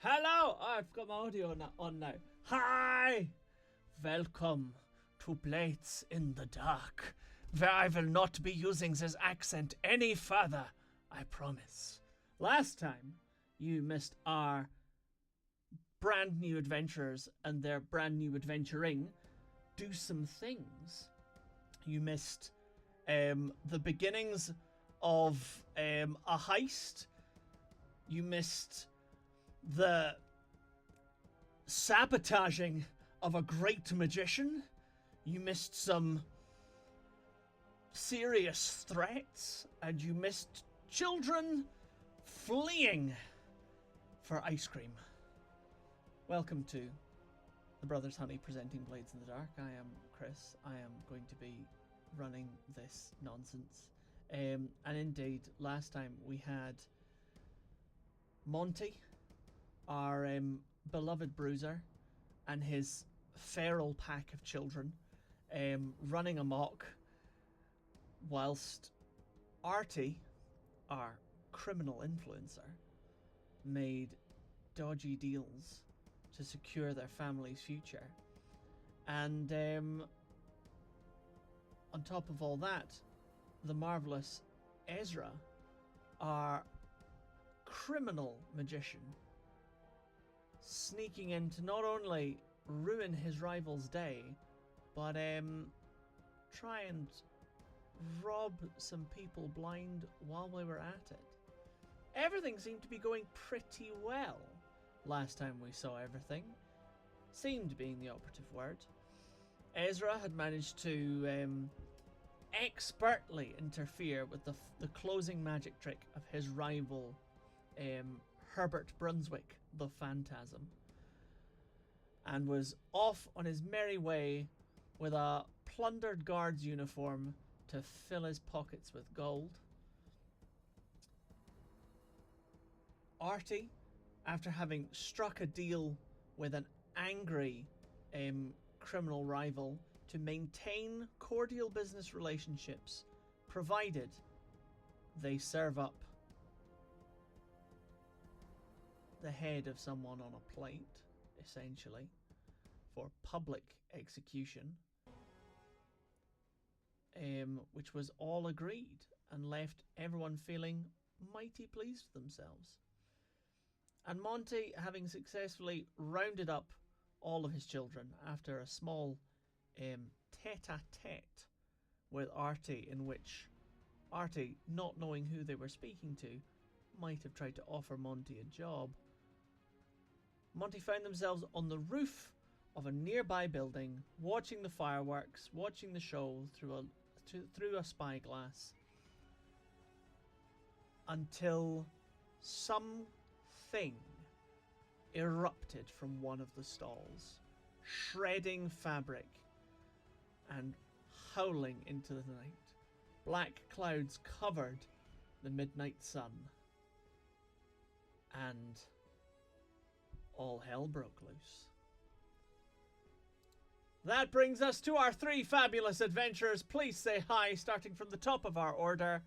Hello! Oh, I've got my audio on now. Hi! Welcome to Blades in the Dark, where I will not be using this accent any further, I promise. Last time, you missed our brand new adventurers and their brand new adventuring do some things. You missed the beginnings of a heist. You missed the sabotaging of a great magician. You missed some serious threats, and you missed children fleeing for ice cream. Welcome to the Brothers Honey presenting Blades in the Dark. I am Chris. I am going to be running this nonsense. And indeed, last time we had Monty, our beloved bruiser, and his feral pack of children running amok, whilst Arty, our criminal influencer, made dodgy deals to secure their family's future. And on top of all that, the marvelous Esra, our criminal magician, sneaking in to not only ruin his rival's day, but try and rob some people blind while we were at it. Everything seemed to be going pretty well last time we saw everything. Seemed being the operative word. Esra had managed to expertly interfere with the closing magic trick of his rival, Herbert Brunswick, the Phantasm, and was off on his merry way with a plundered guard's uniform to fill his pockets with gold. Arty, after having struck a deal with an angry criminal rival to maintain cordial business relationships, provided they serve up the head of someone on a plate, essentially, for public execution, which was all agreed and left everyone feeling mighty pleased with themselves. And Monty, having successfully rounded up all of his children after a small tete-a-tete with Arty, in which Arty, not knowing who they were speaking to, might have tried to offer Monty a job, Monty found themselves on the roof of a nearby building, watching the fireworks, watching the show through a spyglass, until something erupted from one of the stalls, shredding fabric and howling into the night. Black clouds covered the midnight sun, and all hell broke loose. That brings us to our three fabulous adventurers. Please say hi, starting from the top of our order.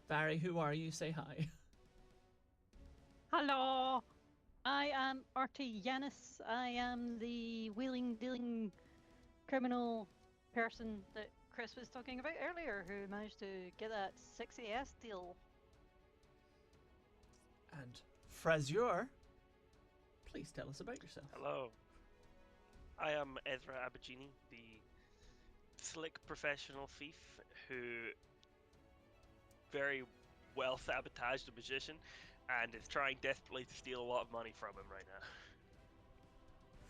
Barry, who are you? Say hi. Hello, I am Arty Yanis. I am the wheeling dealing criminal person that Chris was talking about earlier, who managed to get that sexy ass deal. And Frazier, please tell us about yourself. Hello. I am Esra Abagini, the slick professional thief who very well sabotaged a magician and is trying desperately to steal a lot of money from him right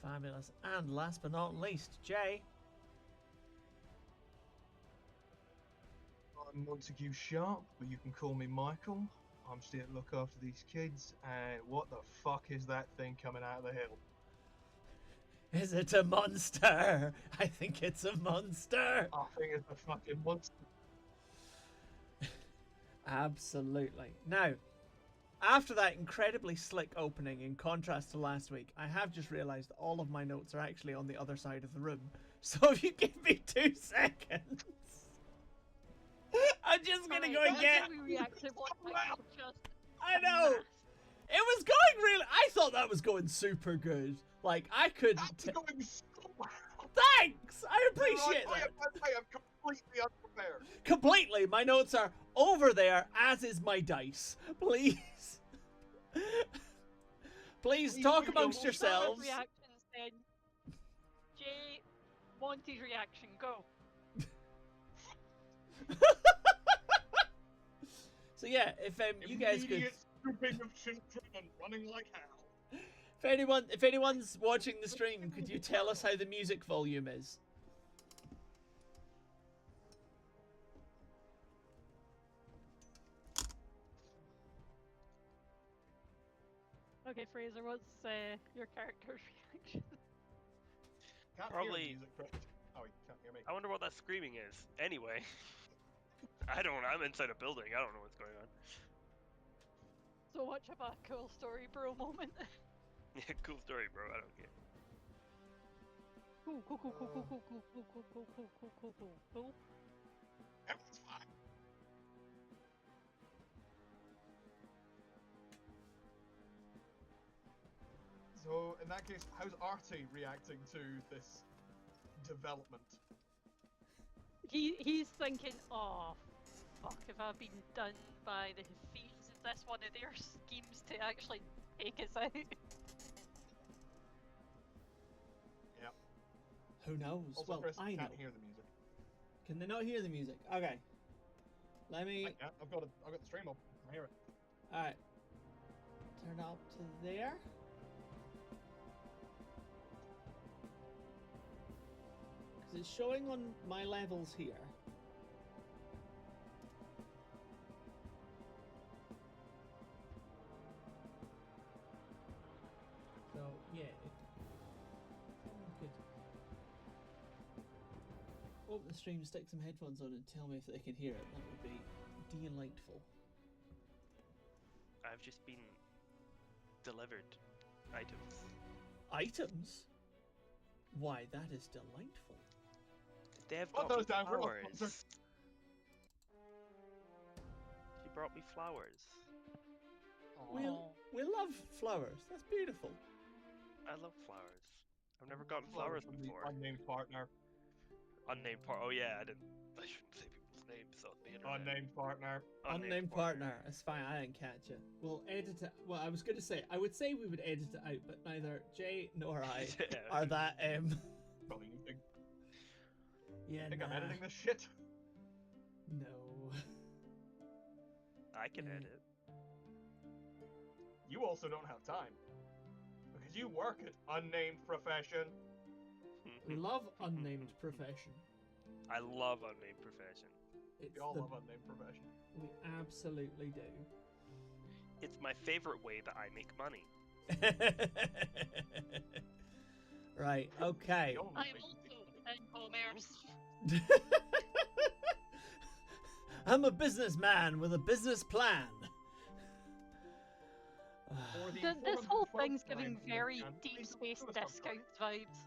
now. Fabulous. And last but not least, Jay. I'm Montague Sharp, but you can call me Michael. I'm still to look after these kids, and what the fuck is that thing coming out of the hill? Is it a monster? I think it's a monster. I think it's a fucking monster. Absolutely. Now, after that incredibly slick opening, in contrast to last week, I have just realised that all of my notes are actually on the other side of the room. So if you give me 2 seconds, I'm just going to go and get... We reacted what Michael just I know! It was going really. I thought that was going super good. Like I couldn't. That's going so well. Thanks. I appreciate that. I am completely unprepared. Completely. My notes are over there, as is my dice. Please. Please talk do amongst your yourselves. Reactions then. Jay, Monty's reaction, go. So yeah, if you guys could. Immediate scooping of children and running like hell. If anyone's watching the stream, could you tell us how the music volume is? Okay, Fraser, what's your character's reaction? Can't Probably- hear music, Chris. Oh, you can't hear me. I wonder what that screaming is. Anyway. I'm inside a building. I don't know what's going on. So much of a cool story, bro moment. Yeah, cool story, bro. I don't care. Cool, cool, cool, cool, cool, cool, cool, cool, cool, cool, cool, cool, cool, cool, cool. Everything's fine. So, in that case, how's Arty reacting to this development? He's thinking, oh, fuck, have I been done by the Hafiz? Is this one of their schemes to actually take us out? Who knows? Also, Well, Chris I know. can't hear the music. Can they not hear the music? Okay. Let me. I've got the stream up. I hear it. Alright. Turn it up to there. Because it's showing on my levels here. So, yeah. If someone could open the stream, stick some headphones on and tell me if they can hear it, that would be delightful. I've just been delivered items. Items? Why, that is delightful. They've Put got those me down for us, flowers. Monster. She brought me flowers. We love flowers. That's beautiful. I love flowers. I've never gotten flowers from the before. Unnamed partner. Unnamed part. Oh yeah, I shouldn't say people's names on the internet. Unnamed partner. Unnamed partner. It's fine. I didn't catch it. We'll edit it. Well, I was going to say, I would say we would edit it out, but neither Jay nor I Yeah. are that. Probably you think, Yeah, I'm nah. editing this shit. No. I can Yeah. edit. You also don't have time. Because you work at Unnamed Profession. We love unnamed profession. I love unnamed profession. It's We all the- love Unnamed Profession. We absolutely do. It's my favorite way that I make money. Right. Okay. The only I'm way you also make in commerce. I'm a businessman with a business plan. For the This whole 412th thing's time, giving you very can Deep please Space do a subscribe. Discounts vibes.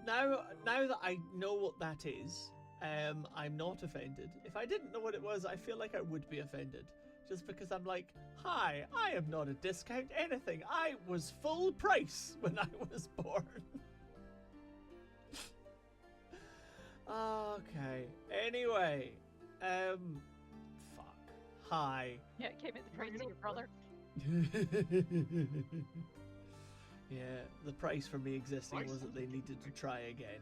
Now that I know what that is, I'm not offended. If I didn't know what it was, I feel like I would be offended. Just because I'm like, hi, I am not a discount anything. I was full price when I was born. Okay. Anyway, fuck. Hi. Yeah, it came at the price of your brother. Yeah, the price for me existing Price? was that they needed to try again.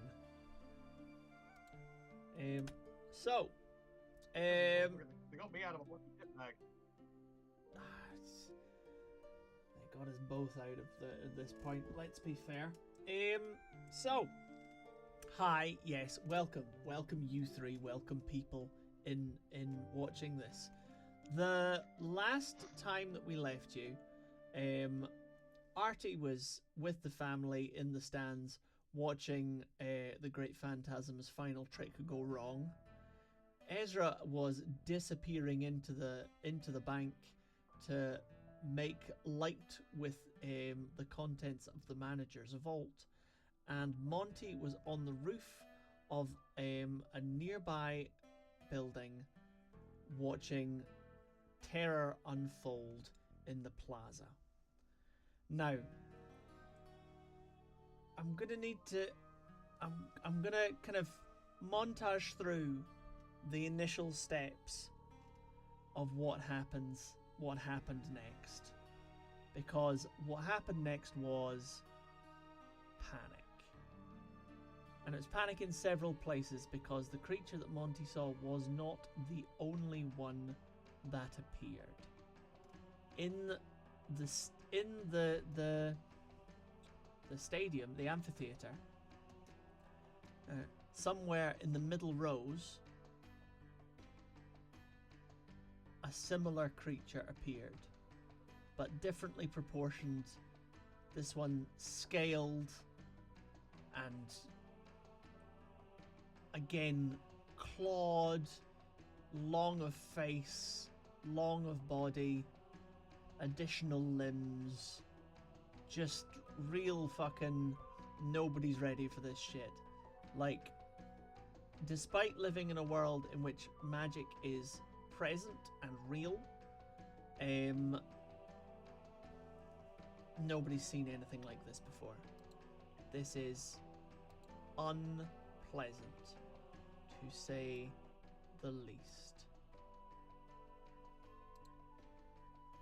So, They got me out of a lucky hit bag. they got us both out of this point. Let's be fair. So, hi, yes, welcome, you three, welcome people in watching this. The last time that we left you, Arty was with the family in the stands watching the Great Phantasm's final trick go wrong. Esra was disappearing into the bank to make light with the contents of the manager's vault, and Monty was on the roof of a nearby building watching terror unfold in the plaza. Now, I'm gonna need to. I'm gonna kind of montage through the initial steps of what happened next, because what happened next was panic, and it was panic in several places because the creature that Monty saw was not the only one that appeared in the stadium, the amphitheater. Somewhere in the middle rows, a similar creature appeared, but differently proportioned. This one scaled and again clawed, long of face, long of body, additional limbs, just real fucking nobody's ready for this shit. Like, despite living in a world in which magic is present and real, nobody's seen anything like this before. This is unpleasant, to say the least.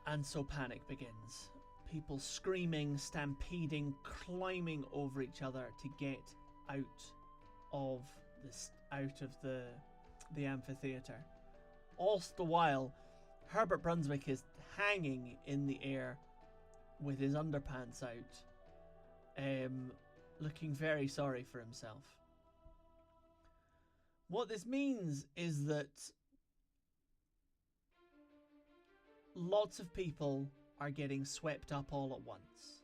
And so panic begins. People screaming, stampeding, climbing over each other to get out of the amphitheater. All the while, Herbert Brunswick is hanging in the air with his underpants out, looking very sorry for himself. What this means is that lots of people are getting swept up all at once.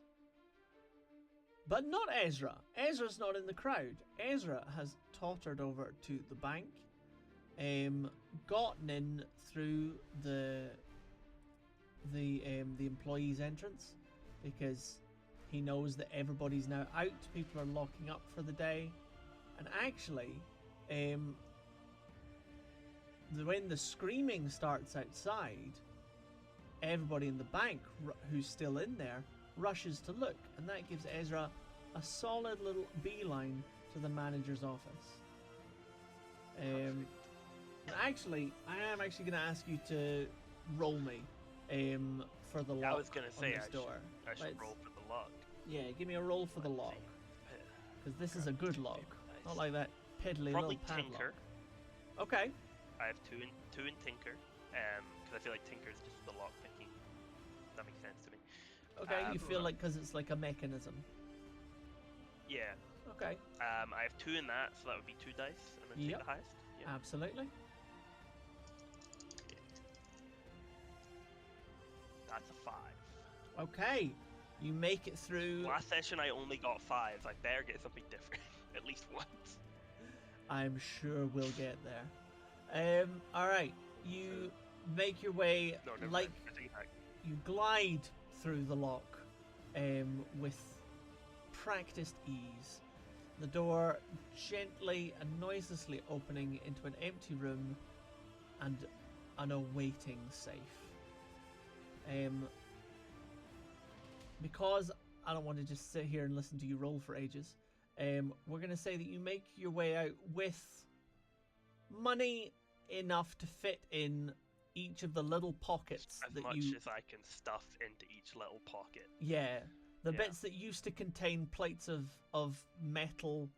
But not Esra. Ezra's not in the crowd. Esra has tottered over to the bank, gotten in through the employees' entrance, because he knows that everybody's now out. People are locking up for the day, and actually, when the screaming starts outside, everybody in the bank who's still in there rushes to look, and that gives Esra a solid little beeline to the manager's office. Actually, I am actually going to ask you to roll me for the lock. I was going to say I should roll for the lock. Yeah, give me a roll for the lock, because this is a good lock, not like that piddly Probably little padlock. Tinker. Okay. I have two in Tinker, because I feel like Tinker is just the lock picking. That makes sense to me. Okay, you feel like because it's like a mechanism. Yeah. Okay. I have 2 in that, so that would be 2 dice, and then take the highest. Yep. Absolutely. That's a 5. Okay, you make it through. Last session I only got 5s. I better get something different, at least once. I'm sure we'll get there. All right, you make your way you glide through the lock, with practiced ease. The door gently and noiselessly opening into an empty room and an awaiting safe. Because I don't want to just sit here and listen to you roll for ages, we're going to say that you make your way out with money enough to fit in each of the little pockets as that much as I can stuff into each little pocket. Yeah, the bits that used to contain plates of metal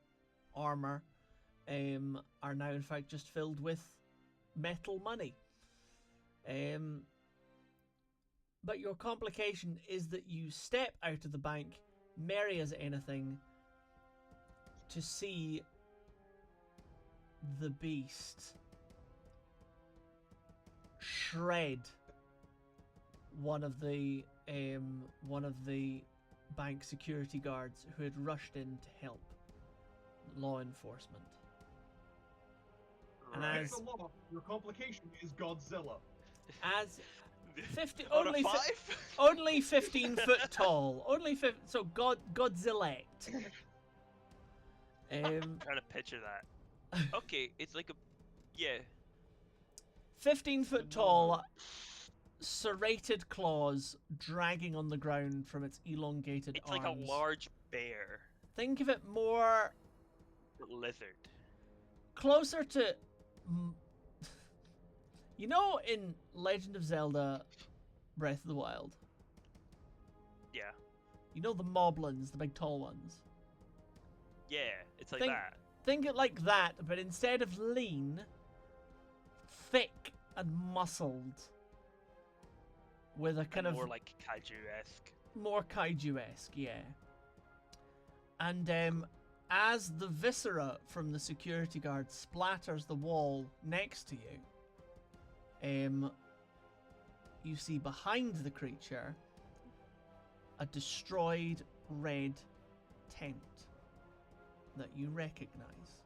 armor are now in fact just filled with metal money. But your complication is that you step out of the bank, merry as anything, to see the beast shred one of the bank security guards who had rushed in to help law enforcement. And as your complication is Godzilla. As 50 Out only of 5? only 15 foot tall, so Godzilla. I'm trying to picture that. Okay, it's like 15 foot tall, serrated claws dragging on the ground from its elongated It's arms. like a large bear. Think of it more Lizard. closer to, you know, in Legend of Zelda Breath of the Wild, Yeah. you know the moblins, the big tall ones? Yeah, it's like Think- that. Think it like that, but instead of lean, thick and muscled, with a kind And of more like kaiju-esque. more kaiju-esque, yeah. And as the viscera from the security guard splatters the wall next to you, you see behind the creature a destroyed red tent that you recognize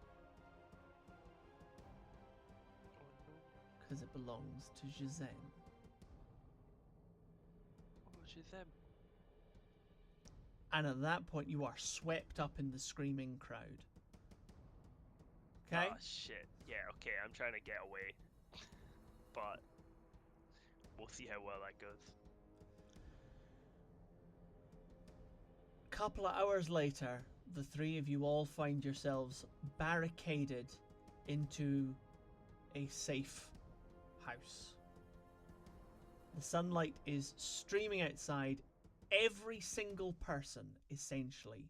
because it belongs to Gisèle. Which is them. And at that point, you are swept up in the screaming crowd. Okay? Oh shit. Yeah, okay, I'm trying to get away. But we'll see how well that goes. Couple of hours later, the three of you all find yourselves barricaded into a safe house. The sunlight is streaming outside. Every single person, essentially,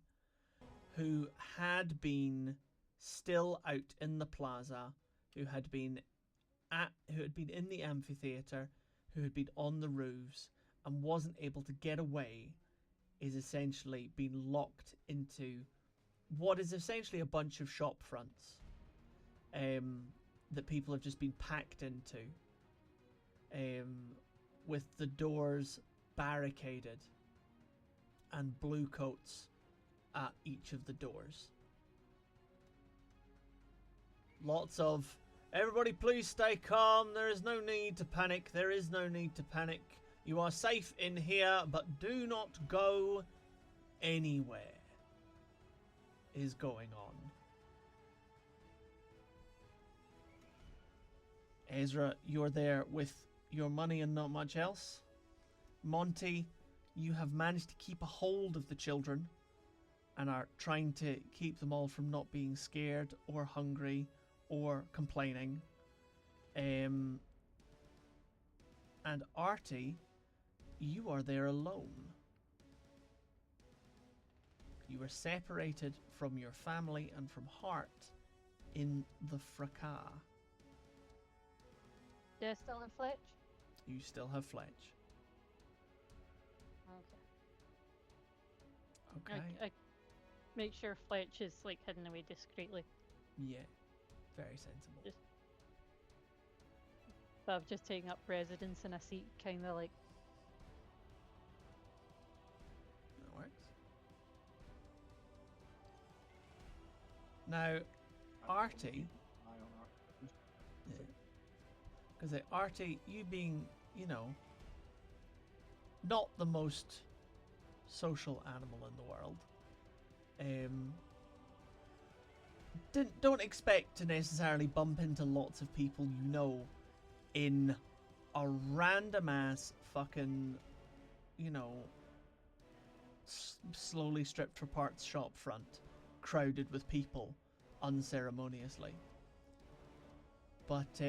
who had been still out in the plaza, who had been in the amphitheater, who had been on the roofs and wasn't able to get away, is essentially being locked into what is essentially a bunch of shop fronts that people have just been packed into, with the doors barricaded and blue coats at each of the doors. Lots of, everybody please stay calm, there is no need to panic, there is no need to panic. You are safe in here, but do not go anywhere is going on. Esra, you're there with your money and not much else. Monty, you have managed to keep a hold of the children and are trying to keep them all from not being scared or hungry or complaining. And Arty, you are there alone. You are separated from your family and from Hart in the fracas. Do I still have Fletch? You still have Fletch. Okay. Okay. I make sure Fletch is like hidden away discreetly. Yeah. Very sensible. But I've just taken up residence in a seat, kind of like. That works. Now, Arty. Because Arty, you being, you know, not the most social animal in the world, don't expect to necessarily bump into lots of people you know in a random ass fucking, you know, slowly stripped for parts shop front, crowded with people unceremoniously. But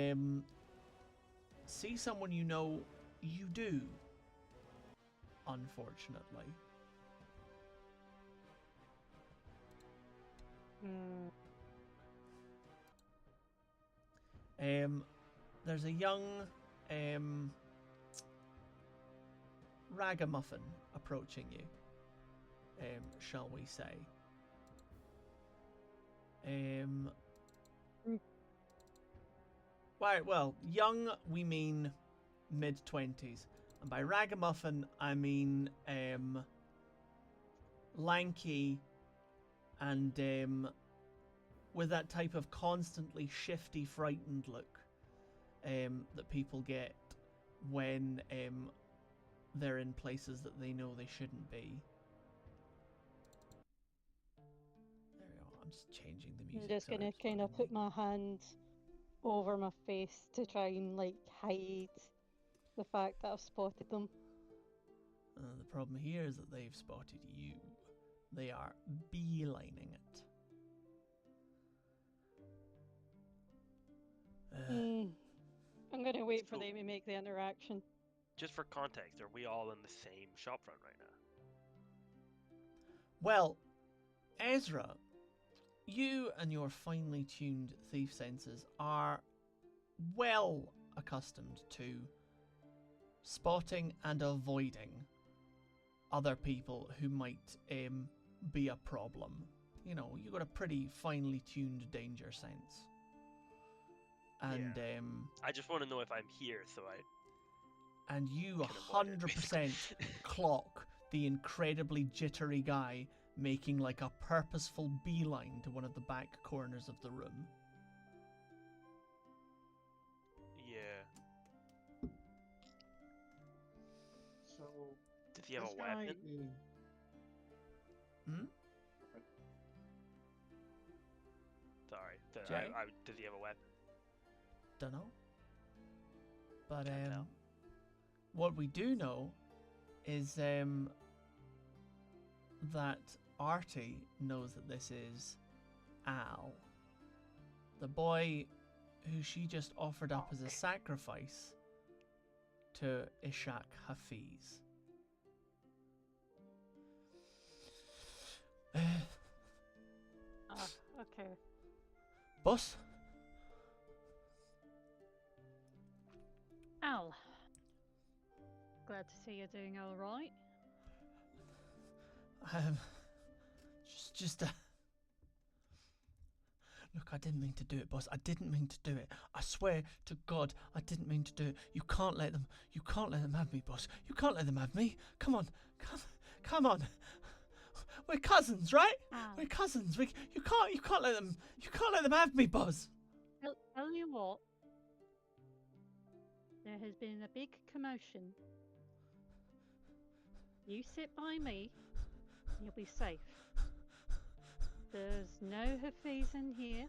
see someone you know, you do, unfortunately. There's a young ragamuffin approaching you, shall we say. Right, well, young we mean mid-20s, and by ragamuffin I mean lanky and with that type of constantly shifty, frightened look that people get when they're in places that they know they shouldn't be. There we go. I'm just changing the music. I'm just so gonna it's kind of fucking put my hand over my face to try and like hide the fact that I've spotted them. The problem here is that they've spotted you. They are beelining it. I'm gonna wait for So- them to make the interaction. Just for context, are we all in the same shopfront right now? Well, Ezra, you and your finely tuned thief senses are well accustomed to spotting and avoiding other people who might be a problem. You know, you got a pretty finely tuned danger sense. And I just want to know if I'm here, so I. and you Can avoid it, 100% clock the incredibly jittery guy making like a purposeful beeline to one of the back corners of the room. Yeah. So, Does he have this a guy weapon? is- Hmm? Sorry. Jay? Does he have a weapon? Dunno. But Can't tell. what we do know is that Arty knows that this is Al, the boy who she just offered up as a sacrifice to Ishak Hafiz. Ah, okay. Boss? Al. Glad to see you're doing all right. Just Look, I didn't mean to do it, boss. I didn't mean to do it. I swear to God, I didn't mean to do it. You can't let them have me, boss. You can't let them have me. Come on. Come on. We're cousins, right? Al, We're cousins. You can't let them have me, boss. tell you what. There has been a big commotion. You sit by me, and you'll be safe. There's no Hafiz in here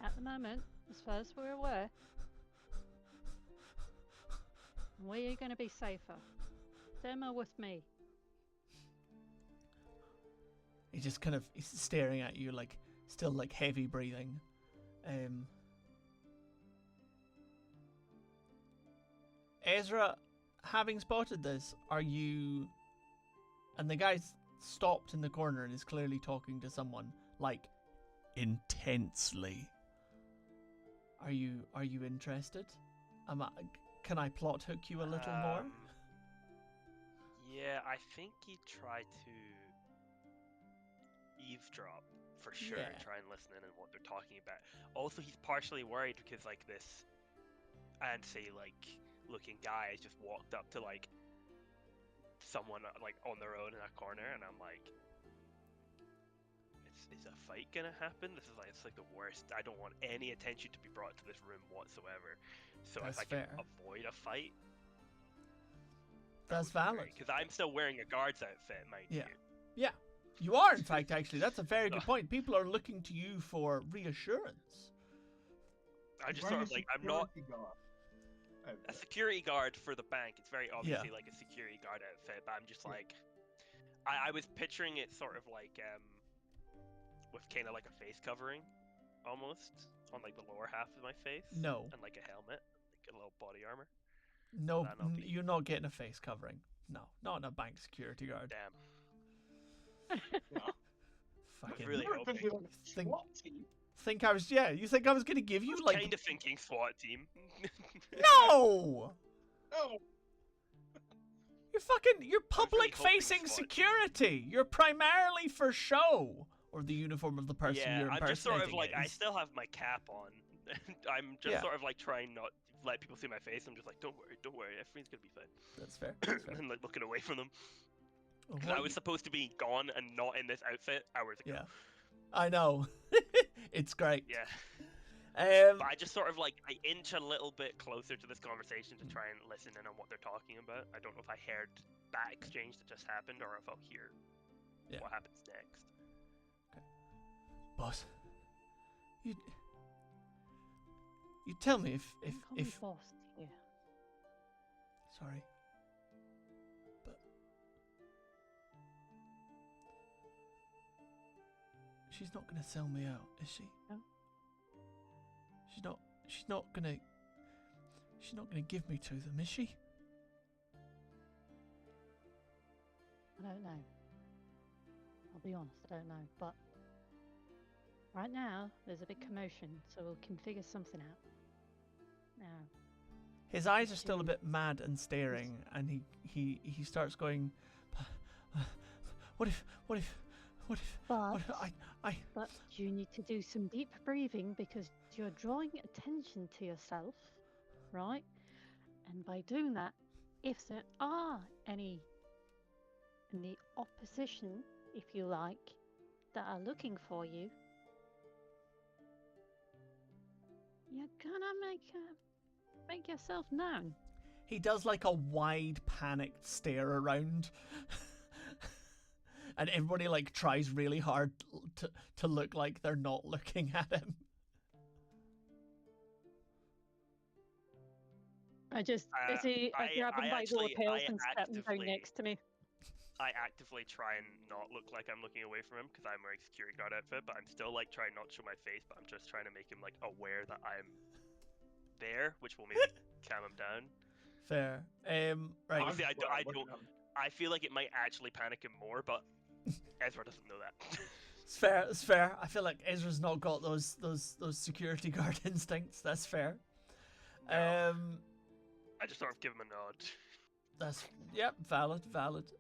at the moment, as far as we're aware. We're going to be safer. Them are with me. He just kind of he's staring at you, like still like heavy breathing. Ezra, having spotted this, are you? And the guy's stopped in the corner and is clearly talking to someone, like intensely. Are you interested? Can I plot hook you a little more? Yeah, I think he'd try to eavesdrop for sure, Yeah. try and listen in on what they're talking about. Also, he's partially worried because like this antsy looking guy has just walked up to like someone like on their own in a corner, and I'm like, is a fight gonna happen? This is like it's like the worst. I don't want any attention to be brought to this room whatsoever. So That's if I can fair. avoid a fight, That's valid. because I'm still wearing a guard's outfit, mind Yeah. you. Yeah, you are in fact actually. That's a very good point. People are looking to you for reassurance. I'm just wearing sort of a like I'm not security guard a outfit. security guard for the bank. It's very obviously like a security guard outfit, but I'm just Yeah. like, I was picturing it sort of like with kind of like a face covering, almost on like the lower half of my face. No. And like a helmet, like a little body armor. No, That'll not be- you're not getting a face covering. No, not in a bank security guard. Damn. Yeah. Fucking really You're hoping. busy on a Think- SWAT team. think I was you think I was gonna give you like Kind of thinking SWAT team. No! Oh, You're public facing SWAT team. security. You're primarily for show. Or the uniform of the person Yeah, you're I'm just sort of impersonating like I is. still have my cap on. I'm just Yeah. sort of like trying not to let people see my face. I'm just like, don't worry, everything's gonna be fine. That's fair. That's fair. And like looking away from them. Well, 'Cause what I was you- supposed to be gone and not in this outfit hours ago. Yeah. I know. It's great. Yeah. But I just sort of like I inch a little bit closer to this conversation to try and listen in on what they're talking about. I don't know if I heard that exchange that just happened or if I'll hear Yeah. what happens next. boss. You tell me if Don't call me boss, yeah. Sorry. But she's not gonna sell me out, is she? No. She's not gonna give me to them, is she? I don't know. I'll be honest, I don't know. But right now, there's a big commotion, so we can figure something out. Now, His eyes are still a bit mad and staring, and he starts going, what if but I but you need to do some deep breathing because you're drawing attention to yourself, right? And by doing that, if there are any in the opposition, if you like, that are looking for you, you're gonna make yourself known. He does like a wide panicked stare around. And everybody like tries really hard to look like they're not looking at him. I grab him by the lapels and step him down next to me. I actively try and not look like I'm looking away from him because I'm wearing security guard outfit, but I'm still like trying not to show my face, but I'm just trying to make him like aware that I'm there, which will maybe calm him down. Fair. Right. Obviously, I feel like it might actually panic him more, but Ezra doesn't know that. It's fair. It's fair. I feel like Ezra's not got those security guard instincts. That's fair. No. I just sort of give him a nod. That's valid.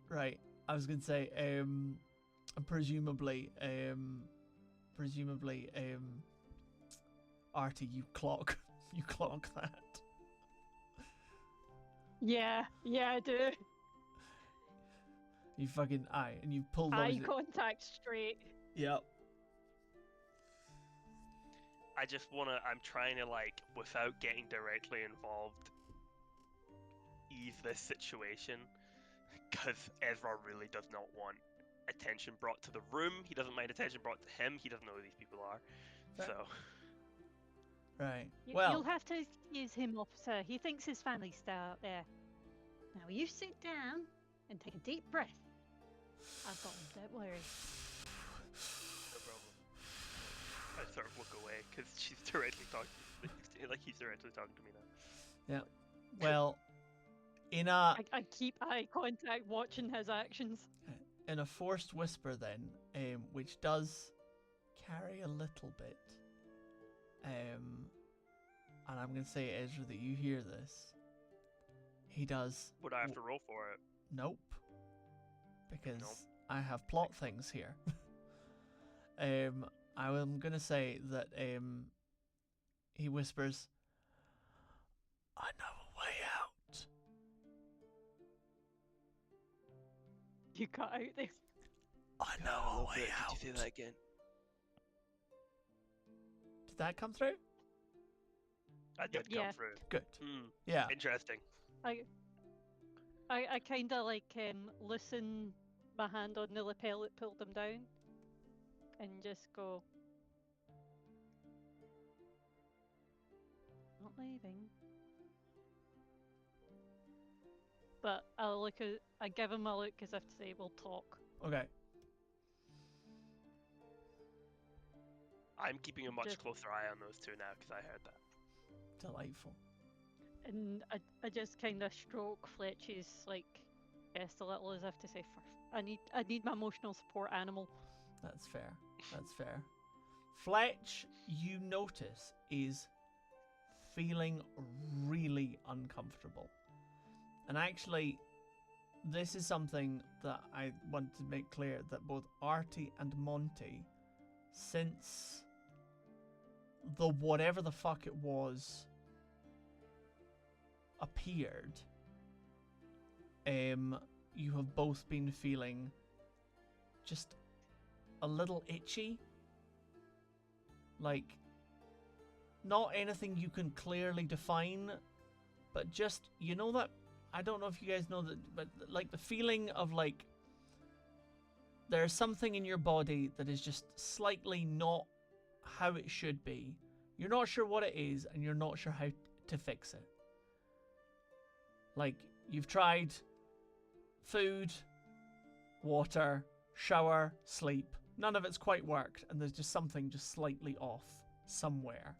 Right. I was gonna say presumably Arty, you clock that. Yeah, I do. You fucking and you pull those. Eye contact straight. Yep. I'm trying to, like, without getting directly involved, ease this situation, because Esra really does not want attention brought to the room. He doesn't mind attention brought to him. He doesn't know who these people are. Fair. So. Right. You'll have to excuse him, officer. He thinks his family's still out there. Now you sit down and take a deep breath. I've got him, don't worry. No problem. I sort of look away because she's directly talking. Like he's directly talking to me now. Yeah. Well, I keep eye contact, watching his actions. In a forced whisper, then, which does carry a little bit. And I'm gonna say, Ezra, that you hear this. He does. Would I have to roll for it? Nope. Because Nope. I have plot things here. I'm gonna say that he whispers, "I know a way out." You cut out there. I know a way out. Could you say that again? Did that come through? That did come through. Good. Mm, Yeah. interesting. I kind of like loosen my hand on the lapel that pulled him down, and just go. Not leaving. But I give him a look as if to say we'll talk. Okay. I'm keeping a much Just- closer eye on those two now because I heard that. Delightful. And I just kind of stroke Fletch's chest a little as if to say, I need my emotional support animal. That's fair. That's fair. Fletch, you notice, is feeling really uncomfortable. And actually, this is something that I want to make clear, that both Arty and Monty, since the whatever the fuck it was appeared, you have both been feeling just a little itchy. Like, not anything you can clearly define, but just, you know that, I don't know if you guys know that, but like the feeling of like, there's something in your body that is just slightly not how it should be. You're not sure what it is, and you're not sure how to fix it. Like, you've tried food, water, shower, sleep. None of it's quite worked, and there's just something just slightly off somewhere.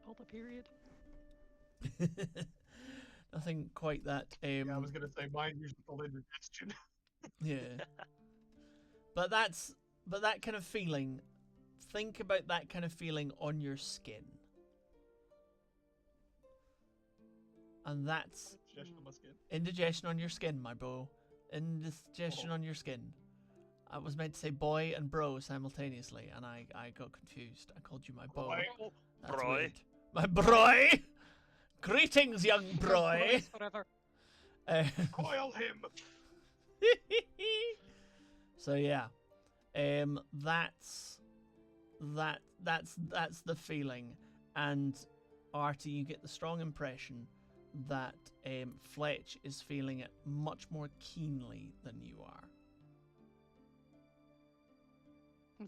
Hold a period. Nothing quite that. Yeah, I was gonna say mine usually called indigestion. Yeah. But that kind of feeling. Think about that kind of feeling on your skin. And that's Indigestion on my skin. indigestion on your skin, my bro. Indigestion on your skin. I was meant to say boy and bro simultaneously, and I got confused. I called you my boy. Right. That's Broy. weird. My broy. Greetings, young broy. Boys forever. Coil him. So yeah, that's the feeling, and Arty, you get the strong impression that Fletch is feeling it much more keenly than you are.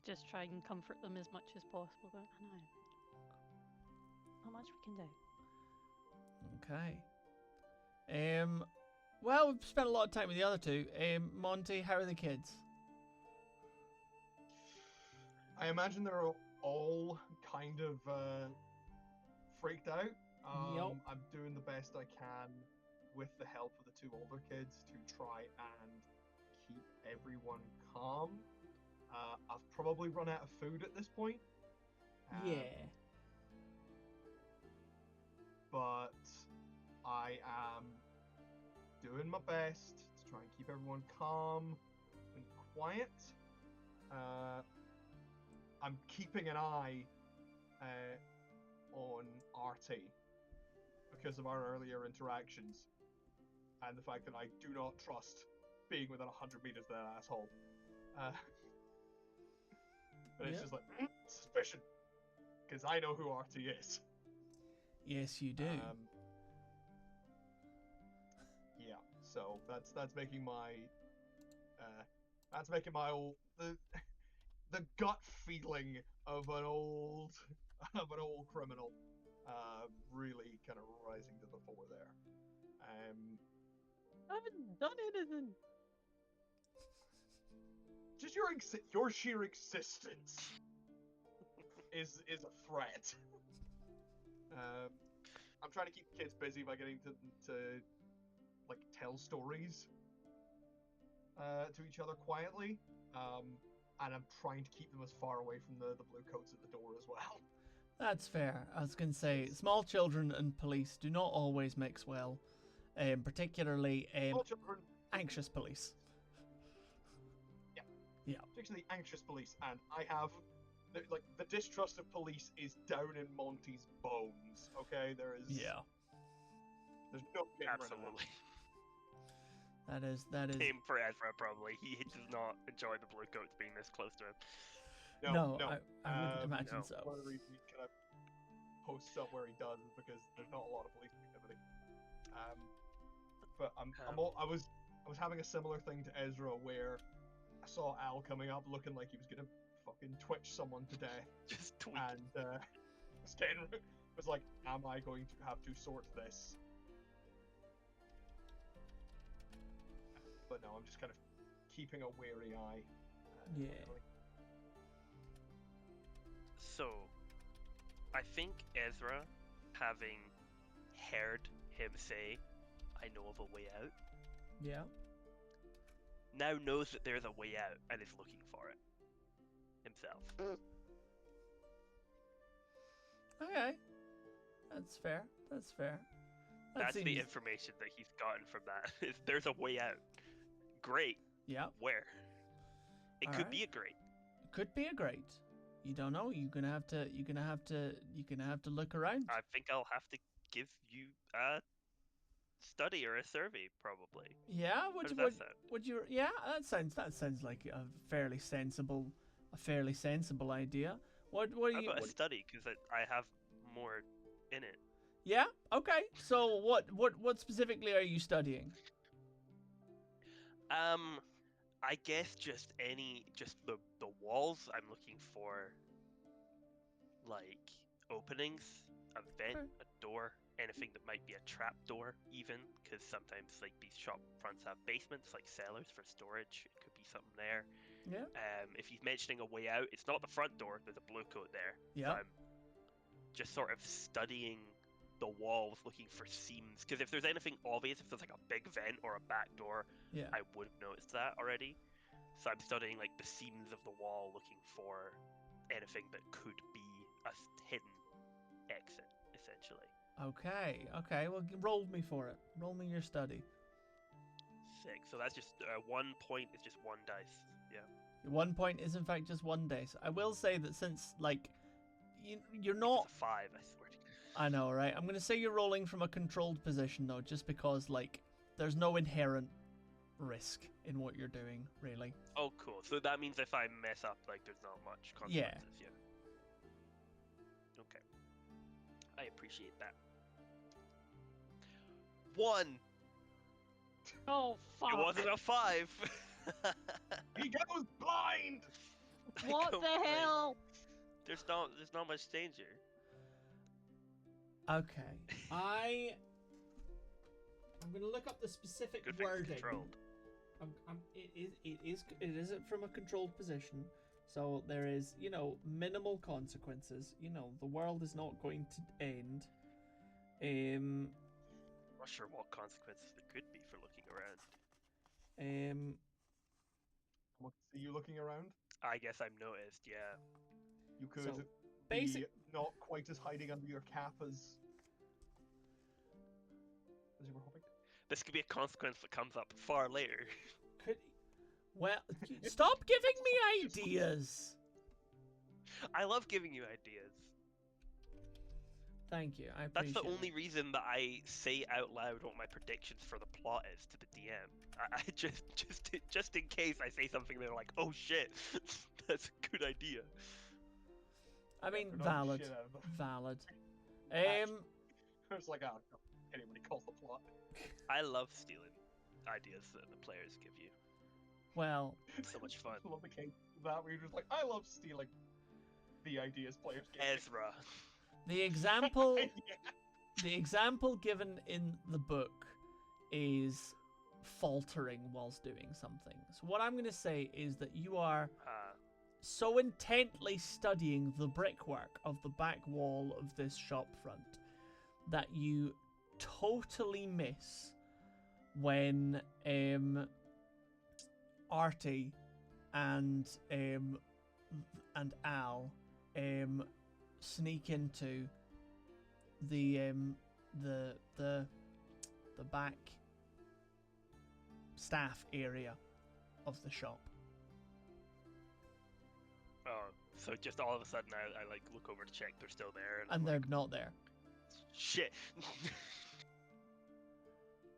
Just try and comfort them as much as possible. But I know. Not much we can do. Okay. Well, we've spent a lot of time with the other two. Monty, how are the kids? I imagine they're all kind of freaked out. Yup. I'm doing the best I can with the help of the two older kids to try and keep everyone calm. I've probably run out of food at this point. But I am doing my best to try and keep everyone calm and quiet. I'm keeping an eye on Arty because of our earlier interactions and the fact that I do not trust being within 100 meters of that asshole. But it's Yeah. just like suspicion because I know who Arty is. Yes, you do. Yeah, so that's making my old the gut feeling of an old criminal really kind of rising to the fore there. I haven't done anything. Just your sheer existence is a threat. I'm trying to keep kids busy by getting to like tell stories to each other quietly, and I'm trying to keep them as far away from the blue coats at the door as well. That's fair. I was going to say, small children and police do not always mix well, particularly Small children, anxious police. particularly anxious police, and I have the distrust of police is down in Monty's bones. Okay, there's no getting rid of Absolutely. That is. Same for Esra, probably. He does not enjoy the blue coats being this close to him. it. No, No, I wouldn't imagine no. so. One of the reasons he kind of posts up where he does is because there's not a lot of police activity. But I was having a similar thing to Esra where I saw Al coming up looking like he was gonna fucking twitch someone to death, Just tweak. and was like, am I going to have to sort this? But no, I'm just kind of keeping a wary eye. Yeah. So, I think Esra, having heard him say, I know of a way out, Yeah. now knows that there's a way out and is looking for it himself. Okay. That's fair. That's fair. That's the seems- information that he's gotten from that. Is there's a way out. Great. Yeah. Where? It could Alright. be a great. Could be a great. You don't know. You're gonna have to look around. I think I'll have to give you a study or a survey, probably. Yeah. How Would does you? that Would, sound? would you? Yeah. That sounds like a fairly sensible idea. What do How you? about a study? Because I have more in it. Yeah. Okay. So what specifically are you studying? I guess just the walls. I'm looking for like openings, a vent, Okay. a door, anything that might be a trapdoor, even, because sometimes like these shop fronts have basements, like cellars for storage. It could be something there. Yeah. If he's mentioning a way out, it's not the front door. There's a blue coat there. Yeah. So I'm just sort of studying the walls, looking for seams. Because if there's anything obvious, if there's like a big vent or a back door, Yeah. I would have noticed that already. So I'm studying like the seams of the wall, looking for anything that could be a hidden exit, essentially. Okay. Okay. Well, roll me for it. Roll me your study. 6. So that's just 1 point. It's just 1 dice. Yeah. 1 point is in fact just 1 dice. I will say that since like you're not. It's a 5. I swear to you. I know, right? I'm gonna say you're rolling from a controlled position though, just because like there's no inherent risk in what you're doing, really. Oh, cool. So that means if I mess up, like, there's not much consequences. Yeah. Okay. I appreciate that. 1. Oh fuck! It wasn't a 5. He goes blind. What Go the blind. hell? There's not much danger. Okay. I'm gonna look up the specific Good thing it's wording. controlled. It is from a controlled position, so there is minimal consequences. The world is not going to end. Not sure what consequences there could be for looking around. What, see you looking around? I guess I've noticed. Yeah. You could So, be not quite as hiding under your cap as you were hoping. This could be a consequence that comes up far later. Stop giving me ideas. I love giving you ideas. Thank you. I That's appreciate the only it. reason that I say out loud what my predictions for the plot is to the DM. I just in case I say something, they're like, "Oh shit, that's a good idea." I mean, they're not valid. shit out of them. Valid. It's like, oh, no, anybody calls the plot. I love stealing ideas that the players give you. Well, It's so much fun. I love the case of that where you're just like, I love stealing the ideas players give me. Ezra. the example Yeah. the example given in the book is faltering whilst doing something. So what I'm going to say is that you are so intently studying the brickwork of the back wall of this shop front that you totally miss when Arty and Al sneak into the back staff area of the shop. Oh, so just all of a sudden I like look over to check they're still there, and And I'm they're like, not there. shit.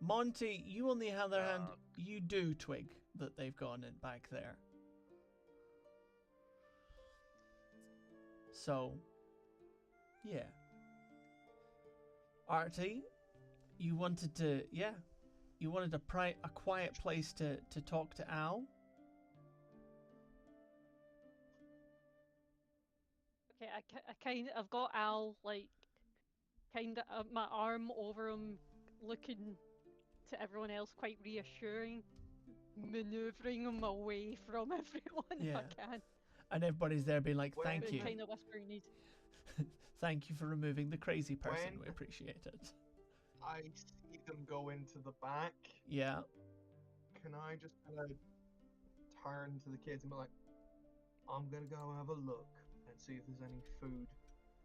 Monty, you on the other hand, Uh, you do twig that they've gone in back there. So, yeah. Arty, you wanted a quiet place to talk to Al? Okay, I've got Al like kind of my arm over him, looking to everyone else, quite reassuring, maneuvering him away from everyone if Yeah. I can. And everybody's there being like, thank But you. kind of whispering these. Thank you for removing the crazy person. When- We appreciate it. I see them go into the back. Yeah. Can I just kind of turn to the kids and be like, I'm gonna go have a look and see if there's any food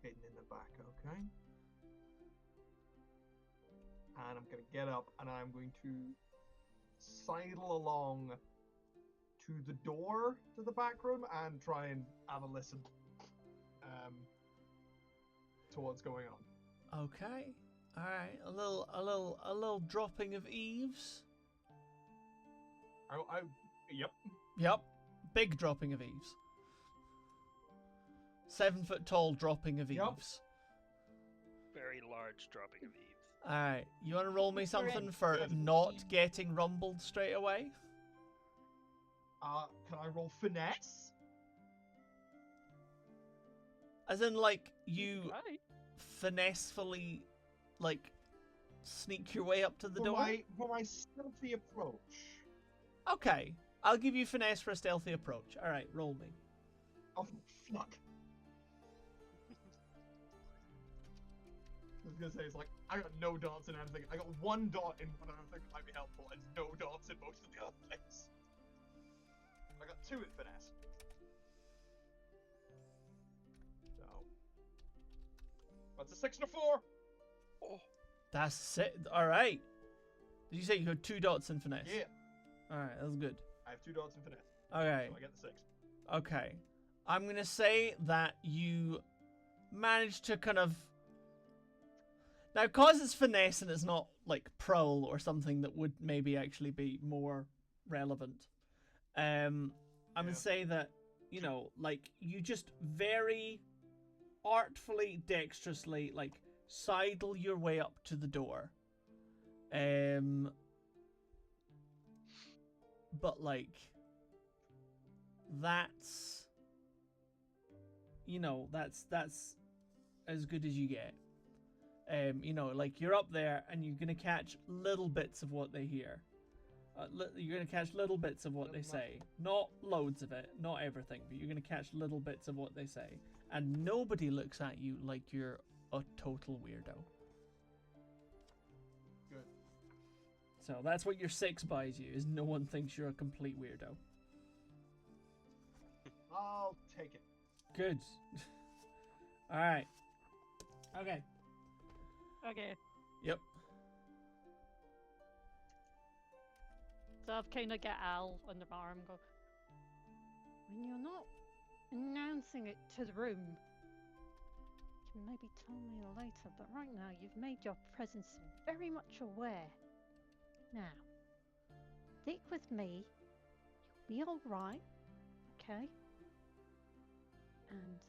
hidden in the back, okay? And I'm gonna get up and I'm going to sidle along to the door to the back room and try and have a listen to what's going on. Okay. All right. A little dropping of eaves. Yep. Yep. Big dropping of eaves. 7 foot tall dropping of Yep. eaves. Very large dropping of eaves. All right. You want to roll me something for Good. not getting rumbled straight away? Can I roll finesse? As in, like, you Right. finessefully, like sneak your way up to the door? For my stealthy approach. Okay, I'll give you finesse for a stealthy approach. All right, roll me. Oh fuck! I was gonna say, it's like, I got no dots in anything. I got one dot in one other thing that might be helpful, and no dots in most of the other things. I got 2 in finesse. So that's a 6 and a 4. Oh, That's it. All right. Did you say you had 2 dots in finesse? Yeah, All right, that's good. I have 2 dots in finesse, Okay. so I get the 6. Okay. I'm gonna say that you managed to kind of. Now, cause it's finesse and it's not like prowl or something that would maybe actually be more relevant. I'm gonna Yeah. say that, you know, like you just very artfully, dexterously, like sidle your way up to the door. But like that's, you know, that's as good as you get. You know, like you're up there and you're gonna catch little bits of what they hear. You're gonna catch little bits of what they say, not loads of it, not everything, but you're gonna catch little bits of what they say, and nobody looks at you like you're a total weirdo. Good. So that's what your 6 buys you, is no one thinks you're a complete weirdo. I'll take it. Good. All right. Okay. Okay. Yep. So I've kind of get Al under my arm and go, when you're not announcing it to the room, you can maybe tell me later, but right now you've made your presence very much aware. Now, stick with me, you'll be alright, okay? And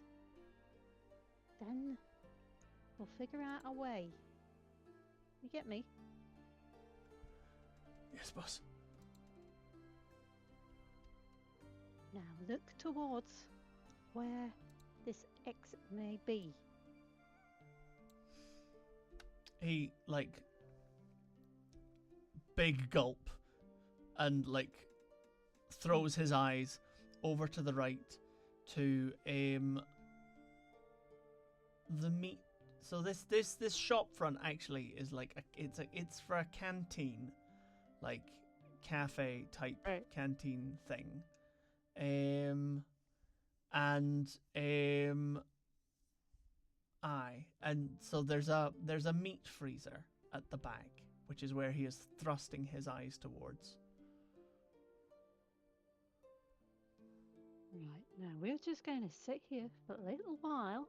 then we'll figure out a way. You get me? Yes, boss. Now look towards where this exit may be. He like big gulp and like throws his eyes over to the right to the meat. So this shop front actually is like it's for a canteen, like cafe type Right. canteen thing. And so there's a meat freezer at the back, which is where he is thrusting his eyes towards. Right, now we're just going to sit here for a little while,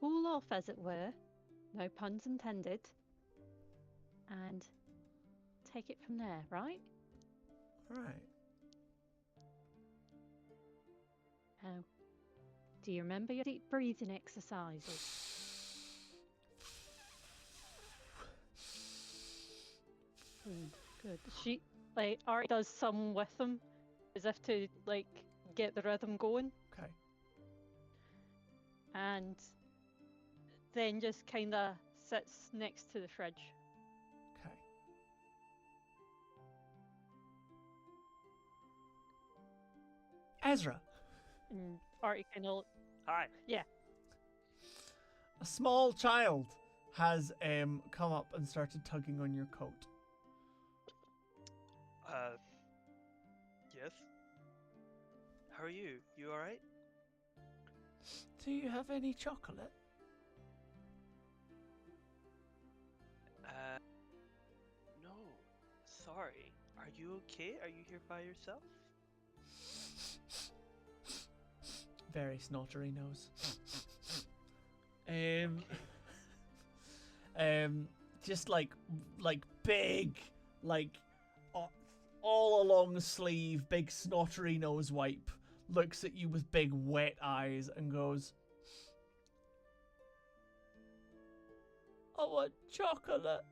cool off as it were, no puns intended, and take it from there, right? Right. Now, do you remember your deep breathing exercises? Good. She, like, Arty does some with them, as if to, like, get the rhythm going, Okay. and then just kind of sits next to the fridge. Okay. Ezra, And Arty kind of, hi. a small child has come up and started tugging on your coat. Yes. How are you? You alright? Do you have any chocolate? No. Sorry. Are you okay? Are you here by yourself? Very snottery nose. Just like big, like all along the sleeve, big snottery nose wipe. Looks at you with big wet eyes and goes, "I want chocolate."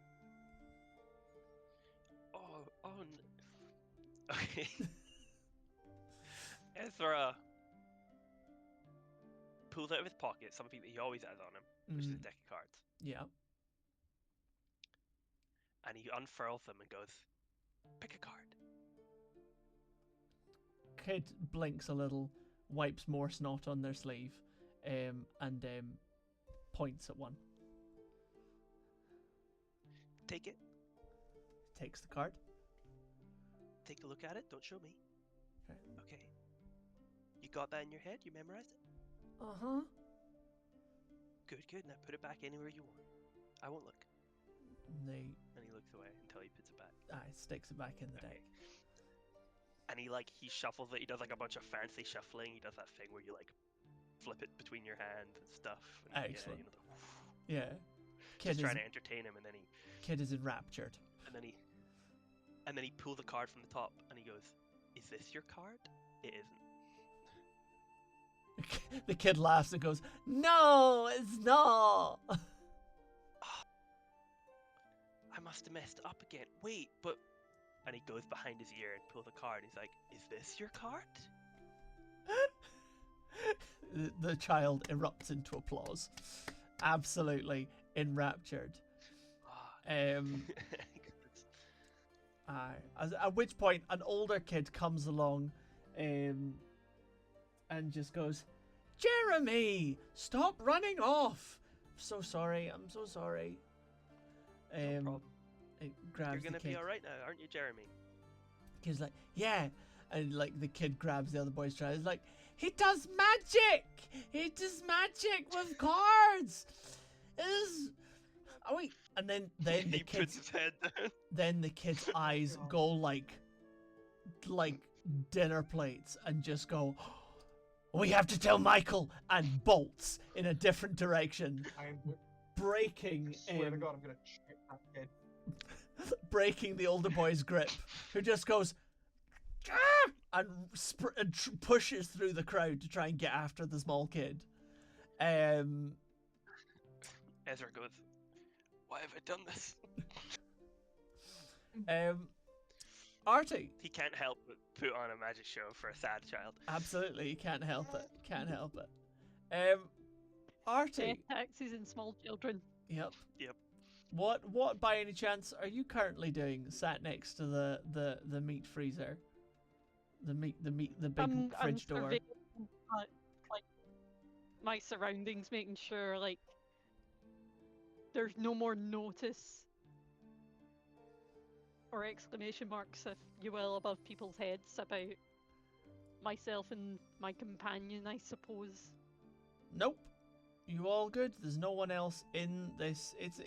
Okay. Esra pulls out of his pocket something that he always has on him, which is a deck of cards. Yeah. and he unfurls them and goes, "Pick a card." Kid blinks a little, wipes more snot on their sleeve, and points at one. Take it. Takes the card. Take a look at it. Don't show me. Okay. Okay. You got that in your head? You memorized it? Uh-huh. Good, good. Now put it back anywhere you want. I won't look. And And he looks away until he puts it back. sticks it back in the deck. And he shuffles it. He does like a bunch of fancy shuffling. He does that thing where you like flip it between your hands and stuff. And, Excellent. Yeah, Yeah. Kid just is trying to entertain him, and then enraptured. he pulls the card from the top, and he goes, "Is this your card?" It isn't. The kid laughs and goes, "No, it's not." I must have messed up again. Wait, but... And he goes behind his ear and pulls a card. He's like, "Is this your card?" The child erupts into applause. Absolutely enraptured. At which point, an older kid comes along and just goes, "Jeremy, stop running off. I'm so sorry. No problem. It grabs You're gonna the kid. be alright now, aren't you, Jeremy? Kid's like, "Yeah." And like the kid grabs the other boy's child. He's like, "He does magic! He does magic with cards! Oh wait." And then the he puts kid's his head down. then the kid's eyes go like dinner plates and just go, "We have to tell Michael," and bolts in a different direction, breaking I swear to God, I'm gonna shit that kid. breaking the older boy's grip, who just goes, "Ah!" and pushes through the crowd to try and get after the small kid. Ezra goes, "Why have I done this?" Arty. He can't help but put on a magic show for a sad child. Absolutely, you can't help it. Can't help it. Arty. Death taxes and small children. Yep. Yep. What by any chance are you currently doing sat next to the meat freezer? The big fridge door. Surveying, like my surroundings, making sure like there's no more notice or exclamation marks, if you will, above people's heads about myself and my companion, I suppose. Nope. You all good? There's no one else in this. It's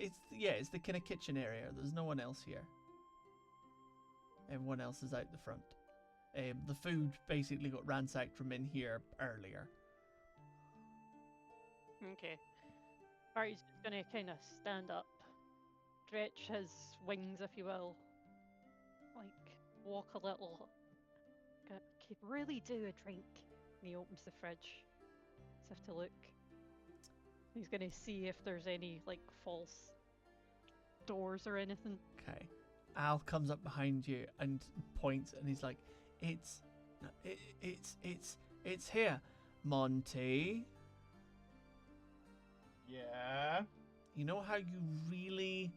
the kind of kitchen area. There's no one else here. Everyone else is out the front. The food basically got ransacked from in here earlier. Okay. Arty's just gonna kind of stand up, stretch his wings, if you will, like walk a little. Could really do a drink. And he opens the fridge. Just have to look. He's gonna see if there's any like false doors or anything. Okay. Al comes up behind you and points, and he's like, It's here, Monty. Yeah. You know how you really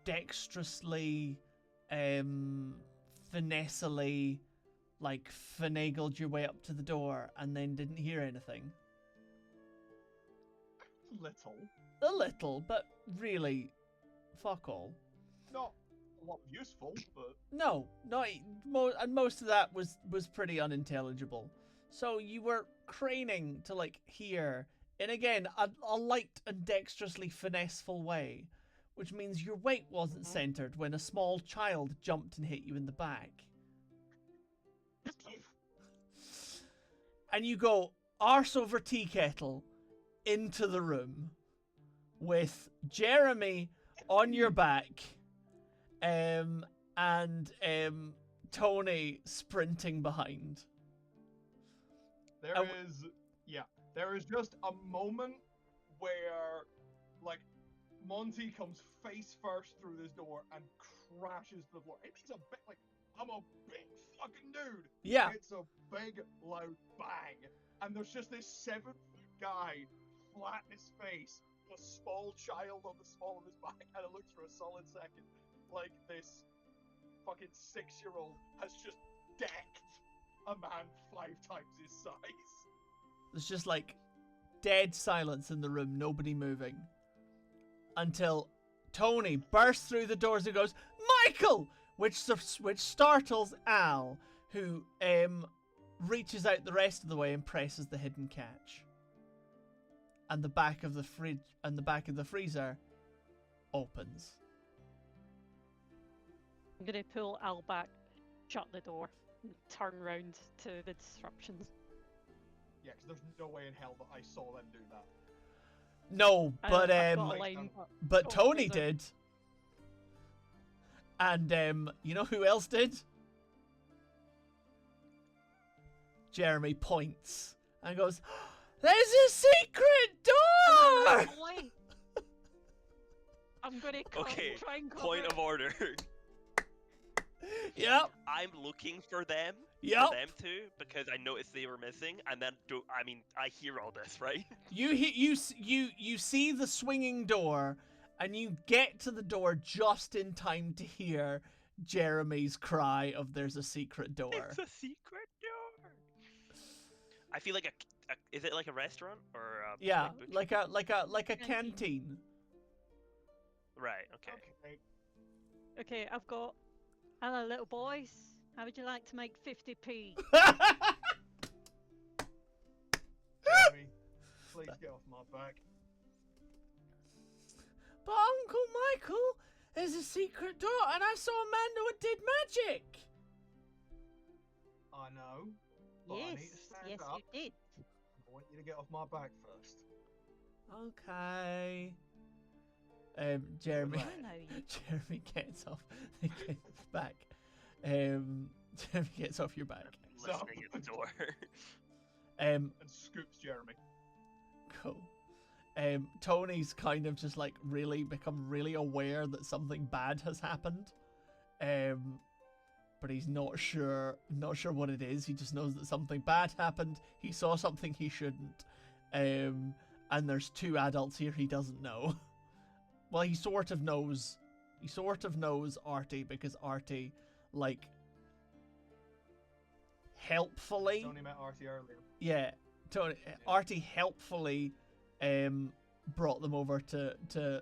dexterously, finessily, like finagled your way up to the door and then didn't hear anything? A little, but really, fuck all. Not a lot useful, but No, and most of that was pretty unintelligible. So you were craning to like hear, and again, a light and dexterously finesseful way, which means your weight wasn't centered when a small child jumped and hit you in the back. And you go arse over tea kettle into the room with Jeremy on your back, and Tony sprinting behind. There is just a moment where, like, Monty comes face first through this door and crashes to the floor. It makes a big, like, I'm a big fucking dude. Yeah. It's a big, loud bang. And there's just this 7-foot guy flat in his face, with a small child on the small of his back, and it looks for a solid second like this fucking 6-year-old has just decked a man 5 times his size. There's just like dead silence in the room, nobody moving. Until Tony bursts through the doors and goes, "Michael!" Which startles Al, who reaches out the rest of the way and presses the hidden catch. And the back of the fridge and the back of the freezer opens. I'm gonna pull Al back, shut the door, and turn round to the disruptions. Yeah, because there's no way in hell that I saw them do that. No, but I've got a line, but oh, Tony is there- did. And you know who else did? Jeremy points and goes, "There's a secret door!" Wait. I'm gonna Okay, try and cover point it. of order. Yep. I'm looking for them. Yep. For them too, because I noticed they were missing, and then I hear all this, right? You see the swinging door, and you get to the door just in time to hear Jeremy's cry of "There's a secret door." It's a secret door. I feel like is it like a restaurant or a Yeah, butcher? like a Canteen. canteen. Right. Okay. Okay. Okay, I've got. Hello, little boys. How would you like to make 50p? Jeremy, please get off my back. But Uncle Michael, there's a secret door, and I saw a man who did magic. I know. But I need to Yes, stand yes, up. you did. I want you to get off my back first. Okay. Jeremy. I know you. Jeremy gets off. Gets back. Jeremy gets off your back. Listening at the door. Um, And scoops Jeremy. cool. Tony's kind of just like really become really aware that something bad has happened. But he's not sure what it is. He just knows that something bad happened. He saw something he shouldn't. And there's 2 adults here he doesn't know. Well, he sort of knows. He sort of knows Arty because Arty, like, helpfully. Tony met Arty earlier. Yeah, Tony. Arty helpfully, brought them over to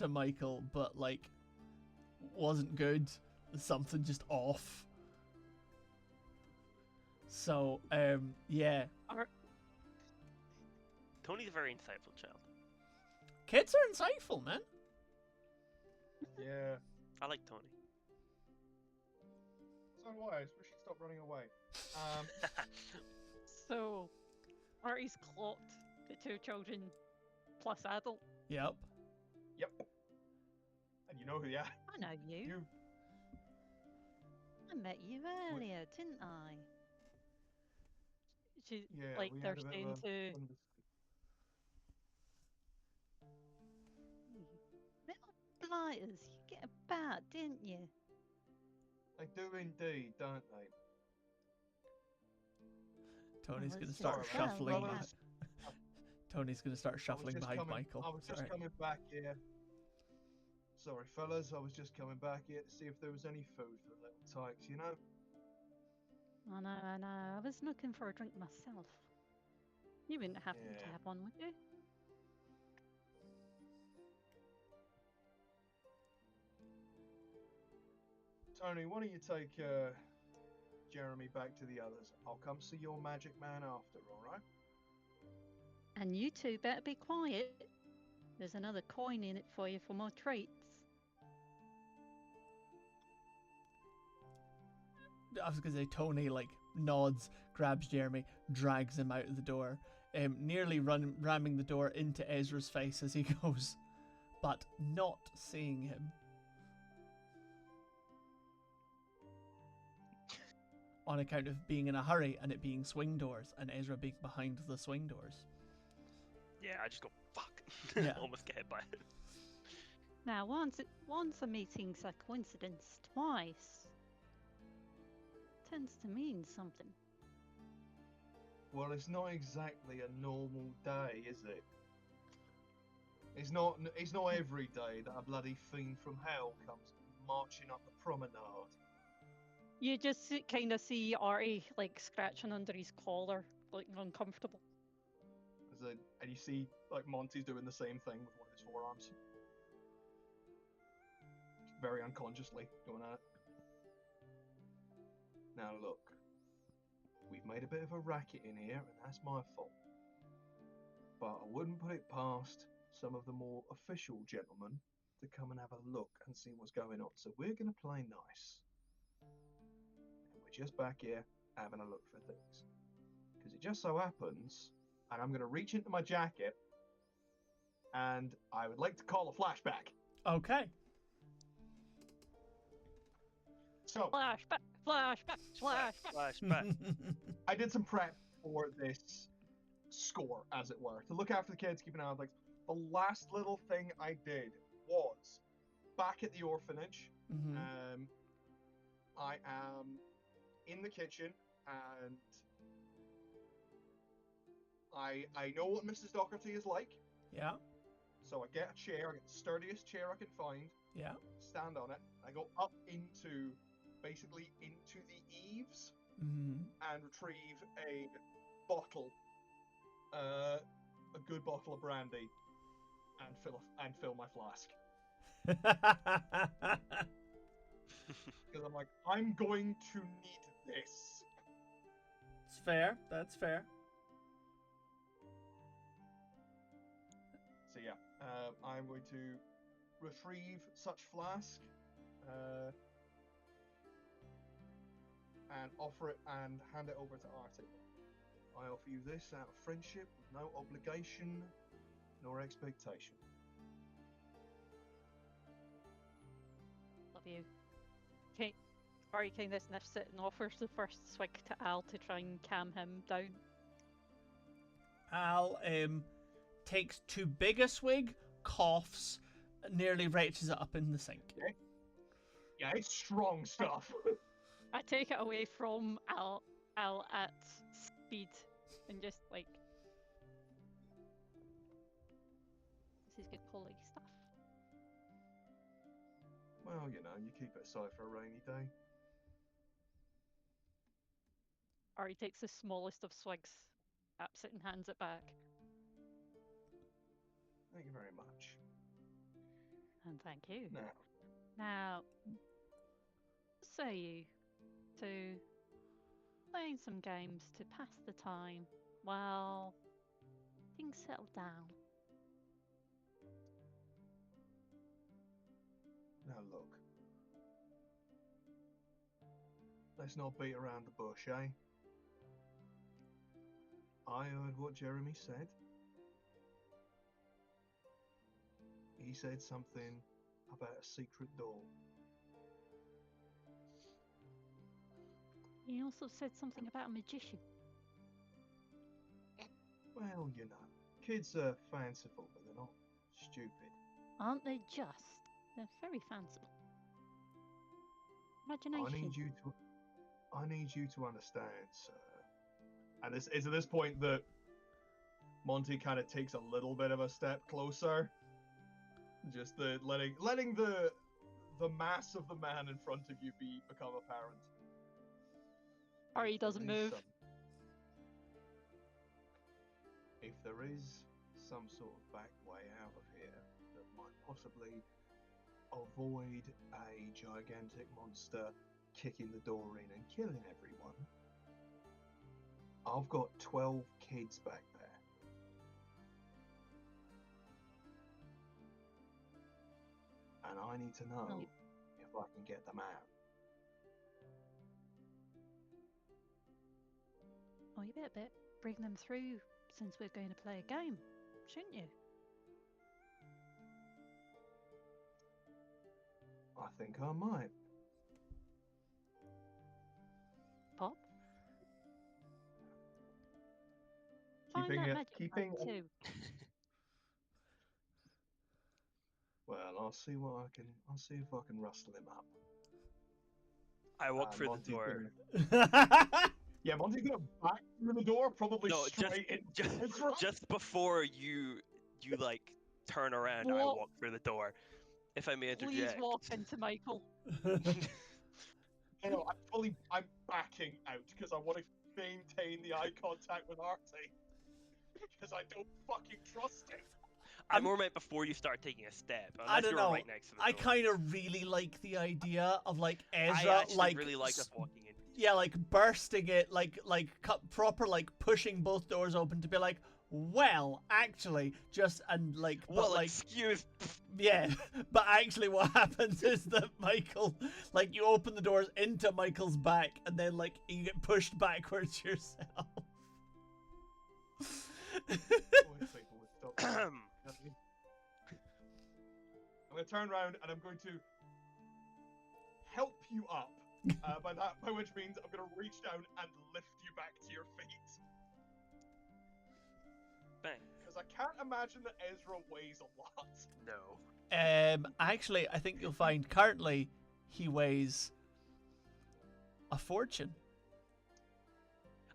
Michael, but like, wasn't good. Something just off. So, yeah. Tony's a very insightful child. Kids are insightful, man. Yeah. I like Tony. So do I. I wish he'd stop running away. So, Arty's clocked the 2 children plus adult. Yep. Yep. And you know who they are. I know you. You. I met you earlier, didn't I? She, Yeah. like, we they're had a bit saying of a to conversation. little blighters, you get a bat, didn't you? They do indeed, don't they? Tony's Well, gonna it's start just Sorry, shuffling. brothers. Tony's gonna start I was shuffling just behind coming- Michael. I was just Sorry. coming back here. Sorry, fellas. I was just coming back here to see if there was any food for the little tykes, you know? I know. I was looking for a drink myself. You wouldn't happen to Yeah. have one, would you? Tony, why don't you take Jeremy back to the others? I'll come see your magic man after, alright? And you 2 better be quiet. There's another coin in it for you for more treats. I was gonna say Tony like nods, grabs Jeremy, drags him out of the door, nearly ramming the door into Ezra's face as he goes, but not seeing him. On account of being in a hurry and it being swing doors and Ezra being behind the swing doors. Yeah, I just go fuck. Yeah. Almost get hit by it. Now, once a meeting's a coincidence, twice tends to mean something. Well, it's not exactly a normal day, is it? It's not every day that a bloody fiend from hell comes marching up the promenade. You just kind of see Arty like scratching under his collar, looking uncomfortable. And you see like Monty's doing the same thing with one of his forearms. Very unconsciously going at it. Now look, we've made a bit of a racket in here, and that's my fault. But I wouldn't put it past some of the more official gentlemen to come and have a look and see what's going on. So we're going to play nice. And we're just back here having a look for things. Because it just so happens, and I'm going to reach into my jacket, and I would like to call a flashback. Okay. So, Flashback, flashback, flashback. Flashback. I did some prep for this score, as it were, to look after the kids, keep an eye on things. The last little thing I did was back at the orphanage. Mhm. I am in the kitchen, and I know what Mrs. Doherty is like. Yeah. So I get a chair, I get the sturdiest chair I can find, Yeah. stand on it, I go up basically into the eaves, Mhm. and retrieve a bottle, a good bottle of brandy, and fill my flask. Because I'm like, I'm going to need this. It's fair. That's fair. So yeah, I'm going to retrieve such flask, and offer it and hand it over to Arty. I offer you this out of friendship, with no obligation nor expectation. Love you. Arty kind of sniffs it and offers the first swig to Al to try and calm him down. Al takes too big a swig, coughs, nearly reaches it up in the sink. Okay. Yeah, it's strong stuff. I take it away from Al at speed and just like, this is good quality stuff. Well, you know, you keep it aside for a rainy day. Arty takes the smallest of swigs, taps it and hands it back. Thank you very much. And thank you. Now, Now, what say you to playing some games to pass the time while things settle down? now look. Let's not beat around the bush, eh? I heard what Jeremy said. He said something about a secret door. He also said something about a magician. Well, you know, kids are fanciful, but they're not stupid. Aren't they just? They're very fanciful. Imagination. I need you to understand, sir. And it's at this point that Monty kind of takes a little bit of a step closer. Just the letting the mass of the man in front of you become apparent. Arty doesn't move. If there is some sort of back way out of here that might possibly avoid a gigantic monster kicking the door in and killing everyone, I've got 12 kids back there. And I need to know if I can get them out. Oh, you better bring them through since we're going to play a game, shouldn't you? I think I might. Pop? Keeping Find that it, magic keeping. bag too. Well, I'll see if I can rustle him up. I walk through the Monty's door. Yeah, Monty's gonna back through the door, probably No, straight into Esra. just before you like turn around, I What? walk through the door. If I may Please interject. walk into Michael. You know, I'm backing out because I want to maintain the eye contact with Arty. Because I don't fucking trust him. I more meant before you start taking a step. I Unless don't you were know. right next to the I door. kind of really like the idea of like I Ezra actually really like us walking in. yeah, like bursting it, like proper like pushing both doors open to be like, well, actually, just and like, but Well, like, excuse. yeah, but actually, what happens is that Michael, like, you open the doors into Michael's back, and then like you get pushed backwards yourself. I'm going to turn around and I'm going to help you up. By which means I'm going to reach down and lift you back to your feet. Bang. Because I can't imagine that Ezra weighs a lot. No. Actually, I think you'll find currently he weighs a fortune.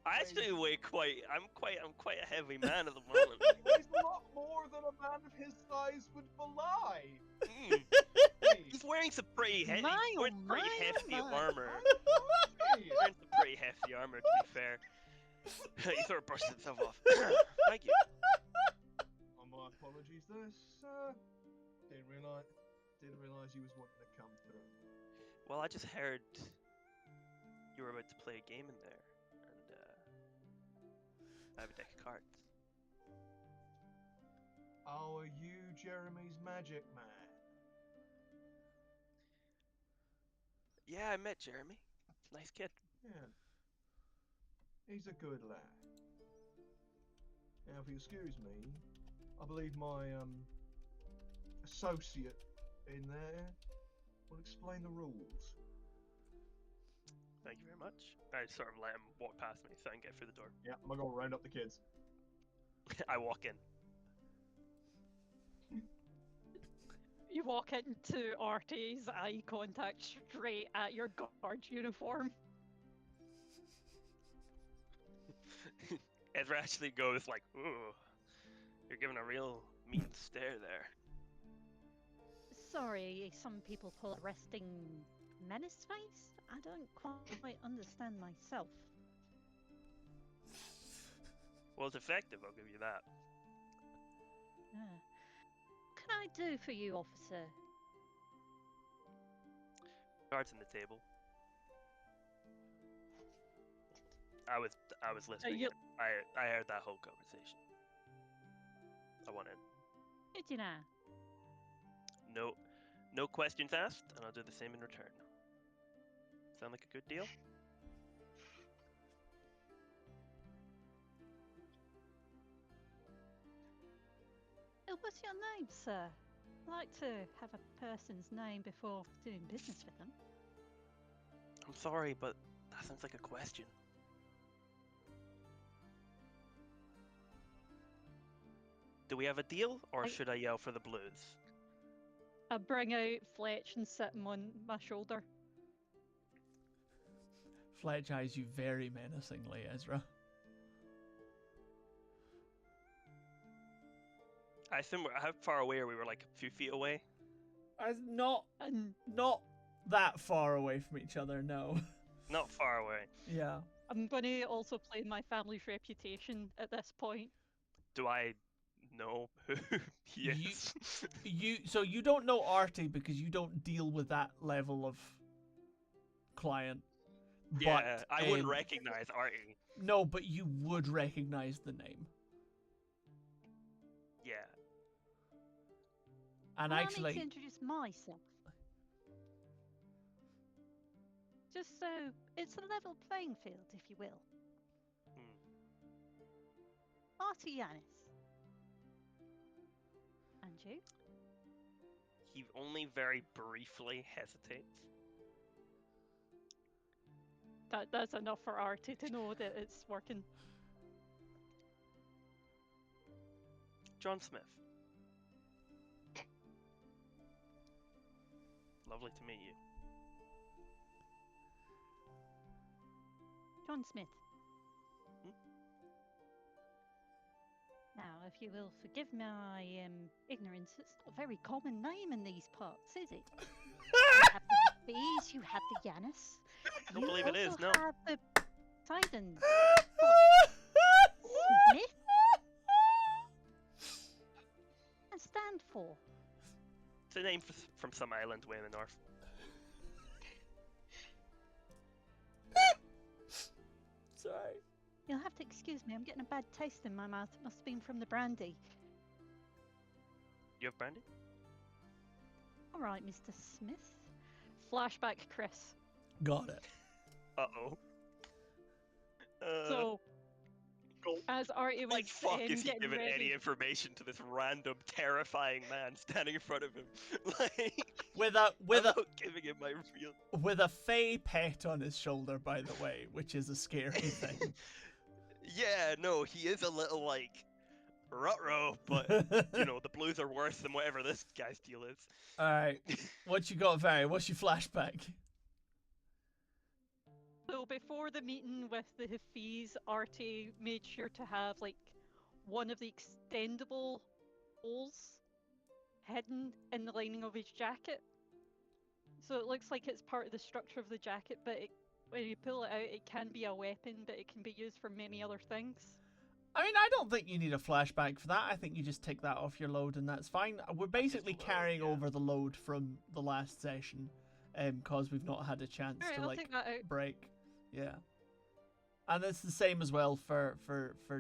I actually weigh quite. I'm quite a heavy man at the moment. He's a lot more than a man of his size would belie. Mm. Hey, He's wearing some pretty heavy. My, He's wearing oh pretty my, oh hefty my. armor. hey. He's wearing some pretty hefty armor, to be fair. He sort of brushes himself off. Thank you. Oh, my apologies there, sir. Didn't realise you was wanting to come through. Well, I just heard you were about to play a game in there, and I have a deck of cards. Oh, are you Jeremy's magic man? Yeah, I met Jeremy. Nice kid. Yeah. He's a good lad. Now, if you excuse me, I believe my associate in there will explain the rules. Thank you very much. I sort of let him walk past me so I can get through the door. Yeah, I'm gonna go round up the kids. I walk in. You walk into Arty's, eye contact straight at your guard uniform. Ezra actually goes like, "Ooh, you're giving a real mean stare there." Sorry, some people call it resting menace face. I don't quite understand myself. Well, it's effective, I'll give you that. What can I do for you, officer? Cards on the table. I was listening. you- I heard that whole conversation. I want in. Did you know? No questions asked, and I'll do the same in return. Sound like a good deal? What's your name, sir? I like to have a person's name before doing business with them. I'm sorry, but that sounds like a question. Do we have a deal, or should I yell for the blues? I bring out Fletch and sit him on my shoulder. Fletch eyes you very menacingly, Ezra. I assume how far away are we? We're like a few feet away. Not And that far away from each other, no. Not far away. Yeah. I'm going to also play my family's reputation at this point. Do I know who he You- is? So you don't know Arty because you don't deal with that level of client. Yeah, but, I wouldn't recognize Arty. No, but you would recognize the name. Yeah. And Allow me actually, to introduce myself. Just so it's a level playing field, if you will. Arty Yanis. And you? He only very briefly hesitates. That's enough for Arty to know that it's working. John Smith. Lovely to meet you. John Smith. Hmm? Now, if you will forgive my ignorance Titans. It's not a very common name in these parts, is it? You have the Bees, you have the Yanis. I don't believe it is, no. You have the Titans. Smith? And stand for? It's a name from some island way in the north. Sorry. You'll have to excuse me, I'm getting a bad taste in my mouth. It must have been from the brandy. You have brandy? Alright, Mr. Smith. Flashback Chris. Got it. Uh-oh. So, as Arty was Like, fuck is he getting giving ready, any information to this random, terrifying man standing in front of him? Like, With I'm not giving him my real... a fey pet on his shoulder, by the way, which is a scary thing. Yeah, no, he is a little, like, ruh-roh, but, you know, the blues are worse than whatever this guy's deal is. Alright. What you got, Barry? What's your flashback? so before the meeting with the Hafiz, Arty made sure to have like one of the extendable holes hidden in the lining of his jacket. So it looks like it's part of the structure of the jacket, but when you pull it out, it can be a weapon, but it can be used for many other things. I mean, I don't think you need a flashback for that. I think you just take that off your load and that's fine. We're basically load, carrying yeah. over the load from the last session, because we've not had a chance Alright, to I'll like take that out. break. Yeah. And it's the same as well for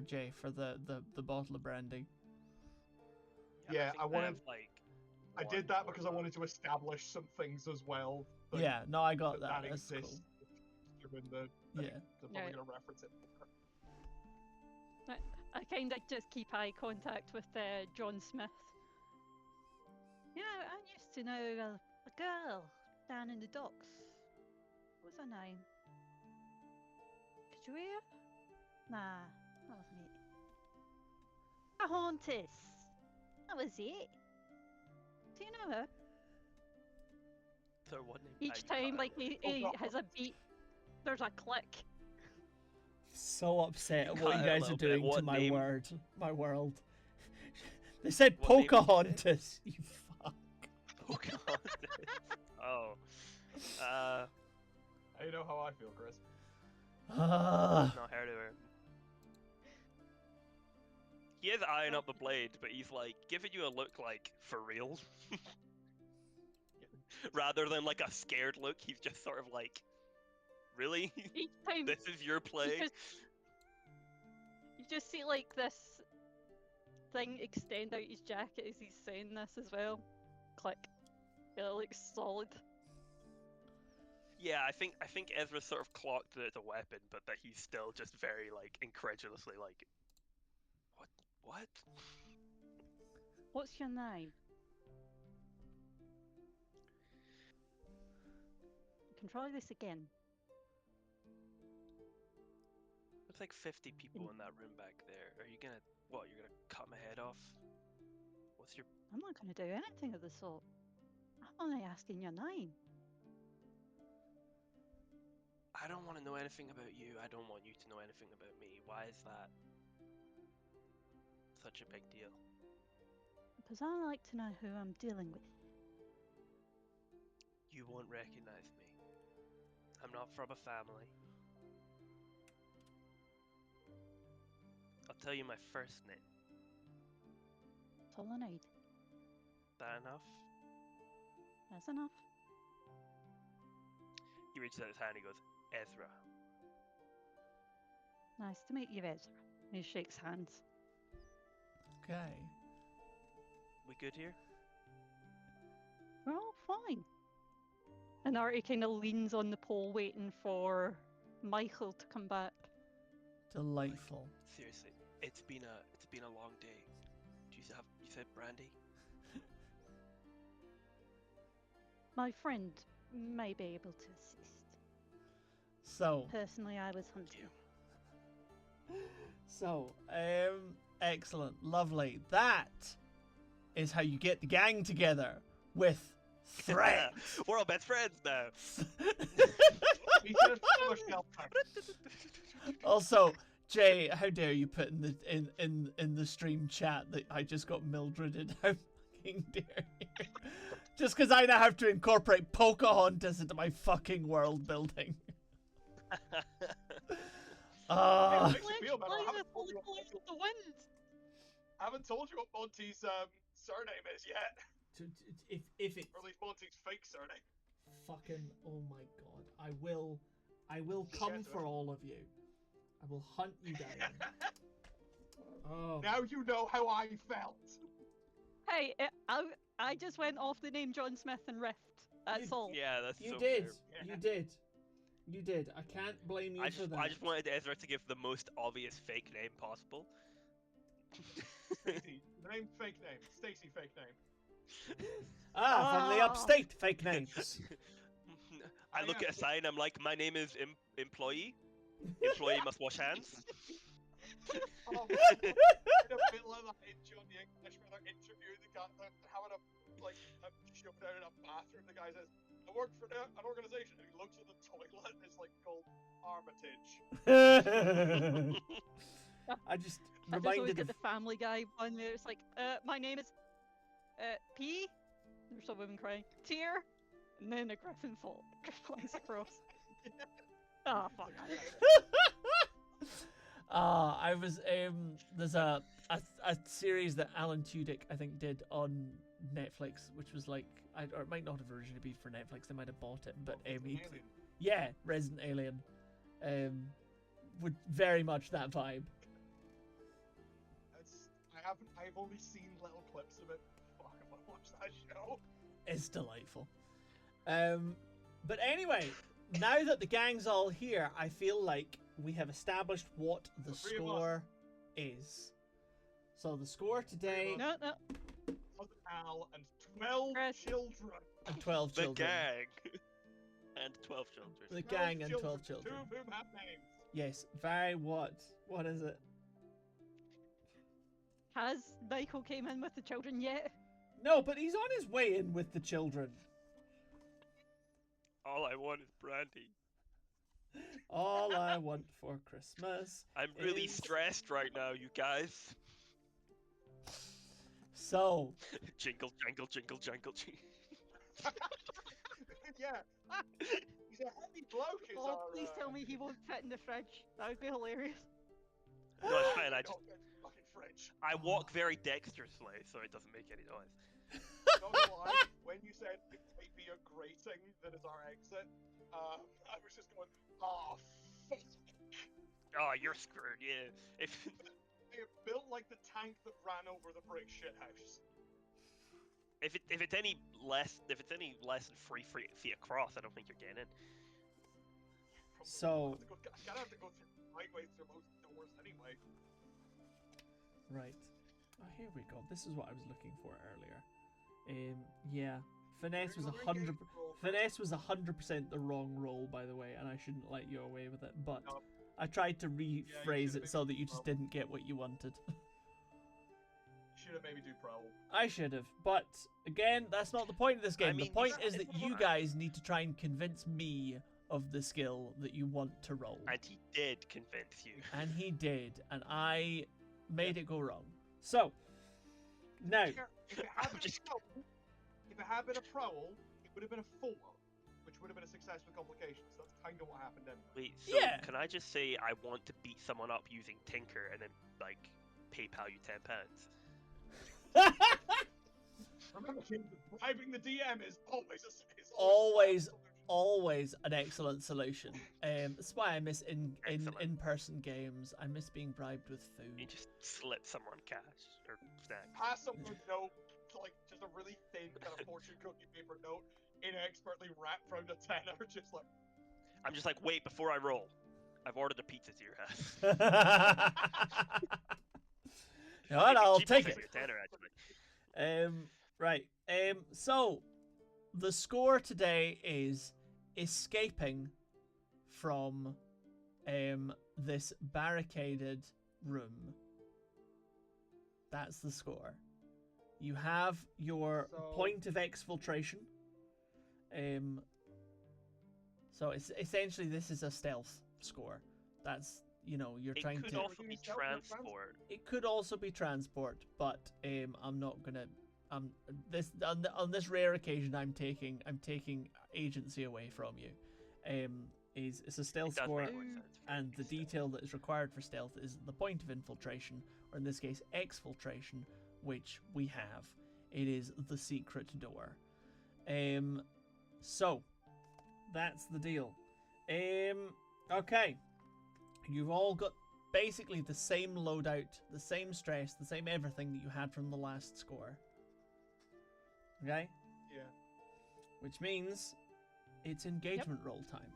Jay, for the bottle of brandy. Yeah, think I they wanted- have, like, I one did that more because I wanted to establish some things as well. That, Yeah, no, I got that. that That's exists. In the Yeah. they're probably Yeah. gonna reference it. I kind of just keep eye contact with John Smith. You know, I used to know a girl down in the docks. What was her name? Kadria? Nah, that wasn't it. Pocahontas! That was it. Do you know her? So what name? Each time, like, he God. has a beat, there's a click. So upset at You what cut you out a guys are little bit. doing to What my name? world. They said What name did you say? Pocahontas. You fuck. Pocahontas. Oh. You know how I feel, Chris. Ah. Not heard of her. He is eyeing up the blade, but he's like giving you a look like for real. Rather than like a scared look, he's just sort of like, really? Each time, This is your play? you just see like this thing extend out his jacket as he's saying this as well. Click. It looks solid. Yeah, I think Ezra sort of clocked that it's a weapon, but that he's still just very like incredulously like, what? What's your name? You can try this again. There's like 50 people in that room back there. Are you gonna what? You're gonna cut my head off? What's your? I'm not going to do anything of the sort. I'm only asking your name. I don't want to know anything about you. I don't want you to know anything about me. Why is that such a big deal? Because I like to know who I'm dealing with. You won't recognize me. I'm not from a family. I'll tell you my first name. That's all I need. That enough? That's enough. He reaches out his hand and he goes, Ezra. Nice to meet you, Ezra. He shakes hands. Okay. We good here? We're all fine. And Arty kind of leans on the pole waiting for Michael to come back. Delightful. Seriously, it's been a long day. You said brandy? My friend may be able to assist. So, Personally, I was hunting. excellent, lovely. That is how you get the gang together with threats. We're all best friends now. We should have done a stealth check. Also, Jay, how dare you put in the stream chat that I just got Mildreded? How fucking dare you? Just because I now have to incorporate Pocahontas into my fucking world building. It makes you feel better. Fly with all the colours of the wind. I haven't told you what Monty's surname is yet. If it Or at least Monty's fake surname. fucking, oh my god, I will come Yes, for all of you. I will hunt you down. Oh. Now you know how I felt. Hey, I just went off the name John Smith and riffed. That's all. Yeah, that's You so did. fair. You did. You did. I can't blame you for that. I just wanted Ezra to give the most obvious fake name possible. Stacy, the name, fake name. Stacy, fake name. From the upstate, fake names. I look at a sign, I'm like, my name is employee. Employee must wash hands. Oh, in the middle of the hinge on the English when they're interviewing the guy, they're having a shoved out in a bathroom. The guy says, I work for an organization, and he looks at the toilet and it's like called Armitage. I just I just always reminded get of the Family Guy one where it's like, my name is P. There's a woman crying. Tear. And then a griffin flies across. Oh, fuck. I was there's a series that Alan Tudyk I think did on Netflix, which was like, or it might not have originally been for Netflix. They might have bought it, but yeah, Resident Alien, would very much that vibe. I've only seen little clips of it. Fuck, I want to watch that show. It's delightful. But anyway, now that the gang's all here, I feel like we have established what the score is. So the score today... No. Al and 12 Chris. children. And 12 The children. gang. And 12 children. The gang and 12 children. Two of whom have names. Yes, very what? What is it? Has Michael came in with the children yet? No, but he's on his way in with the children. All I want is brandy. All I want for Christmas. I'm really is- stressed right now, you guys. So, Jingle, jangle, jingle, jangle, jingle. Yeah. He's a heavy bloke, is Oh, our, please tell me he won't fit in the fridge. That would be hilarious. No, it's fine. I fucking French. walk very dexterously, so it doesn't make any noise. Not gonna lie, when you said it might be a grating that is our exit, I was just going, oh, fuck. Oh, you're screwed. Yeah. If They are built like the tank that ran over the brick shithouse. if it's any less than 3 feet across, I don't think you're getting in. So- I gotta have to go through the right way through most doors anyway. right. Oh, here we go. This is what I was looking for earlier. Yeah. Finesse was 100. Finesse was 100% the wrong roll, by the way, and I shouldn't let you away with it. But No. I tried to rephrase should've it so that you maybe just prowl. didn't get what you wanted. Should have maybe do prowl. I should have, but again, that's not the point of this game. mean, the point you is that said you it. guys need to try and convince me of the skill that you want to roll. And he did convince you. And he did, and I made it go wrong. So, now, If it had been just- a prowl, if it had been a prowl, it would have been a 4, which would have been a success with complications. That's kind of what happened anyway. Wait, so Yeah. can I just say I want to beat someone up using Tinker and then, like, PayPal you £10? Remember, kids, bribing the DM is always Always. always an excellent solution. That's why I miss Excellent. in-person games. I miss being bribed with You food. just slip someone cash or snacks. Pass someone a note, like just a really thin kind of fortune cookie paper note, inexpertly wrapped around a tenner, just like. I'm just like, wait, before I roll, I've ordered a pizza to your house. You know what, I'll Cheap take pizza it. for a tenner, actually. Right. So the score today is escaping from this barricaded room. That's the score. You have your So- point of exfiltration. So it's essentially this is a stealth score. That's you're It trying could to. also be transport. It could also be transport, but I'm not gonna this on this rare occasion, I'm taking agency away from you. It's a stealth It does score, make more sense for and it to the be stealth. detail that is required for stealth is the point of infiltration, or in this case, exfiltration, which we have. It is the secret door. So that's the deal. Okay, you've all got basically the same loadout, the same stress, the same everything that you had from the last score. Okay? Yeah. Which means it's engagement roll time.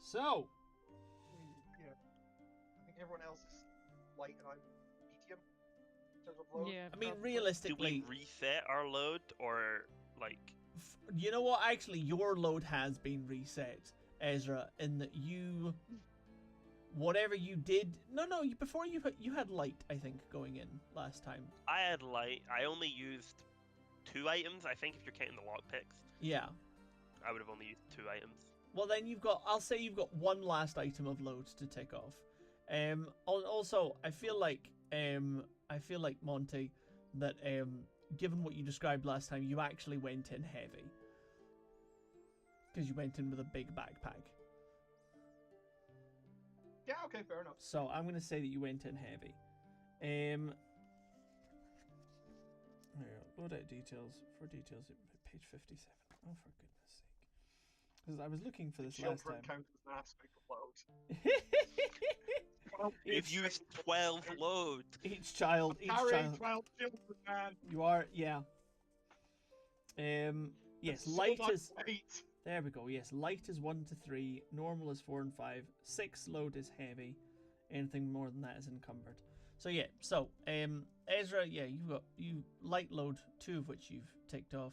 So, Yeah. I think everyone else is light and I'm medium in terms of load. Yeah. I mean, probably. Do realistically, we reset our load, or like? you know what? Actually, your load has been reset, Ezra, in that you, whatever you did. No, before you had light, I think, going in last time. I had light. I only used 2 items. I think if you're counting the lockpicks, Yeah. I would have only used 2 items. Well, then I'll say you've got one last item of load to tick off. Also, I feel like Monty, that given what you described last time, you actually went in heavy. Because you went in with a big backpack. Yeah, okay, fair enough. So I'm going to say that you went in heavy. Loadout details. For details, page 57. Oh, for goodness sake. Because I was looking for this last Children time. count as an aspect of load. Well, You've used 12 load. Each child. carrying 12 children, man. You are, yeah. Yes, So light much is. weight. There we go. Yes, light is 1 to 3. Normal is 4 and 5. 6 load is heavy. Anything more than that is encumbered. So yeah. So Ezra, yeah, you light load, 2 of which you've ticked off.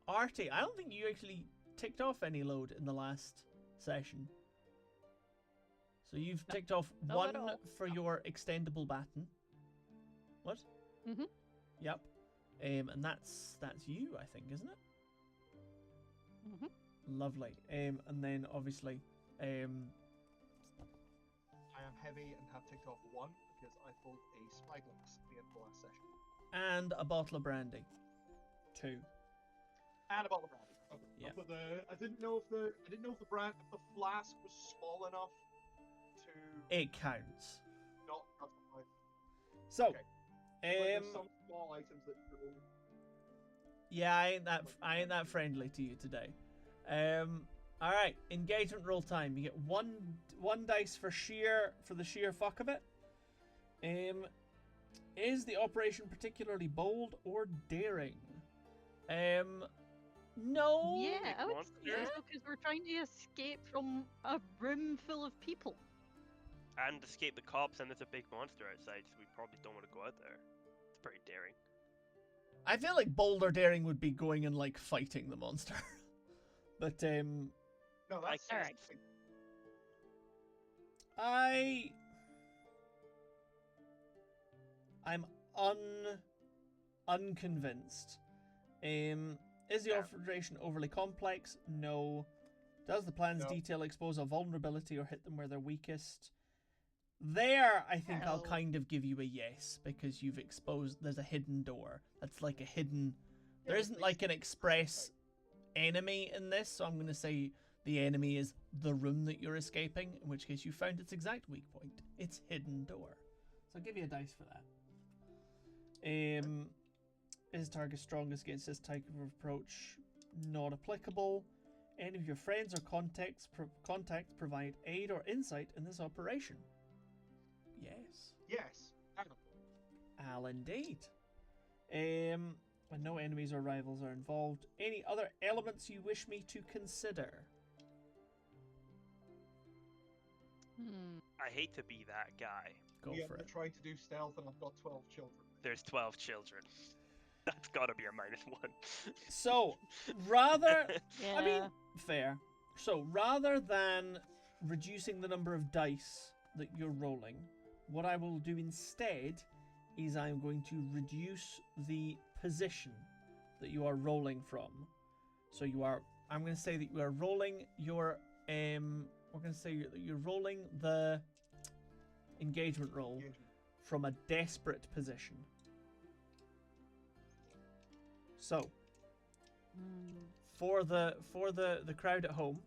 Arty, I don't think you actually ticked off any load in the last session. So you've ticked off not at 1 all. for your extendable baton. What? Mhm. Yep. And that's you, I think, isn't it? Mhm. Lovely. And then obviously, I am heavy and have ticked off 1 because I pulled a spyglass at the end of the last session. and a bottle of brandy. 2. And a bottle of brandy. Okay. Yeah. But I didn't know if the flask was small enough to It counts. not justify. So, Okay. But there's some small items that go. yeah, I ain't that friendly to you today. All right, engagement roll time. You get one dice for the sheer fuck of it. Is the operation particularly bold or daring? No. Yeah, I would monster? say so because we're trying to escape from a room full of people. And escape the cops, and there's a big monster outside, so we probably don't want to go out there. It's pretty daring. I feel like bold or daring would be going and like fighting the monster. But No, that's Alright. I'm unconvinced. Is the Yeah. operation overly complex? No. Does the plan's No. detail expose a vulnerability or hit them where they're weakest? There, I think I'll No. kind of give you a yes, because you've exposed, there's a hidden door. That's like a hidden, there isn't like an express enemy in this, so I'm going to say the enemy is the room that you're escaping, in which case you found its exact weak point. It's hidden door. So I'll give you a dice for that. Is target strongest against this type of approach? Not applicable. Any of your friends or contacts provide aid or insight in this operation? Yes. Yes. Al indeed. And no enemies or rivals are involved. Any other elements you wish me to consider? I hate to be that guy. Go We for are it. trying to do stealth, and I've got 12 children. There's 12 children. That's gotta be a -1. So, rather... Yeah. I mean, fair. So, rather than reducing the number of dice that you're rolling, what I will do instead is I'm going to reduce the position that you are rolling from. So I'm going to say that you are rolling your, we're going to say that you're rolling the engagement roll from a desperate position. So, Mm. for the crowd at home,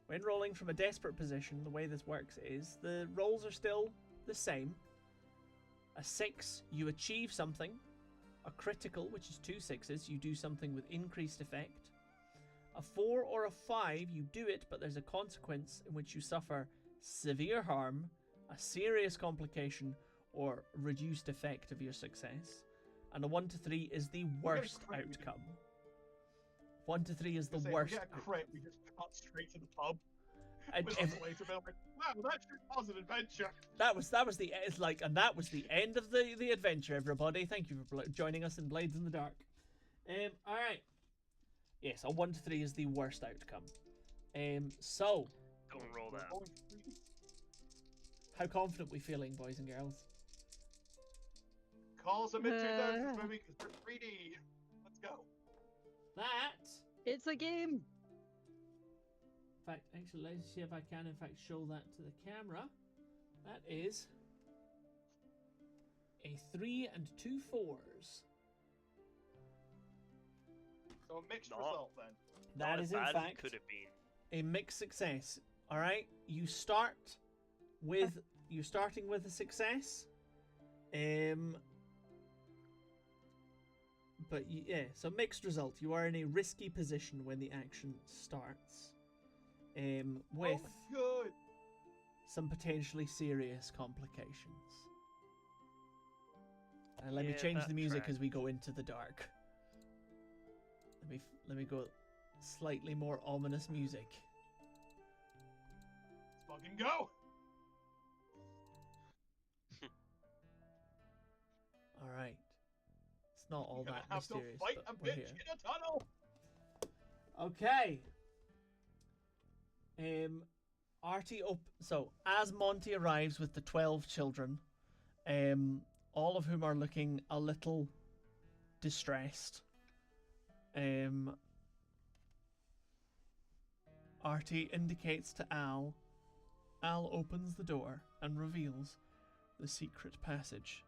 when rolling from a desperate position, the way this works is the rolls are still the same. A 6, you achieve something. A critical, which is 2 6s, you do something with increased effect. A 4 or a 5, you do it, but there's a consequence in which you suffer severe harm, a serious complication, or reduced effect of your success. And a 1 to 3 is the worst outcome. 1 to 3 is the worst. If we get a crit, we just cut straight to the pub. And With us later, being like, wow, that sure was an adventure. that was the it's like, and that was the end of the adventure, everybody. Thank you for joining us in Blades in the Dark. All right. Yes, a 1 to 3 is the worst outcome. So Don't roll that. how confident we feeling, boys and girls? Call some mid-2000s movie because they're 3D. Let's go. That. It's a game. In fact, actually, let's see if I can, in fact, show that to the camera. That is a 3 and 2 4s. So a mixed Not- result then. That Not is, as in bad as it fact, could have been. a mixed success. All right, you start with you're starting with a success. But yeah, so mixed result. You are in a risky position when the action starts. With Oh, good. some potentially serious complications. And let me Yeah, change that the music tracks. as we go into the dark. Let me go slightly more ominous music. Let's fucking go. All right. It's not all We're gonna that have to mysterious, fight but a we're bitch here. in a tunnel. Okay. Arty so as Monty arrives with the 12 children, all of whom are looking a little distressed. Arty indicates to Al. Al opens the door and reveals the secret passage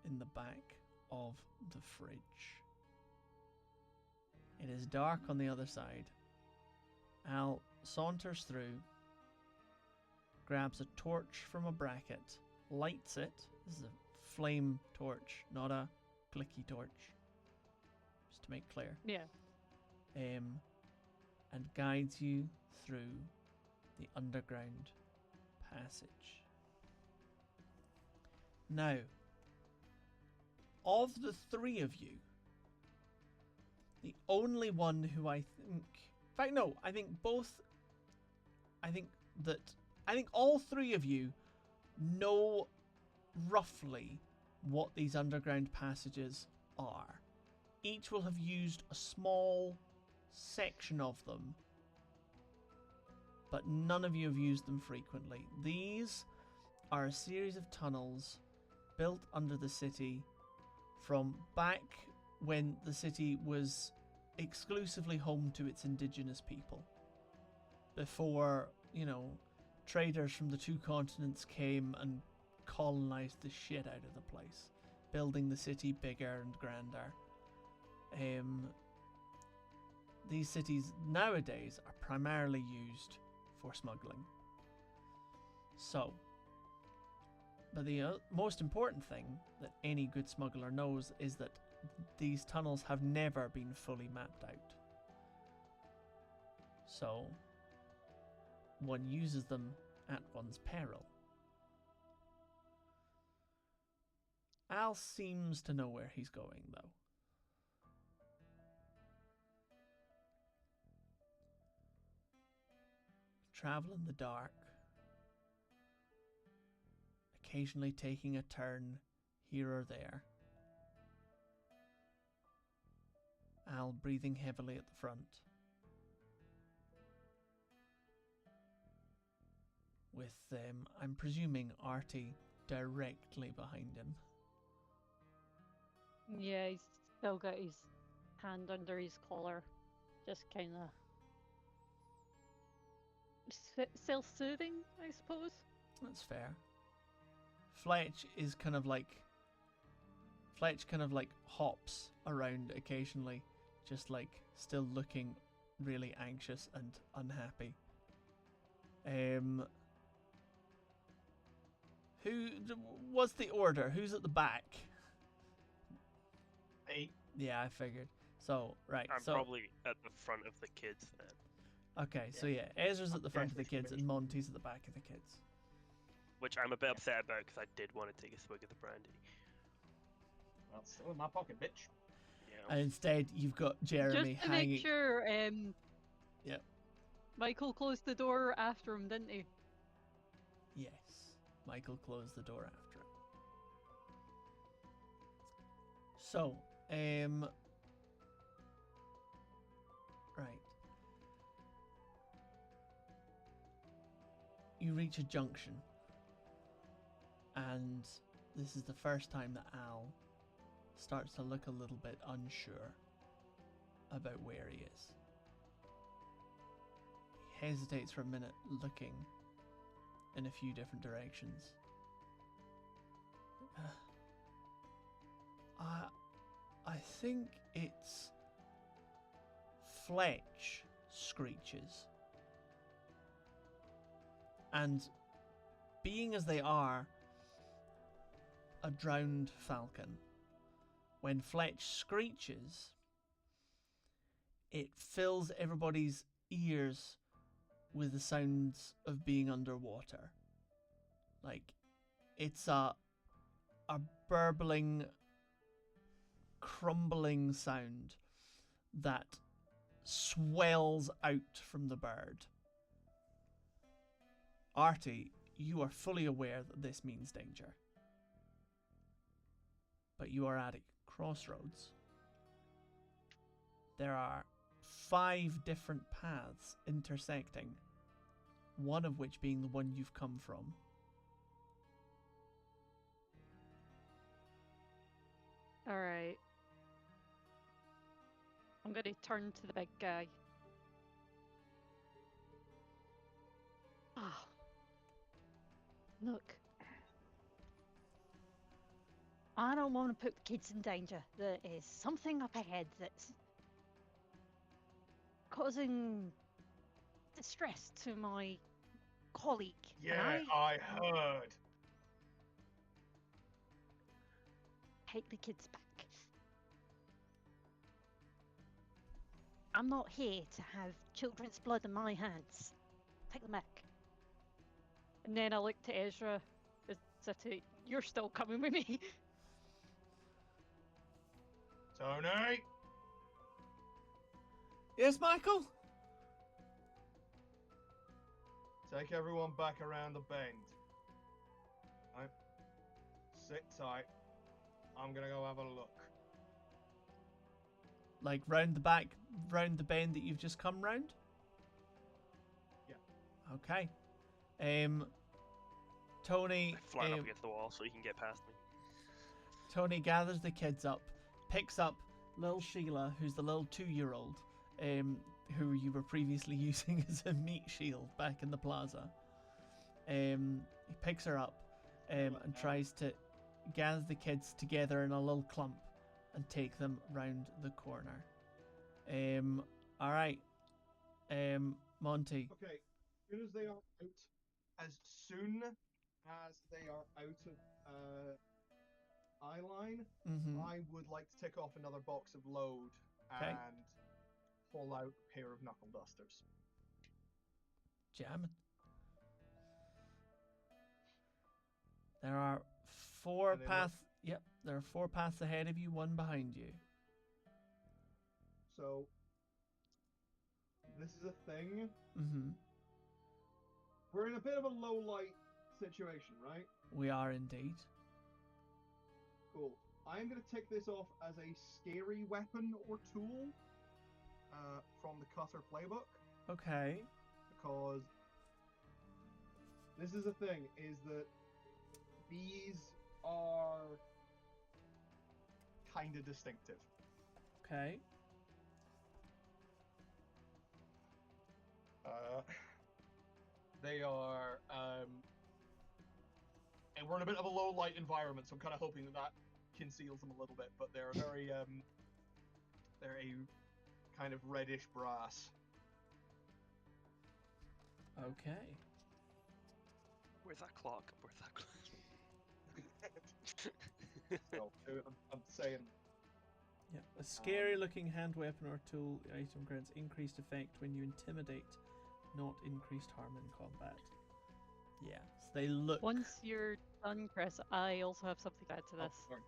in the back of the fridge. It is dark on the other side. Al saunters through, grabs a torch from a bracket, lights it. This is a flame torch, not a clicky torch. Just to make clear. Yeah. And guides you through the underground passage. Now, of the three of you, the only one who I think... In fact, no, I think all three of you know roughly what these underground passages are. Each will have used a small section of them, but none of you have used them frequently. These are a series of tunnels built under the city from back when the city was exclusively home to its indigenous people. Before, traders from the two continents came and colonized the shit out of the place, building the city bigger and grander. These cities nowadays are primarily used for smuggling. So, but the most important thing that any good smuggler knows is that these tunnels have never been fully mapped out. So, one uses them at one's peril. Al seems to know where he's going, though. Travel in the dark, occasionally taking a turn here or there. Al breathing heavily at the front, with I'm presuming Arty directly behind him. Yeah, he's still got his hand under his collar, just kind of self-soothing, I suppose. That's fair. Fletch kind of like hops around occasionally, just like still looking really anxious and unhappy. What's the order? Who's at the back? Hey, Yeah, I figured. So, right. I'm probably at the front of the kids then. Okay, so yeah, Ezra's at the front of the definitely kids and Monty's at the back of the kids. Which I'm a bit upset about because I did want to take a swig of the brandy. well, it's still in my pocket, bitch. Yeah. And instead, you've got Jeremy Just to hanging. make sure, Yep. Michael closed the door after him, didn't he? Yes, Michael closed the door after him. So, right. You reach a junction, and this is the first time that Al starts to look a little bit unsure about where he is. He hesitates for a minute, looking in a few different directions. I think it's Fletch screeches. And being as they are a drowned falcon, when Fletch screeches, it fills everybody's ears with the sounds of being underwater. Like, it's a burbling, crumbling sound that swells out from the bird. Arty, you are fully aware that this means danger. But you are at a crossroads. There are 5 different paths intersecting, one of which being the one you've come from. Alright. I'm going to turn to the big guy. Ah. Look. I don't want to put the kids in danger. There is something up ahead that's causing distress to my colleague. Yeah, I heard. Take the kids back. I'm not here to have children's blood in my hands. Take them back. And then I look to Ezra as if to, you're still coming with me. Tony? Yes, Michael? Take everyone back around the bend. Right? Sit tight. I'm gonna go have a look. Like round the back, round the bend that you've just come round? Yeah. Okay. Tony. I flat up against the wall so he can get past me. Tony gathers the kids up, picks up little Sheila, who's the little 2-year-old, who you were previously using as a meat shield back in the plaza. He picks her up and tries to gather the kids together in a little clump and take them round the corner. Alright. Monty. Okay, as soon as they are out of eye line, Mm-hmm. I would like to tick off another box of load and pull out a pair of knuckle dusters. Jamming. There are 4 paths. Yep, there are 4 paths ahead of you, 1 behind you. So, this is a thing. Mm-hmm. We're in a bit of a low light situation, right? We are indeed. Cool. I'm going to tick this off as a scary weapon or tool from the Cutter playbook. Okay. Because this is the thing, is that these are kind of distinctive. Okay. They are, and we're in a bit of a low light environment, so I'm kind of hoping that conceals them a little bit. But they're very, they're a kind of reddish brass. Okay. Where's that clock? Where's that clock? So, I'm saying, Yeah. A scary-looking hand weapon or tool item grants increased effect when you intimidate, not increased harm in combat. Yeah. So they look. Once you're done, Chris, I also have something to add to oh, this. sorry.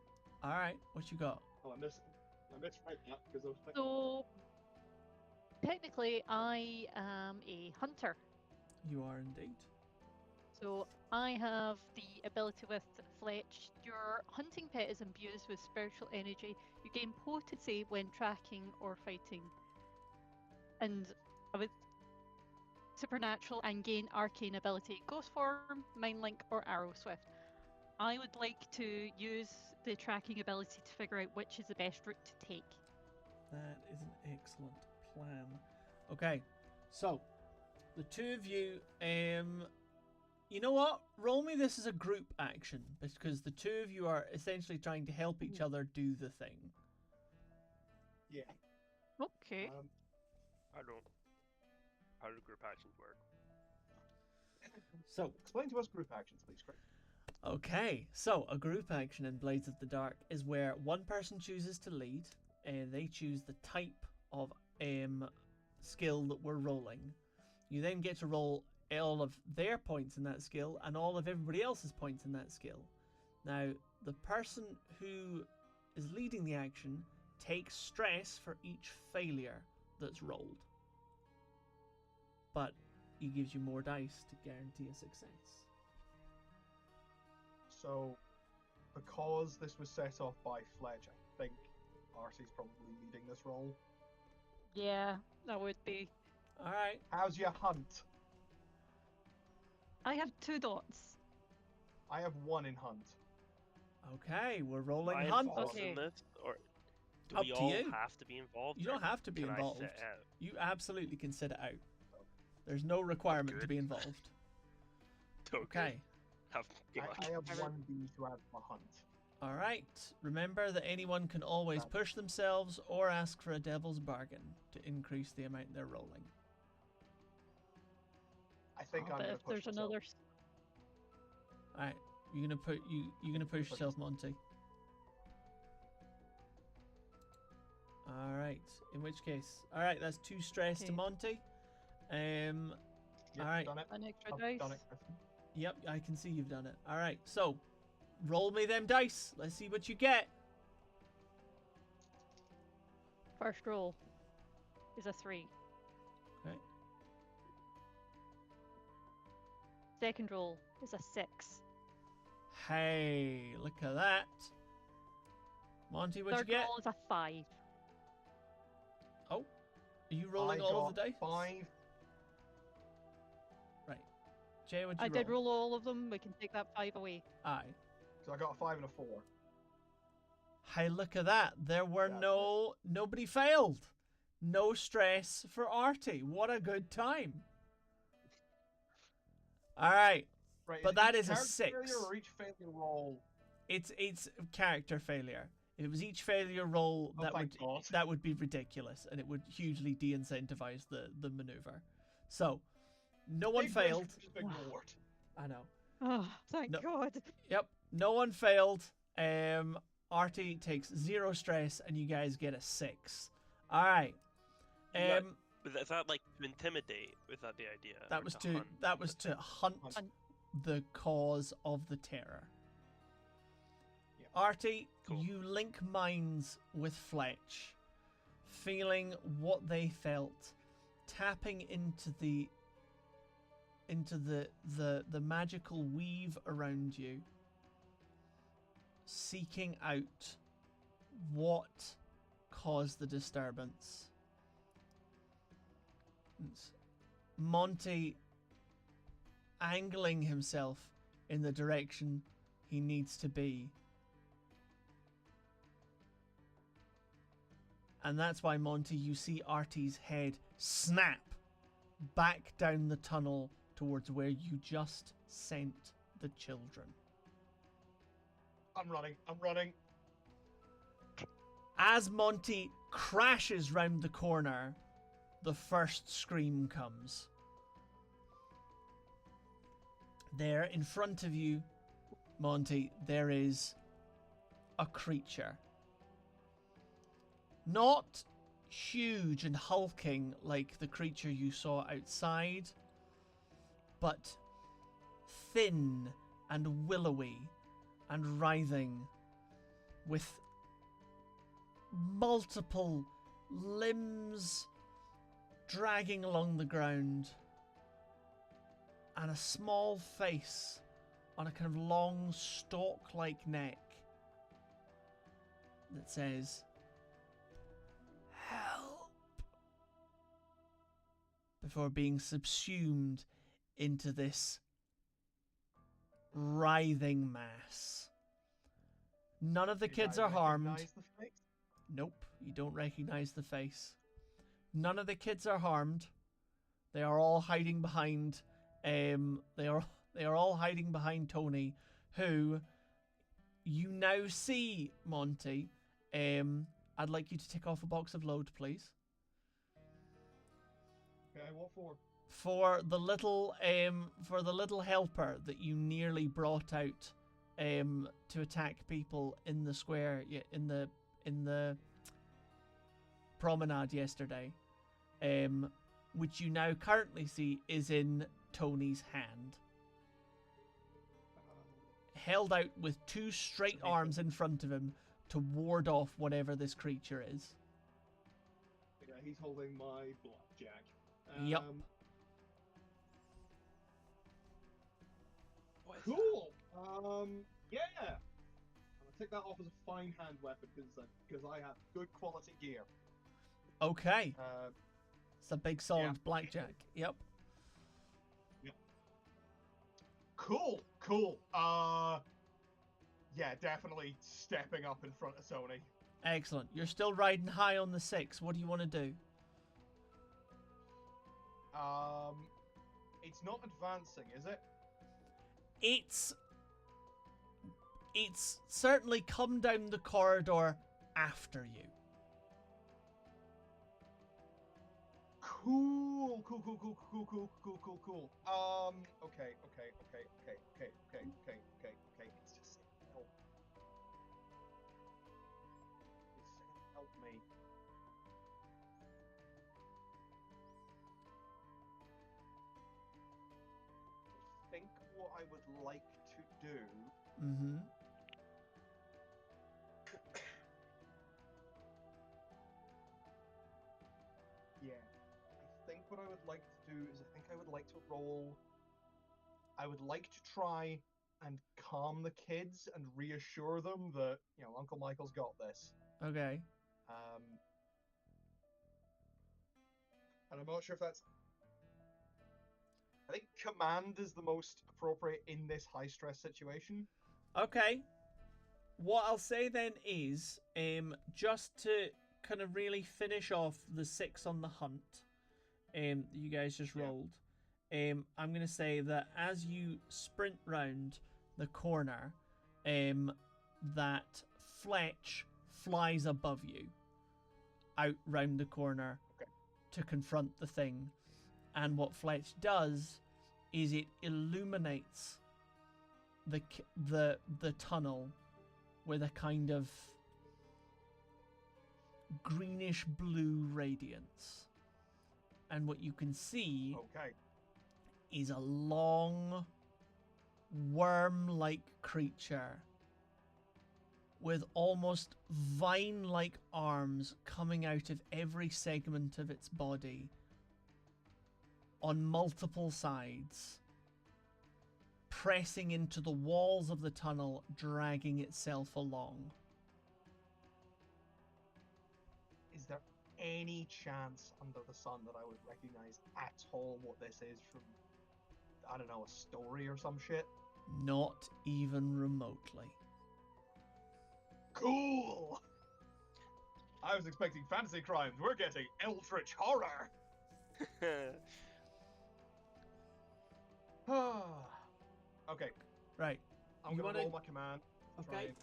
All right. What you got? Oh, I misread that because I was thinking. So, technically, I am a hunter. You are indeed. So, I have the ability with Fletch. Your hunting pet is imbued with spiritual energy. You gain potency when tracking or fighting. And with supernatural and gain arcane ability, ghost form, mind link, or arrow swift. I would like to use the tracking ability to figure out which is the best route to take. That is an excellent plan. Okay, so the two of you, you know what? Roll me this as a group action because the two of you are essentially trying to help each other do the thing. Yeah. Okay. I don't. How do group actions work? So, Explain to us group actions, please, Craig. okay, so a group action in Blades of the Dark is where one person chooses to lead, and they choose the type of skill that we're rolling. You then get to roll all of their points in that skill and all of everybody else's points in that skill. Now, the person who is leading the action takes stress for each failure that's rolled, but it gives you more dice to guarantee a success. So, because this was set off by Fletch, I think Arty's probably leading this role. Yeah, that would be. All right. How's your hunt? I have 2 dots. I have 1 in hunt. Okay, we're rolling Am I hunt. involved Okay. in this, or do Up we to all you. have to be involved? You or don't have to be can involved. I sit out? You absolutely can sit it out. There's no requirement to good. be involved. Okay. Okay. I have 1D to add my hunt. All right. Remember that anyone can always push themselves or ask for a devil's bargain to increase the amount they're rolling. I think I'm But gonna if push there's myself. another. All right. You're gonna push yourself, Monty. All right. In which case, all right. That's 2 stress to Okay. Monty. Yep, all right. Done it. An extra I've dice. done it, Griffin. Yep, I can see you've done it. All right. So, roll me them dice. Let's see what you get. First roll is a 3. Okay. Second roll is a 6. Hey, look at that. Monty, what'd Third you get? roll is a 5. Oh, are you rolling I all got of the dice? 5. Right. Jay, what'd you I roll? did roll all of them. We can take that 5 away. Aye. So I got a 5 and a 4. Hey, look at that. There were Yeah, nobody failed. No stress for Arty. What a good time. All right. Right, But it that each is a character 6. failure or each failure roll? It's character failure. If it was each failure roll, Oh, thank God. that would be ridiculous, and it would hugely de-incentivize the maneuver. So, no one Big risk failed. just ignored. I know. Oh, thank No. God. Yep, no one failed. Arty takes 0 stress, and you guys get a 6. All right. Is that like to intimidate? Was that the idea? That or was to hunt? that was to hunt Hunt. the cause of the terror. Yep. Arty, Cool. you link minds with Fletch, feeling what they felt, tapping into the magical weave around you, seeking out what caused the disturbance. It's Monty angling himself in the direction he needs to be. And that's why, Monty, you see Arty's head snap back down the tunnel towards where you just sent the children. I'm running. As Monty crashes round the corner, the first scream comes. There, in front of you, Monty, there is a creature. Not huge and hulking like the creature you saw outside, but thin and willowy and writhing, with multiple limbs dragging along the ground, and a small face on a kind of long stalk-like neck that says, "Help," before being subsumed into this writhing mass. None of the kids are harmed. Recognize the face? Nope, you don't recognize the face. None of the kids are harmed. They are all hiding behind. They are all hiding behind Tony, who you now see, Monty. I'd like you to tick off a box of load, please. Okay, what for? For the little helper that you nearly brought out to attack people in the square, in the promenade yesterday, which you now currently see is in Tony's hand, held out with two straight arms in front of him to ward off whatever this creature is. Yeah, he's holding my blackjack. Yep. Cool. Yeah. I'll take that off as a fine hand weapon because I have good quality gear. Okay. It's a big solid yeah. blackjack. Yep. Cool. Yeah, definitely stepping up in front of Tony. Excellent. You're still riding high on the 6. What do you want to do? It's not advancing, is it? It's certainly come down the corridor after you. Cool. Okay. It's just help. Help me. I think what I would like to do. Mm-hmm. Yeah. I think what I would like to do is I would like to roll. I would like to try and calm the kids and reassure them that, Uncle Michael's got this. Okay. And I'm not sure if that's... I think command is the most appropriate in this high-stress situation. Okay. What I'll say then is, just to kind of really finish off the 6 on the hunt, you guys just rolled, I'm going to say that as you sprint round the corner, that Fletch flies above you, out round the corner, to confront the thing. And what Fletch does is it illuminates the tunnel with a kind of greenish blue radiance. And what you can see is a long worm-like creature with almost vine-like arms coming out of every segment of its body on multiple sides, pressing into the walls of the tunnel, dragging itself along. Is there any chance under the sun that I would recognize at all what this is from, I don't know, a story or some shit? Not even remotely. Cool! I was expecting fantasy crimes. We're getting eldritch horror! Okay. Right. I'm gonna roll my command. Okay.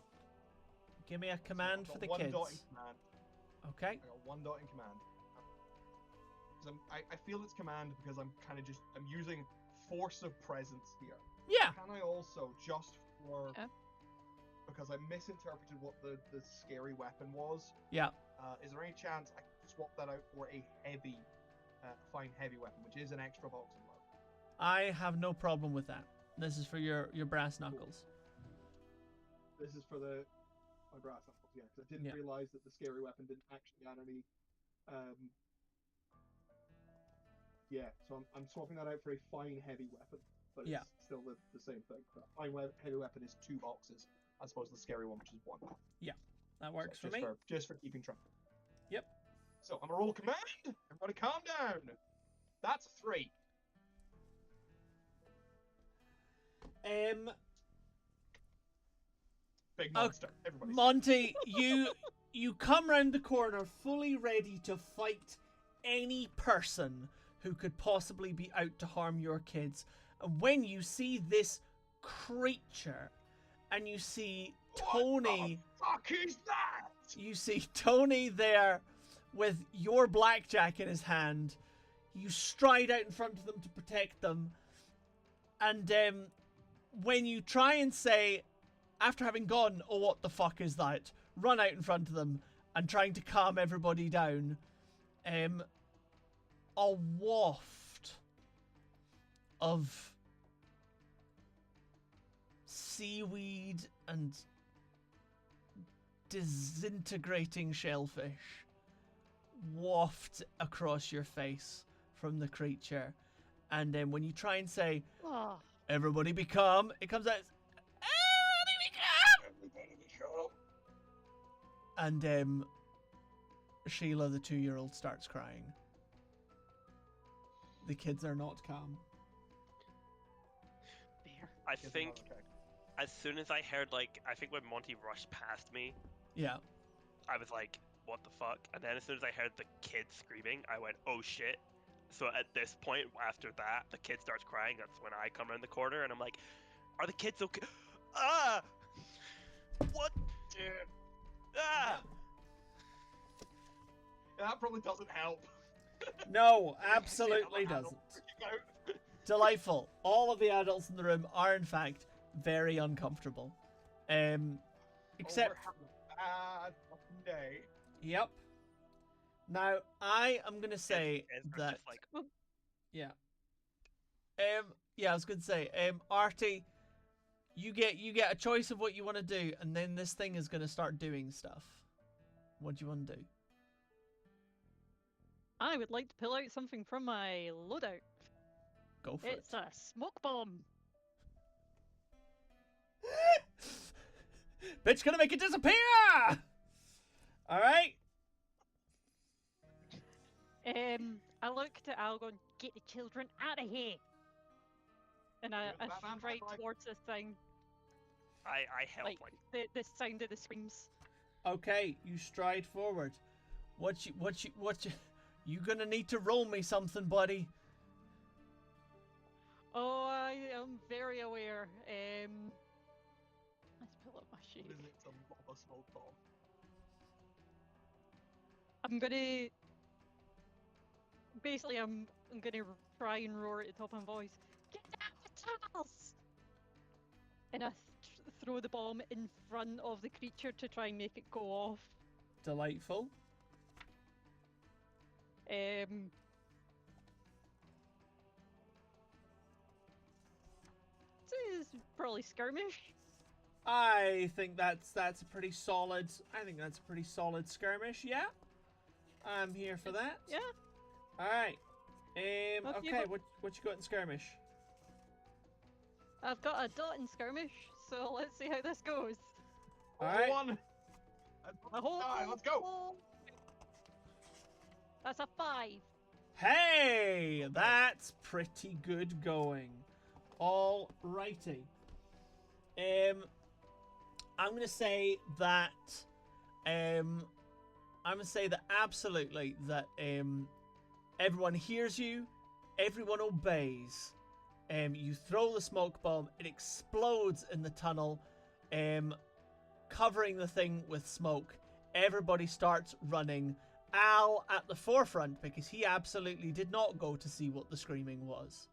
Give me a command for the one kids. dot in command. Okay. I got 1 dot in command. 'Cause I feel it's command because I'm using force of presence here. Yeah. Can I also, just for... Yeah. Because I misinterpreted what the scary weapon was, Yeah. is there any chance I could swap that out for a heavy, fine heavy weapon, which is an extra box of low? I have no problem with that. This is for your brass knuckles. This is for my brass knuckles, yeah, because I didn't Yeah. realize that the scary weapon didn't actually add any. Yeah, so I'm swapping that out for a fine heavy weapon, but Yeah. it's still the same thing. But fine heavy weapon is 2 boxes, as opposed to the scary one, which is 1. That works So for me. just for keeping track. Yep. So I'm gonna roll command. Everybody, calm down. That's 3. Big monster. Everybody. Monty, you come round the corner fully ready to fight any person who could possibly be out to harm your kids. And when you see this creature, and you see Tony, What the fuck is that? you see Tony there with your blackjack in his hand. You stride out in front of them to protect them, and when you try and say, after having gone, "Oh, what the fuck is that?" run out in front of them and trying to calm everybody down, a waft of seaweed and disintegrating shellfish waft across your face from the creature. And then when you try and say, Oh, "Everybody be calm," it comes out, Everybody be calm. and Sheila, the 2-year-old, starts crying. The kids are not calm. bear. I Gives think another check. as soon as I heard, like, I think when Monty rushed past me, Yeah. I was like, what the fuck? And then as soon as I heard the kid screaming, I went, oh shit. So at this point, after that, the kid starts crying. That's when I come around the corner and I'm like, are the kids okay? Ah! What? Yeah. Ah! That probably doesn't help. No, absolutely Another doesn't. adult freaking out. Delightful. All of the adults in the room are, in fact, very uncomfortable. Except, Oh, we're having a bad fucking day. yep. Now, I am gonna say Ezra's that, just like, yeah. Yeah, I was gonna say, Arty, you get a choice of what you want to do, and then this thing is gonna start doing stuff. What do you want to do? I would like to pull out something from my loadout. Go for It's it. a smoke bomb. Bitch, gonna make it disappear! Alright. I look to Al going, get the children out of here. And I Yeah, Batman, stride Batman. towards this thing, I help, like like, the sound of the screams. Okay, you stride forward. You gonna need to roll me something, buddy. Oh, I am very aware. Let's pull up my sheet. What is it? It's a lava smoke bomb. I'm gonna basically I'm gonna try and roar at the top of my voice. Get down the tunnels! And I throw the bomb in front of the creature to try and make it go off. Delightful. This is probably skirmish. I think that's a pretty solid. I think that's a pretty solid skirmish. Yeah, I'm here for that. Yeah. All right. Okay, Okay. What you got in skirmish? I've got a dot in skirmish, so let's see how this goes. All right. One. A whole Let's go. That's a 5. Hey, that's pretty good going. All righty. I'm gonna say that. I'm gonna say that absolutely that everyone hears you, everyone obeys. You throw the smoke bomb, it explodes in the tunnel, covering the thing with smoke. everybody starts running. Al at the forefront because he absolutely did not go to see what the screaming was.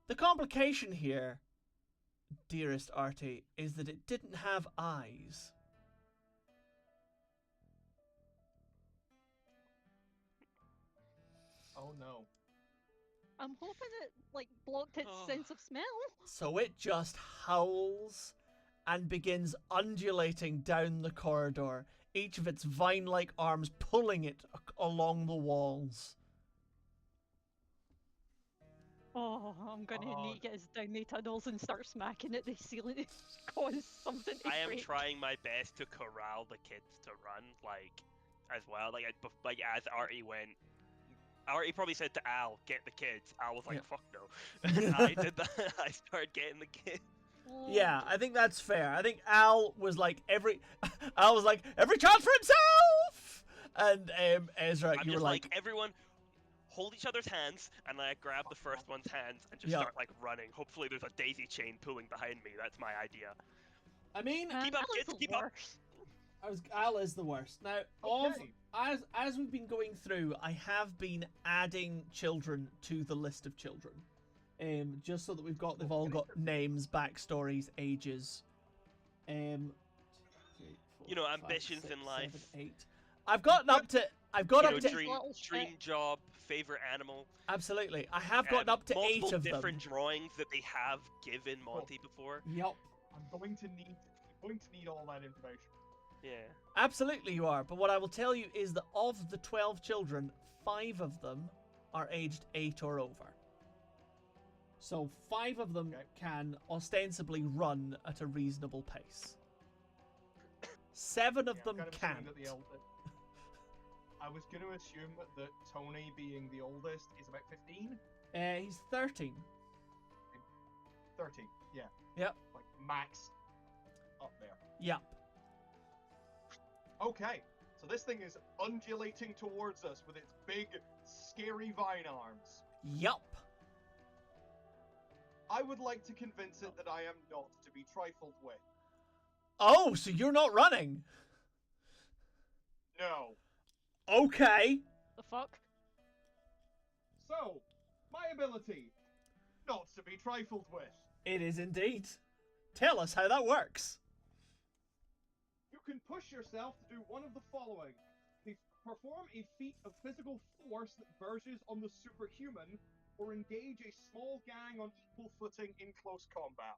The complication here, dearest Arty, is that it didn't have eyes. Oh no. I'm hoping it blocked its Oh. sense of smell. So it just howls and begins undulating down the corridor, each of its vine-like arms pulling it along the walls. Oh, I'm gonna need to get us down the tunnels and start smacking at the ceiling to cause something to I am break. trying my best to corral the kids to run, as well. As Arty went, Arty probably said to Al, "Get the kids." Al was like, Yeah. "Fuck no." And I did that. I started getting the kids. Yeah, I think that's fair. I think Al was like every child for himself. And Ezra, I'm you were just like, everyone, hold each other's hands, and I grab the first one's hands and just Yeah. start running. Hopefully, there's a daisy chain pulling behind me. That's my idea. I mean, Keep up, Alice kids, the keep up. worst. Al is the worst. Now, Okay. as we've been going through, I have been adding children to the list of children, just so that they've all got names, backstories, ages. 2, 3, 4, 5, ambitions 6, in life. 7, 8. I've gotten up to Dream job, favorite animal. Absolutely. I have gotten up to 8 multiple of them. different drawings that they have given Monty before. Yup. I'm going to need all that information. Yeah. Absolutely you are. But what I will tell you is that of the 12 children, 5 of them are aged 8 or over. So 5 of them can ostensibly run at a reasonable pace. 7 of them can't. I was going to assume that Tony, being the oldest, is about 15? He's 13. 13, yeah. Yep. Like, max up there. Yep. Okay, so this thing is undulating towards us with its big, scary vine arms. Yup. I would like to convince it that I am not to be trifled with. Oh, so you're not running? No. Okay. The fuck? So, my ability, not to be trifled with. It is indeed. Tell us how that works. You can push yourself to do one of the following. Perform a feat of physical force that verges on the superhuman, or engage a small gang on equal footing in close combat.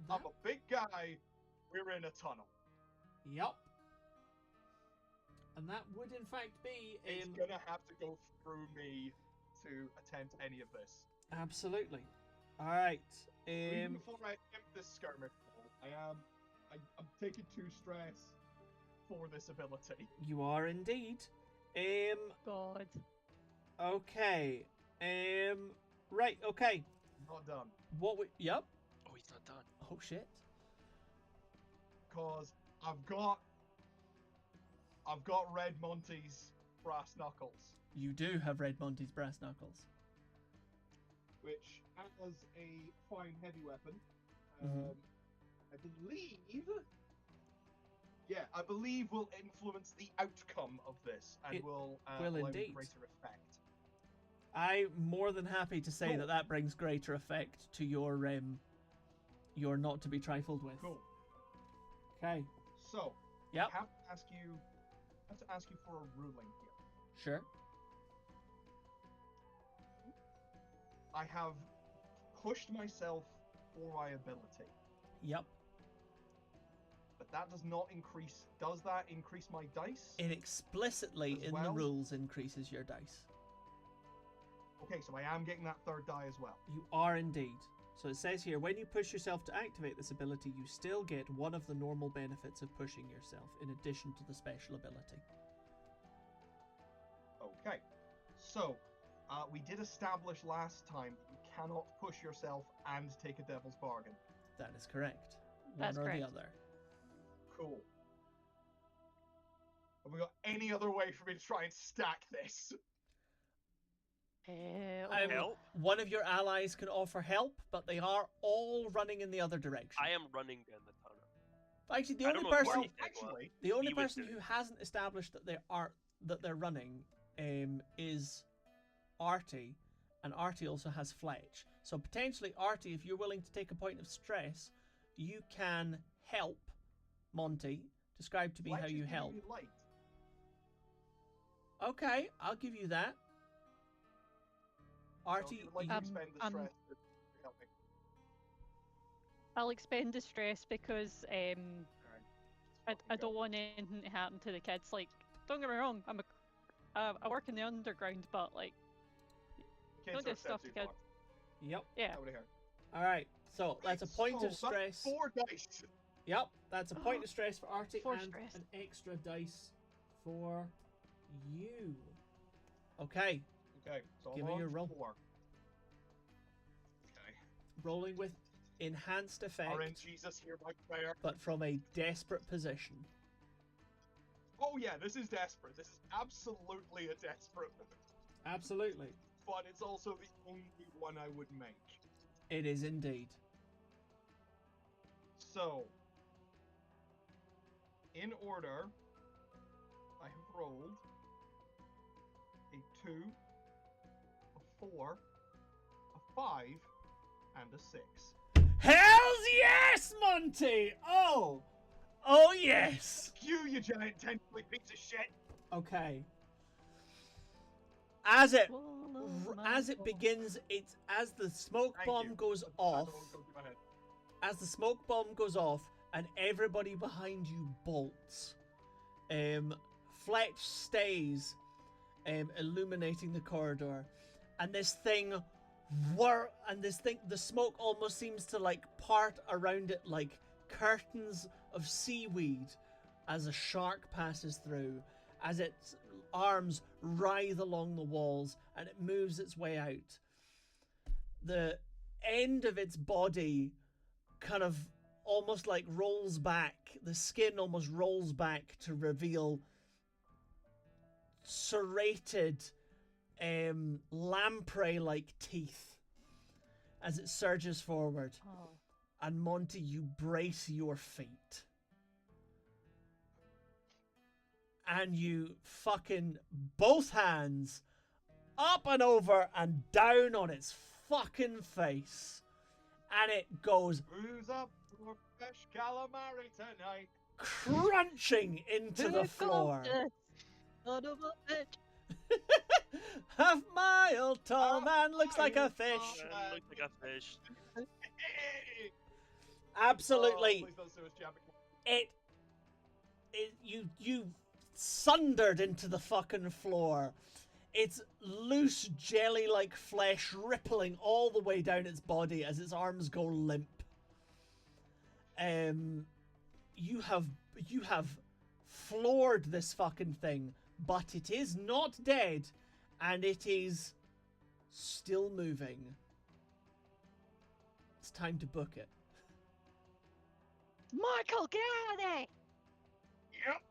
I'm a big guy. We're in a tunnel. Yup. And that would in fact be... It's gonna have to go through me to attempt any of this. Absolutely. Alright. Even before I attempt this skirmish, I'm taking 2 stress for this ability. You are indeed. God. Okay. Right, okay. Not done. Yep. Oh, he's not done. Oh shit. Cause I've got Red Monty's brass knuckles, You do have Red Monty's brass knuckles. which as a fine heavy weapon, Mhm. I believe will influence the outcome of this and It will will allow indeed. greater effect. I'm more than happy to say Cool. that that brings greater effect to your not to be trifled with. Cool. Okay. So, Yep. I have to ask you for a ruling here. Sure. I have pushed myself for my ability, Yep. but that does not increase. Does that increase my dice? It explicitly As in the well? rules increases your dice. Okay, so I am getting that 3rd die as well. You are indeed. So it says here, when you push yourself to activate this ability, you still get one of the normal benefits of pushing yourself, in addition to the special ability. Okay, so we did establish last time that you cannot push yourself and take a devil's bargain. That is correct. That's One or correct. the other. Cool. Have we got any other way for me to try and stack this? Help? One of your allies can offer help, but they are all running in the other direction. I am running down the tunnel. But actually, the I only don't know what person, Marty said was. the only he was person doing. who hasn't established that they're running, is Arty, and Arty also has Fletch. So potentially, Arty, if you're willing to take a point of stress, you can help Monty. Describe to me Fletch how is you giving help. me light. Okay, I'll give you that. So Arty, if you'd like to expend the stress to help me. I'll expend distress because I Fucking don't go. want anything to happen to the kids. Like, don't get me wrong, I work in the underground, but like, Kids don't are do a step stuff too to kids. far. yep. Yeah. Over here. All right, so that's a point of So, that's stress. 4 dice. Yep, that's a point of stress for Arty For and stress. an extra dice for you. Okay, Okay, so Give I'm me on your roll. 4. Okay. rolling with enhanced effect, Jesus, hear my prayer. but from a desperate position. Oh yeah, this is desperate. This is absolutely a desperate move. Absolutely. But it's also the only one I would make. It is indeed. So, in order, I have rolled a 2, a 4, a 5, and a 6. Hells yes, Monty! Oh! Oh yes! You giant tentacly piece of shit! Okay. As it Swallow my as it soul. begins, it's as the smoke Thank bomb you. goes That's off. the one that goes through my head. As the smoke bomb goes off and everybody behind you bolts, Fletch stays, illuminating the corridor, and this thing, the smoke almost seems to like part around it like curtains of seaweed as a shark passes through, as its arms writhe along the walls and it moves its way out. The end of its body kind of almost like rolls back. The skin almost rolls back to reveal serrated lamprey-like teeth as it surges forward. Oh. And Monty, you brace your feet. And you fucking both hands up and over and down on its fucking face. And it goes Who's up for fresh calamari tonight? crunching into the floor. Son of a bitch. Half-mile tall man looks like a fish. Looks like a fish. Absolutely. Oh, please don't sue us, Jabbing. You sundered into the fucking floor. It's loose jelly-like flesh rippling all the way down its body as its arms go limp. You have floored this fucking thing, but it is not dead, and it is still moving. It's time to book it. Michael, get out of there! Yep.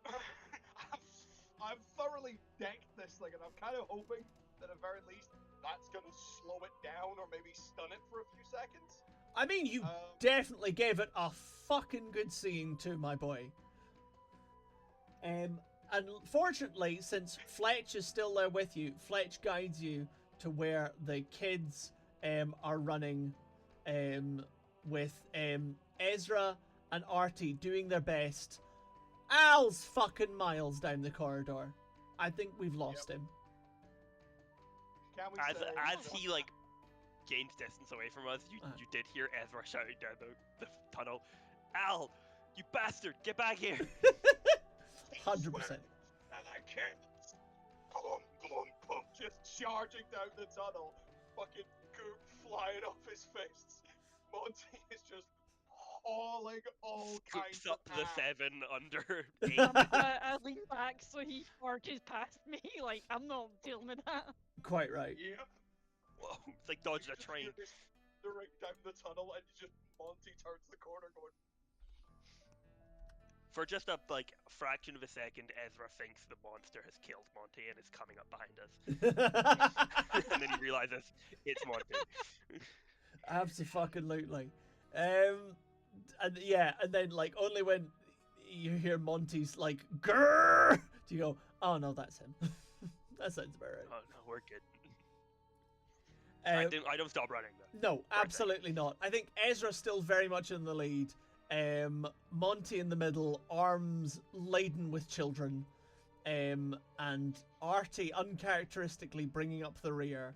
I've thoroughly decked this thing, and I'm kind of hoping that at very least that's going to slow it down or maybe stun it for a few seconds. I mean, you definitely gave it a fucking good scene too, my boy. And fortunately, since Fletch is still there with you, Fletch guides you to where the kids are running, with Esra and Arty doing their best. Al's fucking miles down the corridor. I think we've lost him. Can we As he like gains distance away from us, you did hear Ezra shouting down the tunnel, "Al, you bastard, get back here!" 100%. And I can't. Boom, boom, boom, just charging down the tunnel. Fucking goop flying off his fists. Monty is just hauling all kinds Scoops up of the ass. 7 under 8. I lean back so he arches past me. Like, I'm not dealing with that. Quite right. Yep. Whoa, it's like dodging a Just train. hear this thundering down the tunnel, and just Monty turns the corner, going. For just a fraction of a second, Ezra thinks the monster has killed Monty and is coming up behind us, and then he realizes it's Monty. Absolutely. And yeah, and then like only when you hear Monty's like, grrr! Do you go, oh no, that's him. That sounds about right. Oh no, we're good. I don't stop running though. No, absolutely not. I think Ezra's still very much in the lead. Monty in the middle, arms laden with children. And Arty uncharacteristically bringing up the rear,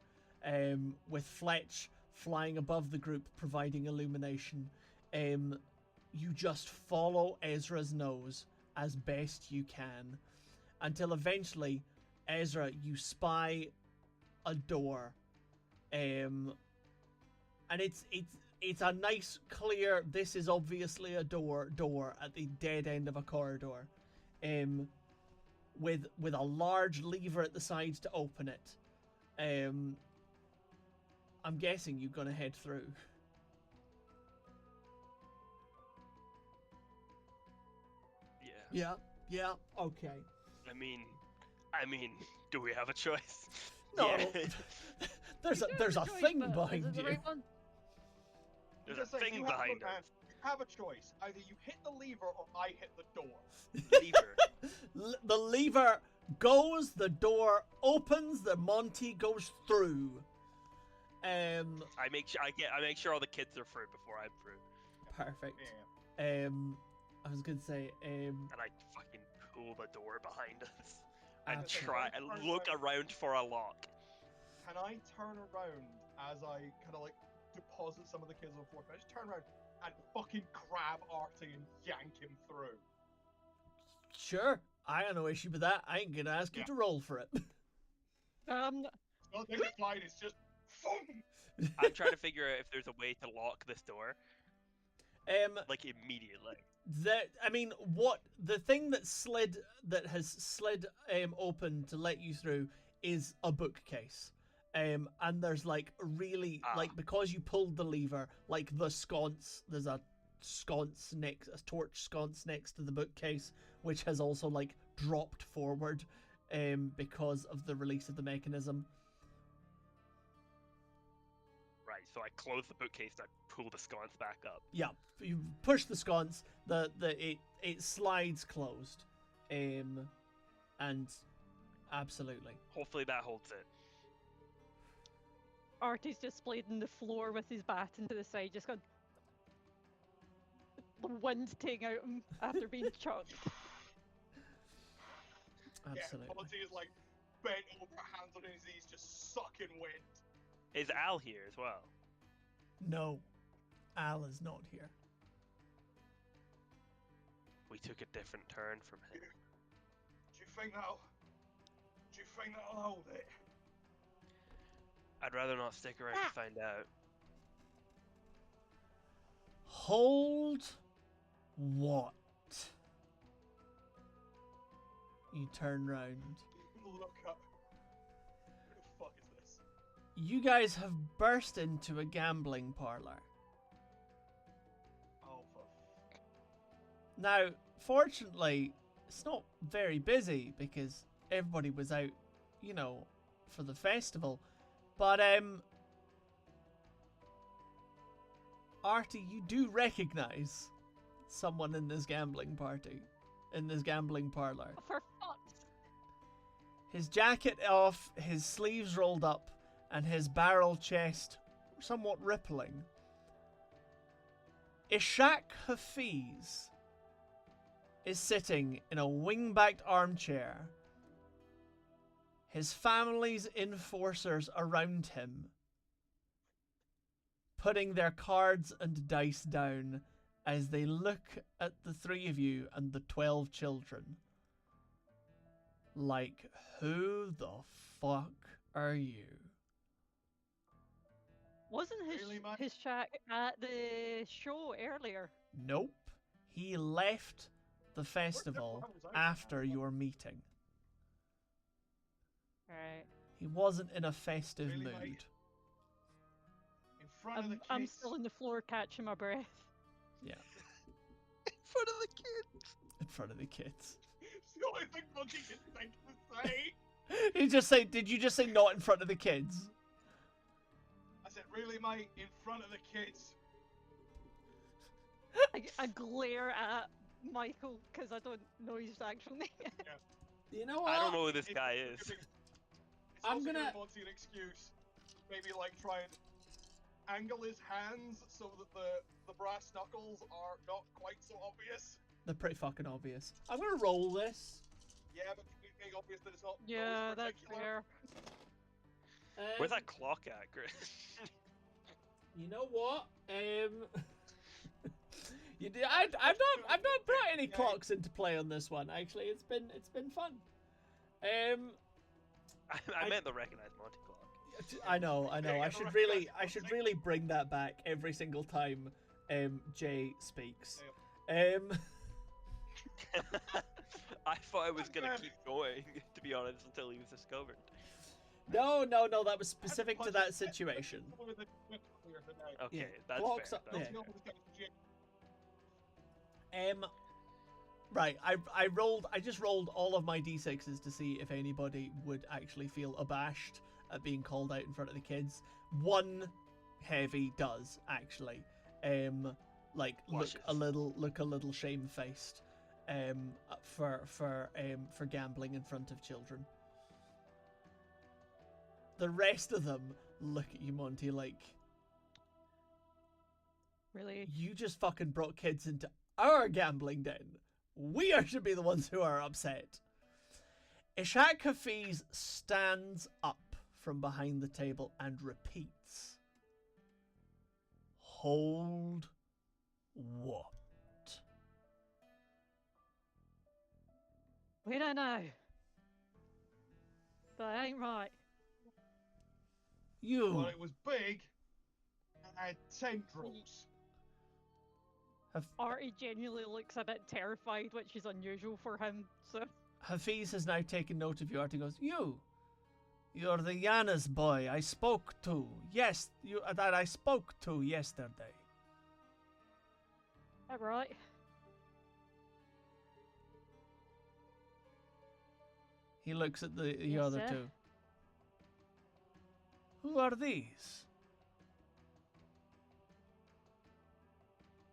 with Fletch flying above the group providing illumination. You just follow Ezra's nose as best you can until eventually, Ezra, you spy a door. And it's a nice clear, this is obviously a door at the dead end of a corridor. With a large lever at the sides to open it. I'm guessing you're gonna head through. Yeah. Yeah, okay. I mean, do we have a choice? No. Yeah. there's a thing behind you. There's Just a like, thing you have- behind look, man, us. You have a choice. Either you hit the lever or I hit the door. Lever. The lever goes, the door opens, the Monty goes through. I make sure all the kids are through before I'm through, Perfect. Yeah. I was gonna say, and I fucking pull the door behind us and Absolutely. try and look around for a lock. Can I turn around as I kind of like deposit some of the kids on the floor? Can I just turn around and fucking grab Arty and yank him through? sure, I got no issue with that. I ain't gonna ask you Yeah. to roll for it. Not this fine, it's just boom. I'm trying to figure out if there's a way to lock this door, like immediately. The thing that has slid open to let you through is a bookcase. And there's like really like, because you pulled the lever, like the sconce, there's a torch sconce next to the bookcase, which has also like dropped forward because of the release of the mechanism. Right, so I close the bookcase and I pull the sconce back up. Yeah, you push the sconce, it slides closed, and absolutely. Hopefully that holds it. Arty's just splayed on the floor with his bat into the side, just got the wind taking out him after being chucked. Absolutely. Yeah, Monty is like bent over, hands on his knees, just sucking wind. Is Al here as well? No, Al is not here. We took a different turn from him. Do you think that'll hold it? I'd rather not stick around to find out. Hold what? You turn round. Look up. Who the fuck is this? You guys have burst into a gambling parlor. Oh, fuck. Now, fortunately, it's not very busy because everybody was out, for the festival. But, Arty, you do recognize someone in this gambling party, in this gambling parlor. For fuck's His jacket off, his sleeves rolled up, and his barrel chest somewhat rippling. Ishak Hafiz is sitting in a wing-backed armchair. His family's enforcers around him, putting their cards and dice down as they look at the three of you and the 12 children. Like, who the fuck are you? wasn't Really, man? his shack at the show earlier? Nope. He left the festival after your meeting. Right. He wasn't in a festive Really, mood. mate? In front of the kids. I'm still on the floor catching my breath. Yeah, In front of the kids. in front of the kids. It's the only thing Monty can think to say. Did you just say not in front of the kids? I said, really, mate? In front of the kids. I glare at Michael, because I don't know his actual name. You know what? I don't know who this It's guy also is. giving- It's I'm also gonna- giving Monty an excuse. Maybe like try and angle his hands so that the brass knuckles are not quite so obvious. They're pretty fucking obvious. I'm gonna roll this. Yeah, but it's being obvious that it's not. Yeah, those that's particular. fair. Where's that clock at, Chris? You know what? You do, I've not brought any clocks into play on this one. Actually, it's been fun. I meant the recognized Monty clock. I know. Yeah, I the should recognized really bring that back every single time Jay speaks. I thought I was gonna keep going, to be honest, until he was discovered. No, that was specific to that situation. Okay, Yeah, that's clocks fair. up That's there. fair. Right, I just rolled all of my d6s to see if anybody would actually feel abashed at being called out in front of the kids. One heavy does actually, like look a little shamefaced, for gambling in front of children. The rest of them look at you, Monty, like, Really? you just fucking brought kids into our gambling den. We should be the ones who are upset. Ishak Hafiz stands up from behind the table and repeats. Hold what? We don't know. That ain't right. You Well, it was big and had tendrils. have Arty genuinely looks a bit terrified, which is unusual for him, so... Hafiz has now taken note of you. Arty goes, You're the Yanis boy I spoke to. Yes, that I spoke to yesterday. That right? He looks at the Yes, other sir. two. Who are these?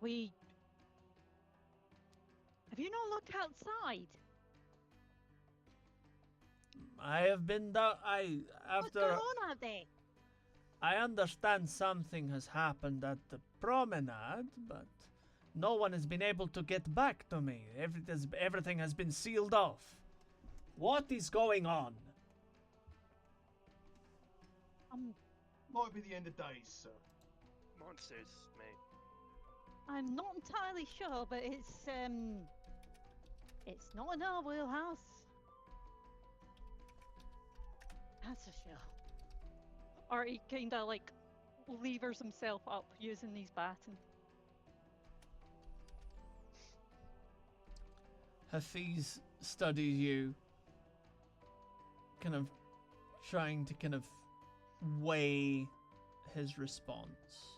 We... Have you not looked outside? I have been down. What's going on out there? I understand something has happened at the promenade, but no one has been able to get back to me. Everything has been sealed off. What is going on? Might be the end of days, sir. Monsters, mate. I'm not entirely sure, but it's not in our wheelhouse. That's for sure. Arty kinda like levers himself up using these baton. Hafiz studies you, kind of trying to kind of weigh his response.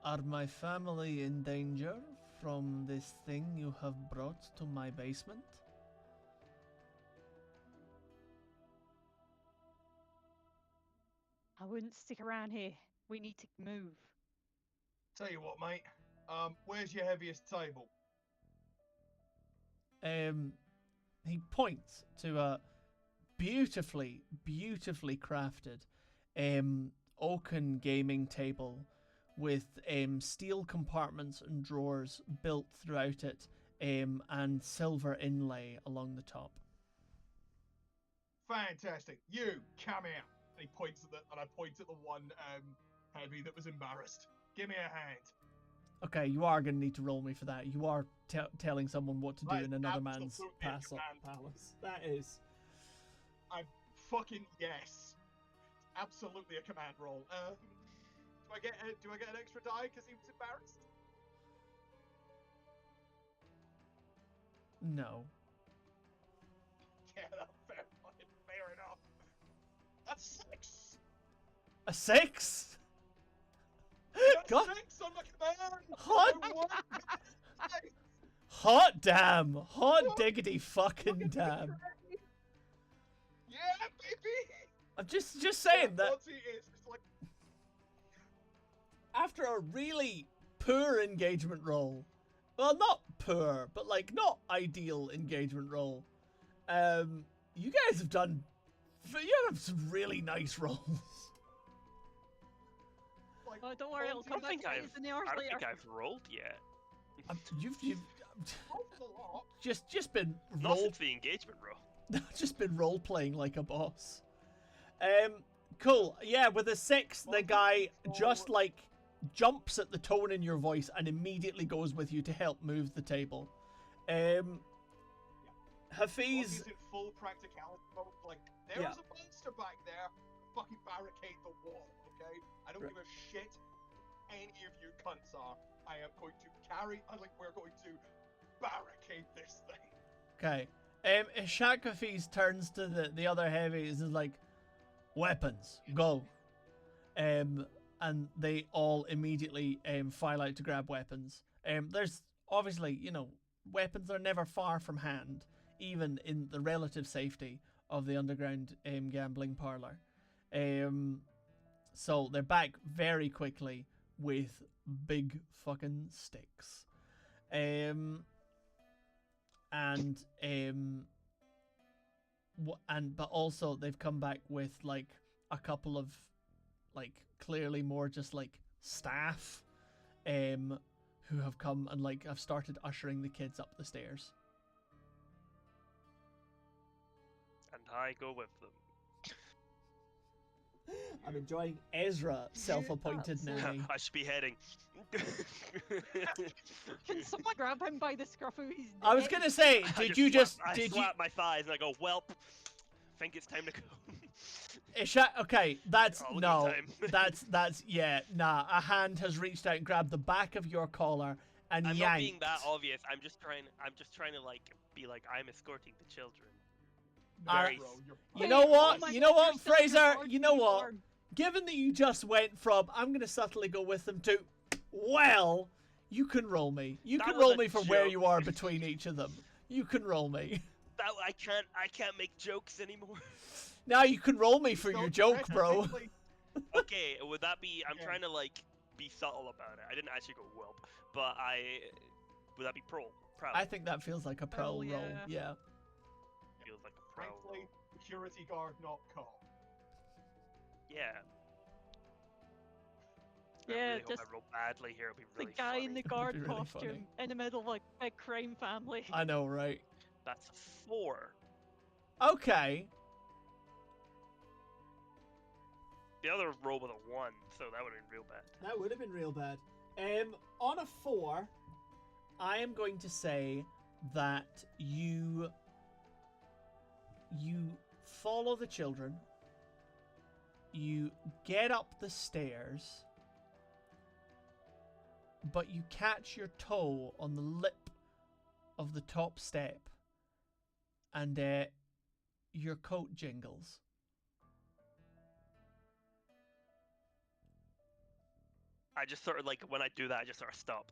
Are my family in danger from this thing you have brought to my basement? I wouldn't stick around here. We need to move. Tell you what, mate. Where's your heaviest table? He points to a beautifully crafted oaken gaming table with steel compartments and drawers built throughout it, and silver inlay along the top. Fantastic. You come out. And he points at I point at the one heavy that was embarrassed. Give me a hand. Okay, you are going to need to roll me for that. You are telling someone what to do That in is another man's absolutely a command. palace. That is. I'm fucking yes. Absolutely a command roll. Do I get an extra die because he was embarrassed? No. Yeah, that's fair enough. That's 6. A 6? That's God. 6 on my command. Hot. I won. Hot damn. Hot diggity fucking damn. Yeah, baby. I'm just saying that Monty is just like, after a really poor engagement roll, well, not poor, but like not ideal engagement roll, you guys have done, you have some really nice rolls. like Oh, don't worry, it'll come back to you in the hours I don't later. think I've rolled yet. You've rolled a lot. just been Not role since the engagement roll. just been role playing like a boss. Cool. Yeah, with a 6, the guy just like jumps at the tone in your voice and immediately goes with you to help move the table. Hafiz. Monty's in full practicality mode. Like, there's Yeah. a monster back there. Fucking barricade the wall, okay? I don't Right. give a shit any of you cunts are. I am going to we're going to barricade this thing. Okay. Ishak Hafiz turns to the other heavies and is like, weapons, go. And they all immediately file out to grab weapons. There's obviously, you know, weapons are never far from hand, even in the relative safety of the underground gambling parlor. So they're back very quickly with big fucking sticks. But also they've come back with like a couple of like clearly more just like staff who have come and like have started ushering the kids up the stairs. And I go with them. I'm enjoying Esra, self-appointed nanny. I should be heading. Can someone grab him by the scruff of his neck? I was gonna say, I slap my thighs and I go, "Welp, think it's time to go." Okay, that's Oh, look no, at time. nah. A hand has reached out and grabbed the back of your collar and I'm yanked. not being that obvious. I'm just trying to like be like I'm escorting the children. Alright. Bro, You Wait, know what? oh my You know God, what, you're still in your Fraser? guard You know what? uniform. Given that you just went from, I'm gonna subtly go with them to, well, you can roll me. You That can was roll a me from where joke. you are between each of them. You can roll me. That I can't make jokes anymore. Now you can roll me for your joke, bro. Okay, would that be? I'm Okay. trying to like be subtle about it. I didn't actually go whelp, but would that be proud? I think that feels like a pro Oh, roll. yeah. Yeah. Feels like a pro. Frankly, security guard, not cop. Yeah. I Yeah, really hope just I roll badly here. It'll be the really guy funny. in the That'd guard be really costume funny. in the middle of like a crime family. I know, right? That's a 4. Okay. The other roll with a 1, so that would have been real bad. That would have been real bad. On a 4, I am going to say that you follow the children. You get up the stairs, but you catch your toe on the lip of the top step, and your coat jingles. I just sort of like when I do that, I just sort of stop,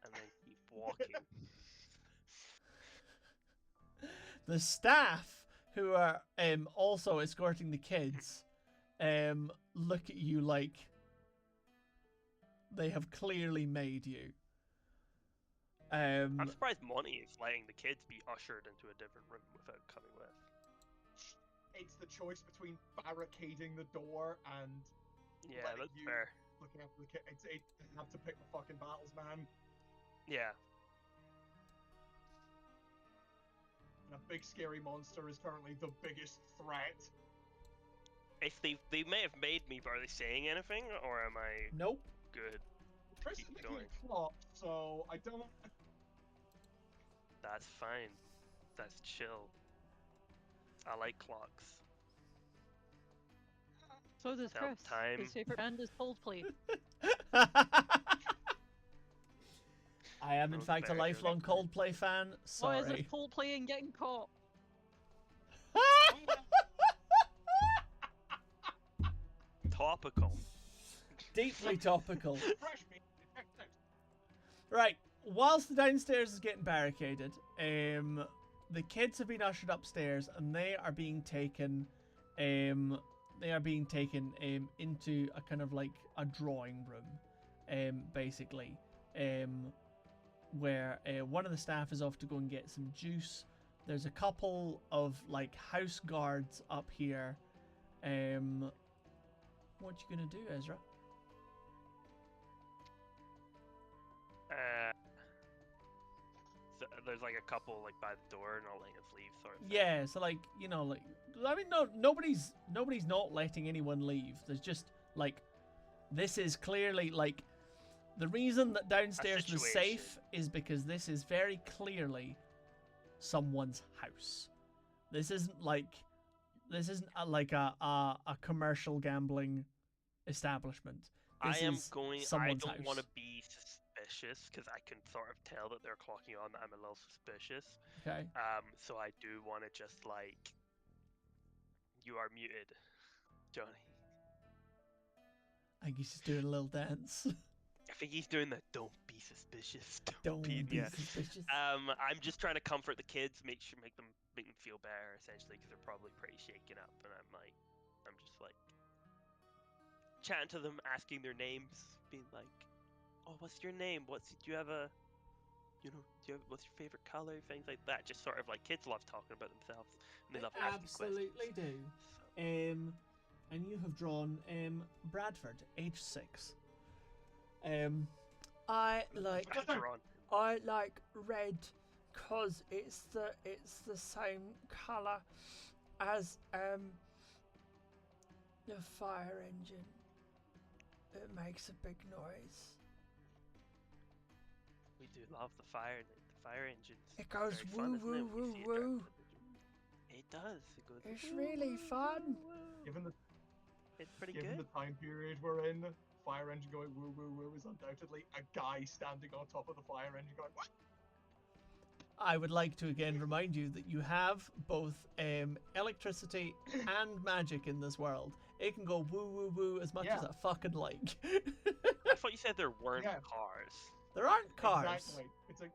and then keep walking. The staff, who are also escorting the kids, look at you like they have clearly made you. I'm surprised Monty is letting the kids be ushered into a different room without coming with. It's the choice between barricading the door and Yeah, letting that's you fair. looking after the kid. It have to pick the fucking battles, man. Yeah. And a big scary monster is currently the biggest threat. If they may have made me, but are they saying anything, or am I Nope. good? Chris is Keep making going. a plot, so I don't. That's fine. That's chill. I like clocks. So does Tell Chris. time. His favorite band is Coldplay. I am, in That was fact, a very good. lifelong Coldplay fan. Why is Sorry. it Coldplay and getting caught? Topical. Deeply topical. Fresh meat detected. Right. Whilst the downstairs is getting barricaded, the kids have been ushered upstairs and they are being taken They are being taken into a kind of like a drawing room, basically, where one of the staff is off to go and get some juice. There's a couple of like house guards up here. What you gonna do, Ezra? So there's like a couple like by the door, not letting us leave, sort of thing. Yeah, so like, you know, like, I mean, nobody's not letting anyone leave. There's just like, this is clearly like, the reason that downstairs was situation. safe is because this is very clearly someone's house. This isn't like a commercial gambling establishment. This I am is going. I someone's don't want to house. be suspicious because I can sort of tell that they're clocking on that I'm a little suspicious. Okay. So I do want to just like. You are muted, Johnny. I think he's just doing a little dance. I think he's doing the "don't be suspicious." Don't be yeah. suspicious. I'm just trying to comfort the kids, make them feel better, essentially, because they're probably pretty shaken up, and I'm just like chatting to them, asking their names, being like, "Oh, what's your name? What's what's your favorite color?" Things like that. Just sort of like kids love talking about themselves, and they love asking absolutely questions. do. And you have drawn Bradford, age 6. I like So, Ron, I like red because it's the same color as the fire engine. It makes a big noise. we do love the fire engines. It goes Very fun, woo isn't it, woo when you woo see it drive woo. through the- It does. It goes. It's woo, really woo, fun. woo, woo. Given the It's pretty given good. the time period we're in, fire engine going woo woo woo is undoubtedly a guy standing on top of the fire engine going what? I would like to again remind you that you have both electricity and magic in this world. It can go woo woo woo as much Yeah. as it fucking like. I thought you said there weren't Yeah. cars. There aren't cars. Exactly. It's like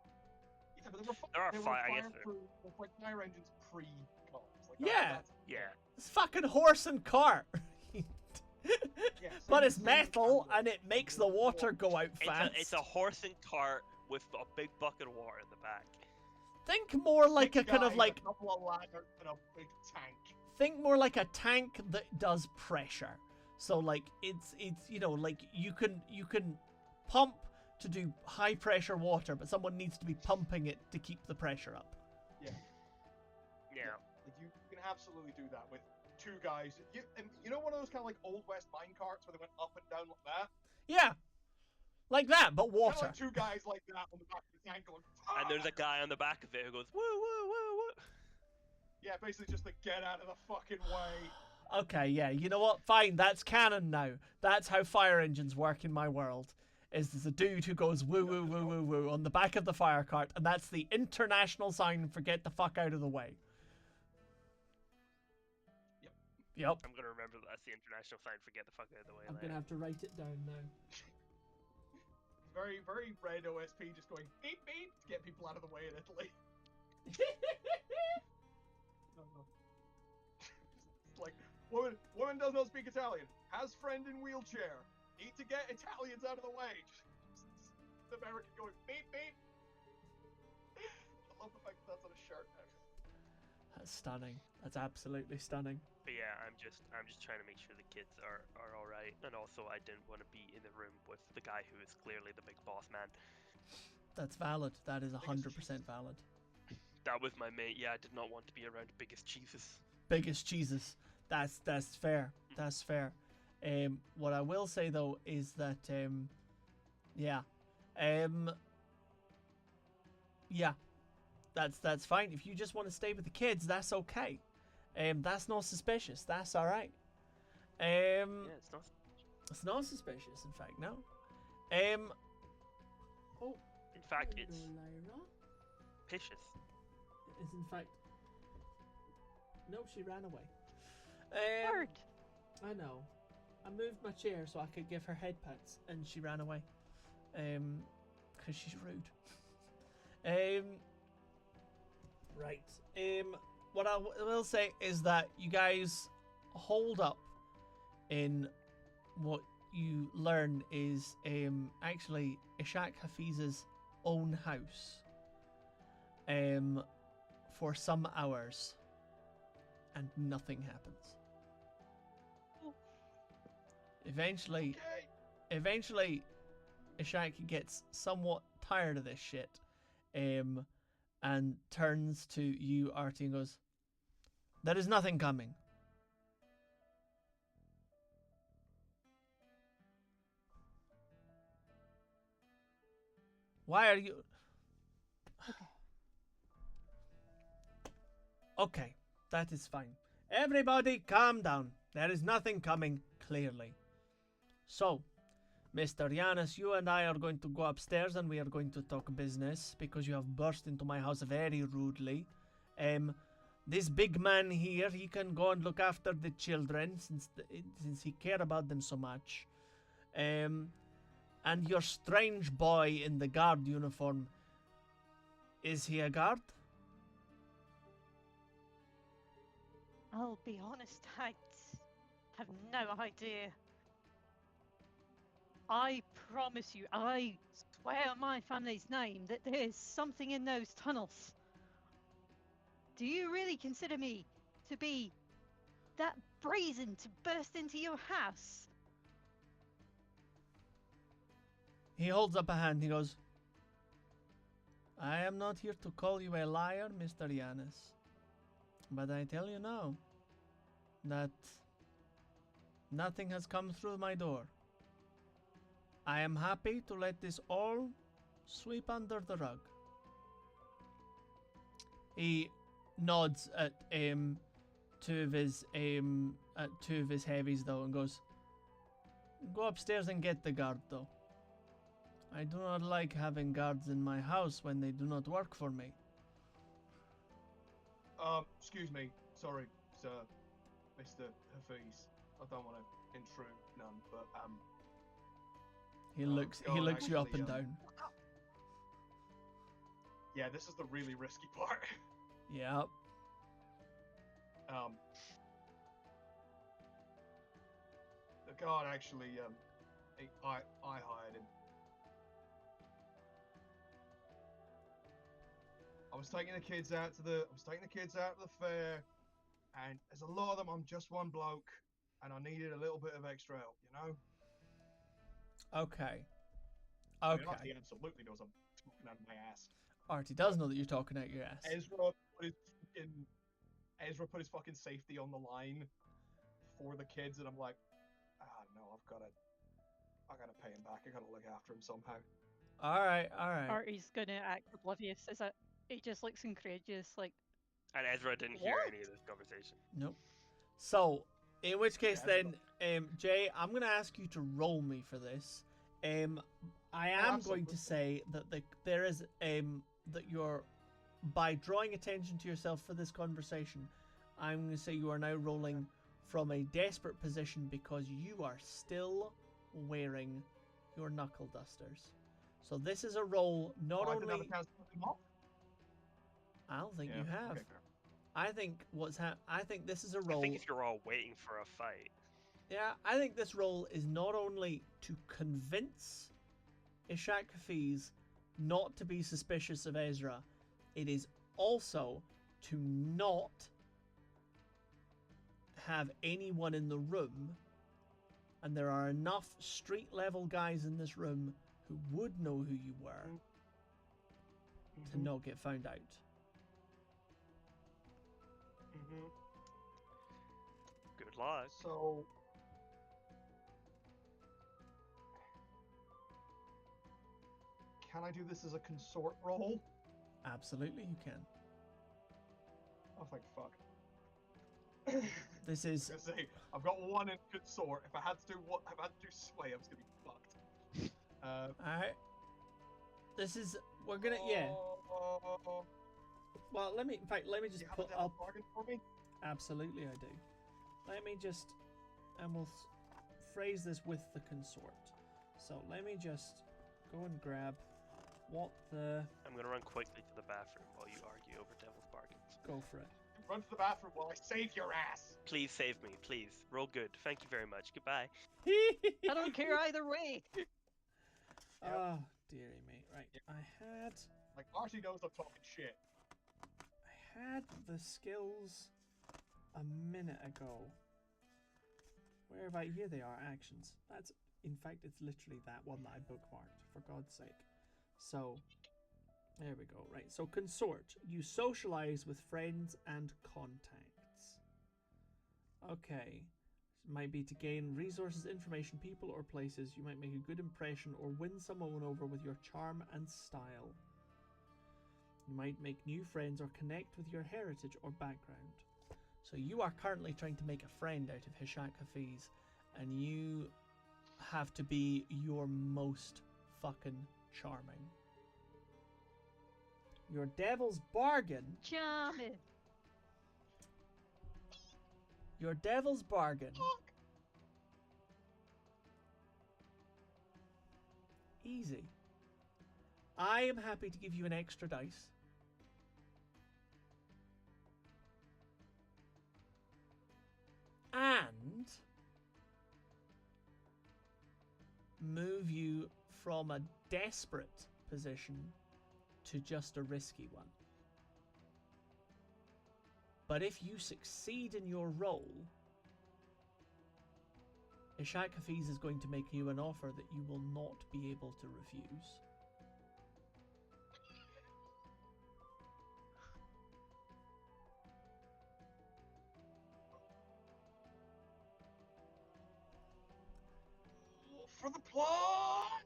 yeah, but There are they were I guess there- fire engines pre-cars. Like Yeah. Yeah. It's fucking horse and cart. Yeah, But same- it's same metal example. and it makes the water go out fast. It's a horse and cart with a big bucket of water in the back. Think more like a Six kind of guys, like a couple of ladders and a big tank. think more like a tank that does pressure. So like it's you know like you can pump to do high pressure water, but someone needs to be pumping it to keep the pressure up. Yeah. Like you can absolutely do that with two guys. You know one of those kind of like old west mine carts where they went up and down like that? Yeah, like that, but Kinda water. like two guys like that on the back of the tank going. And there's a guy on the back of it who goes woo woo woo woo. Yeah, basically just to get out of the fucking way. Okay, yeah, you know what? Fine, that's canon now. That's how fire engines work in my world. Is there's a dude who goes woo woo woo woo woo on the back of the fire cart, and that's the international sign for get the fuck out of the way. Yep. I'm gonna remember that's the international sign for get the fuck out of the way. I'm later. gonna have to write it down now. Very, very red OSP just going beep beep to get people out of the way in Italy. Like, woman does not speak Italian. Has friend in wheelchair. Need to get Italians out of the way. The American going beep beep. I love the fact that that's on a shirt now. That's stunning. That's absolutely stunning. But yeah, I'm just trying to make sure the kids are all right, and also I didn't want to be in the room with the guy who is clearly the big boss man. That's valid. That is 100% valid. That was my mate. Yeah, I did not want to be around biggest cheeses. Biggest Jesus. That's fair. That's fair. What I will say though is that yeah. Yeah. That's fine. If you just want to stay with the kids, that's okay. That's not suspicious. That's all right. Yeah, it's not. It's not suspicious. In fact, no. Oh. In fact, it's Lyra. vicious. It is in fact. No, she ran away. Word. I know. I moved my chair so I could give her head pats, and she ran away. Because she's rude. Right. What I will say is that you guys hold up in what you learn is actually Ishak Hafiz's own house for some hours, and nothing happens. Eventually, Ishak gets somewhat tired of this shit, and turns to you, Arty, and goes, "There is nothing coming." Why are you... Okay, that is fine. Everybody calm down. There is nothing coming, clearly. So, Mr. Yanis, you and I are going to go upstairs and we are going to talk business because you have burst into my house very rudely. This big man here, he can go and look after the children since he care about them so much. And your strange boy in the guard uniform, is he a guard? I'll be honest, I have no idea. I promise you, I swear on my family's name that there is something in those tunnels. Do you really consider me to be that brazen to burst into your house? He holds up a hand. He goes, I am not here to call you a liar, Mr. Yanis. But I tell you now that nothing has come through my door. I am happy to let this all sweep under the rug. He nods at two of his heavies though and goes, go upstairs and get the guard though. I do not like having guards in my house when they do not work for me. Excuse me. Sorry, sir. Mr. Hafiz. I don't want to intrude none, but, He looks you up and down. Yeah, this is the really risky part. Yep. The guard actually, I hired him. I was taking the kids out to the fair, and there's a lot of them. I'm just one bloke, and I needed a little bit of extra help, you know? Okay. I mean, Okay. Arty absolutely knows I'm talking out of my ass. Arty does know that you're talking out your ass. Ezra put his fucking safety on the line for the kids, and I'm like, no, I gotta pay him back. I gotta look after him somehow. Alright. Arty's gonna act oblivious. He just looks incredulous, like. And Ezra didn't hear What? any of this conversation. Nope. So, in which case Yeah, then, Jay, I'm going to ask you to roll me for this. I am going to say that there is, that you're, by drawing attention to yourself for this conversation, I'm going to say you are now rolling from a desperate position because you are still wearing your knuckle dusters. So this is a roll not I didn't have only... a chance to put them off. I don't think you have. Okay, fair. I think I think this is a roll. I think if you're all waiting for a fight. Yeah, I think this role is not only to convince Ishak Hafiz not to be suspicious of Esra, it is also to not have anyone in the room, and there are enough street level guys in this room who would know who you were to not get found out. Good luck. So, can I do this as a consort role? Absolutely, you can. Oh, thank fuck. This is. I was gonna say, I've got one in consort. If I had to do sway, I was gonna be fucked. Alright. This is. We're gonna. Yeah. Well, let me just you have put a devil up. bargain for me? Absolutely, I do. Let me just, and we'll phrase this with the consort. So let me just go and grab what the. I'm gonna run quickly to the bathroom while you argue over devil's bargains. Go for it. Run to the bathroom while I save your ass. Please save me, please. Roll good. Thank you very much. Goodbye. I don't care either way. Oh, dearie me. Right. Yep. I had Like, Arty knows I'm talking shit. the skills a minute ago. Where about here they are, actions. That's, in fact, it's literally that one that I bookmarked, for God's sake. So, there we go. Right, so consort. You socialize with friends and contacts. Okay. Might be to gain resources, information, people, or places. You might make a good impression or win someone over with your charm and style. You might make new friends or connect with your heritage or background. So you are currently trying to make a friend out of Hishak Hafiz, and you have to be your most fucking charming. Your devil's bargain. Charming. Your devil's bargain. Easy. I am happy to give you an extra dice. And move you from a desperate position to just a risky one. But if you succeed in your role, Ishak Hafiz is going to make you an offer that you will not be able to refuse. For the plot!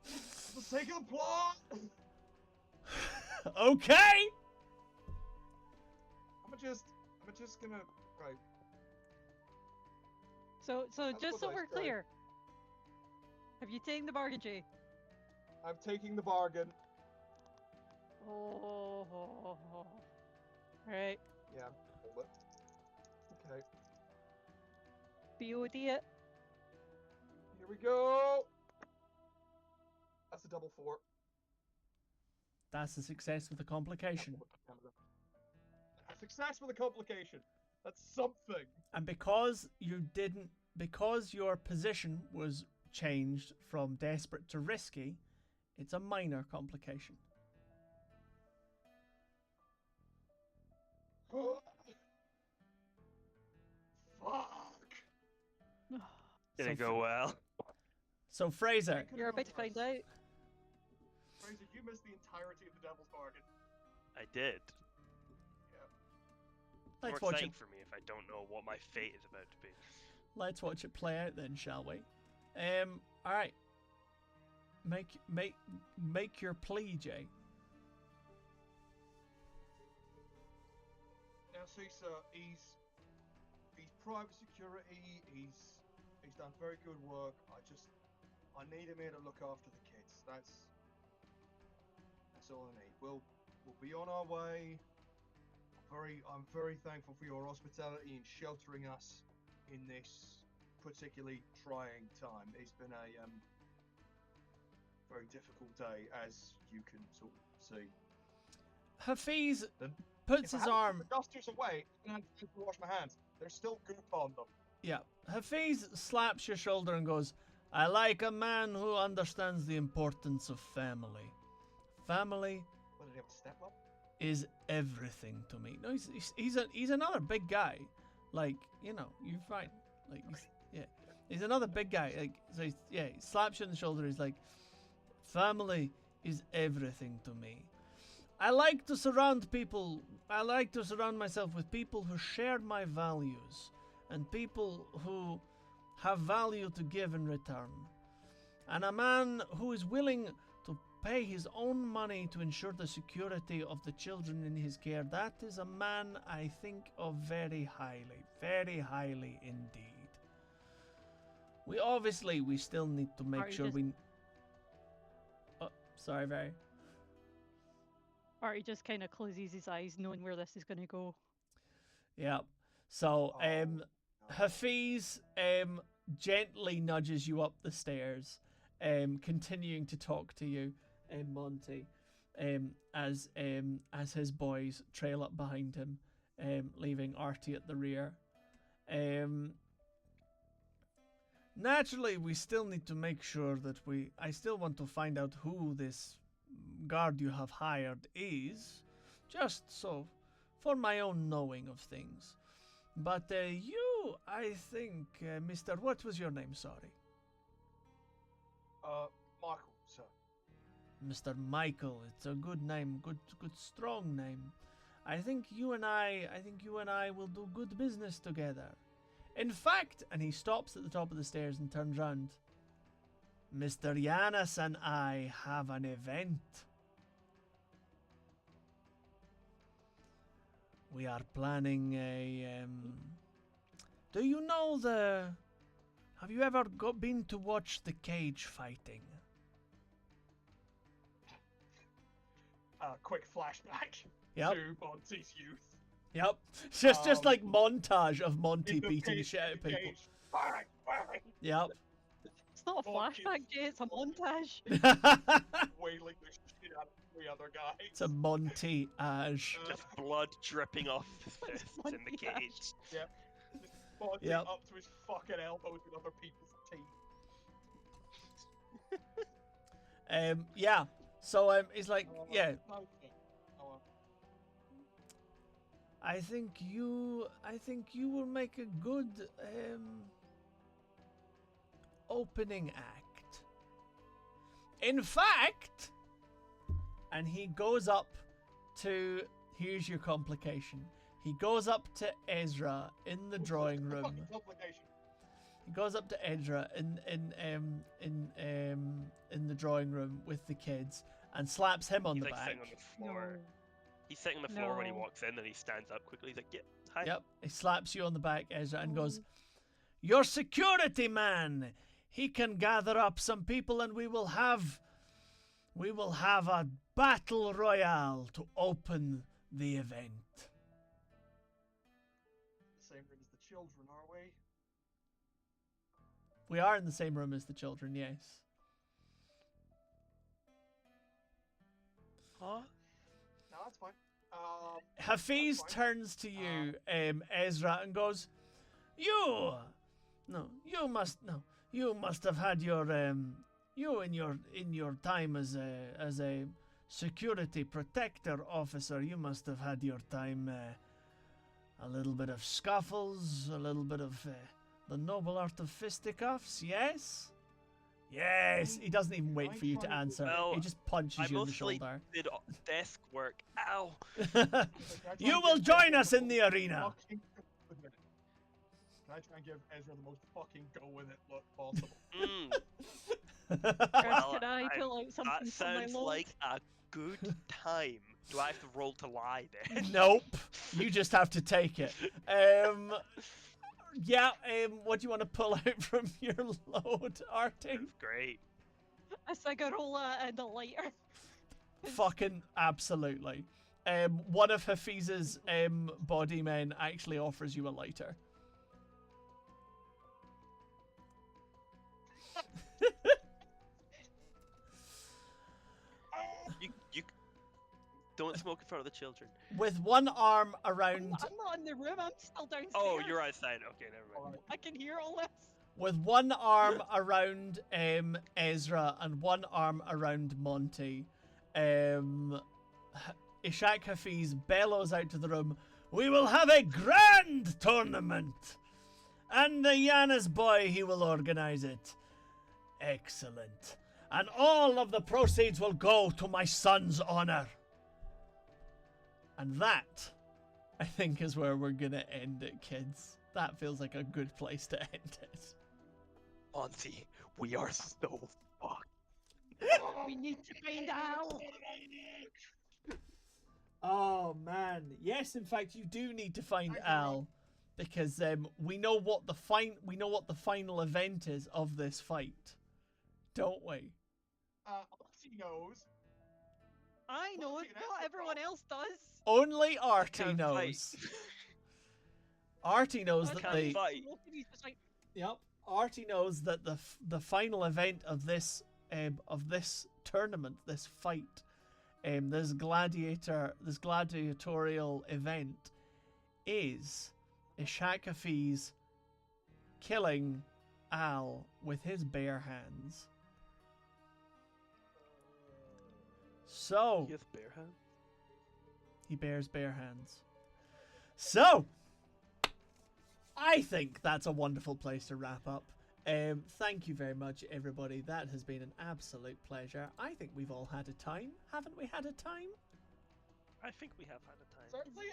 For the sake of the plot! Okay! I'm just gonna, right. So That's just what so I we're said. clear, have you taken the bargain, Jay? I'm taking the bargain. Oh. Right. Yeah, hold it. Okay, BOD it. here we go! That's a double 4. That's a success with a complication. A success with a complication. That's something. And because your position was changed from desperate to risky, it's a minor complication. Fuck. Didn't go well. So Fraser, You're about to find out. Fraser, you missed the entirety of the Devil's Bargain. I did. let's More watch it. exciting for me if I don't know what my fate is about to be. Let's watch it play out then, shall we? All right. Make your plea, Jay. Now, see, sir, he's private security. He's done very good work. I need him here to look after the kids. That's all I need. We'll be on our way. I'm very thankful for your hospitality and sheltering us in this particularly trying time. It's been a very difficult day, as you can sort of see. Hafiz Then puts If I his haven't arm. put the dusters away, and I have to wash my hands. There's still goop on them. Yeah. Hafiz slaps your shoulder and goes, I like a man who understands the importance of family. Family What, did he have a step up? is everything to me. No, he's another big guy. Like, you find like he's another big guy. Like, so he slaps you on the shoulder. He's like, family is everything to me. I like to surround myself with people who share my values and people who have value to give in return. And a man who is willing to pay his own money to ensure the security of the children in his care, that is a man I think of very highly indeed. We still need to make sure we... Oh, sorry, Barry. Arty just kind of closes his eyes, knowing where this is going to go. Yeah. So, Hafiz gently nudges you up the stairs, continuing to talk to you, Monty. as his boys trail up behind him, leaving Arty at the rear. Naturally, we still need to make sure that I still want to find out who this guard you have hired is, just so, for my own knowing of things. But you, I think, Mr. What was your name? Sorry. Michael, sir. Mr. Michael. It's a good name, good strong name. I think you and I will do good business together. In fact, and he stops at the top of the stairs and turns round. Mr. Yanis and I have an event. We are planning a. Do you know have you ever been to watch the cage fighting? Quick flashback Yep. to Monty's youth. Yep. Just like montage of Monty In the beating the cage, shit out in of the people. cage. Bang, bang. Yep. It's not a Oh, flashback, Jay. It's a montage. Wailing the shit out of the other guys. It's a monty-age. Just blood dripping off his fists in the Monty, cage. Yep. Just Monty Yep. up to his fucking elbows with other people's teeth. Yeah. So he's like, yeah. I think you will make a good opening act. In fact, and he goes up to, here's your complication. He goes up to Esra in the drawing room. He goes up to Esra in the drawing room with the kids and slaps him on He's the like back. sitting on the floor. No. He's sitting on the floor when he No. walks in, and he stands up quickly. He's like, "Yeah, hi." Yep, he slaps you on the back, Ezra, and goes, "Your security man. He can gather up some people, and we will have a battle royale to open the event." Same room as the children, are we? We are in the same room as the children, yes. Huh? No, that's fine. Hafiz That's fine. turns to you, Ezra, and goes, "You must have had your you in your time as a security protector officer. You must have had your time a little bit of scuffles, a little bit of the noble art of fisticuffs. Yes." Yes, he doesn't even wait for you to answer. Well, He just punches I you in the mostly shoulder. did desk work. Ow! You will join us in the arena. Can I try and give Ezra the most fucking go with it look possible? Chris, Well, can I pull out something That from my sounds load? like a good time. Do I have to roll to lie then? Nope. You just have to take it. Yeah, what do you want to pull out from your load, Arty? That's great. A cigarola and a lighter. Fucking absolutely. One of Hafiz's body men actually offers you a lighter. You don't smoke in front of the children. With one arm around, I'm not in the room. I'm still downstairs. Oh, you're outside. Okay, never mind. I can hear all this. with one arm around Ezra and one arm around Monty, Ishak Hafiz bellows out to the room, "We will have a grand tournament! And the Yanis boy, he will organize it. Excellent. And all of the proceeds will go to my son's honor." And that, I think, is where we're gonna end it, kids. That feels like a good place to end it. Monty, we are so fucked. We need to find Al. Oh man, yes. In fact, you do need to find Al, because we know what the final event is of this fight, don't we? She knows. I know it. Not everyone else does. Only Arty Can't knows. fight. Arty knows that can't the fight. He's just like, yep. Arty knows that the final event of this tournament, this fight, this gladiatorial event is Ishakafi's killing Al with his bare hands. So He has bare hands. he bears bare hands. So I think that's a wonderful place to wrap up. Thank you very much, everybody. That has been an absolute pleasure. I think we've all had a time. Haven't we had a time? I think we have had a time. Certainly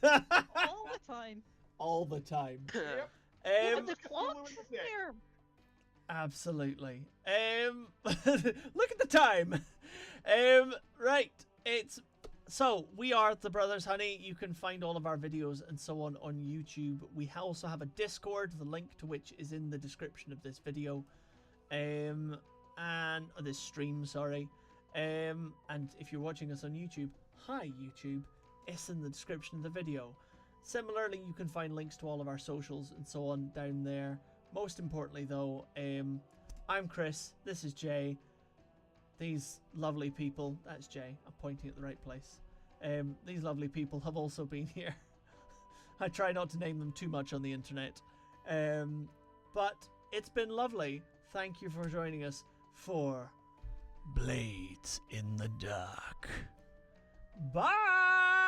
a time. All the time. All the time. Yep. Even the Just clock flew in the is dick. there. Absolutely. Look at the time. Right. So we are the Brothers Honey. You can find all of our videos and so on YouTube. We also have a Discord, the link to which is in the description of this video, and this stream. Sorry. And if you're watching us on YouTube, hi YouTube. It's in the description of the video. Similarly, you can find links to all of our socials and so on down there. Most importantly, though, I'm Chris. This is Jay. These lovely people, that's Jay, I'm pointing at the right place. These lovely people have also been here. I try not to name them too much on the internet. But it's been lovely. Thank you for joining us for Blades in the Dark. Bye!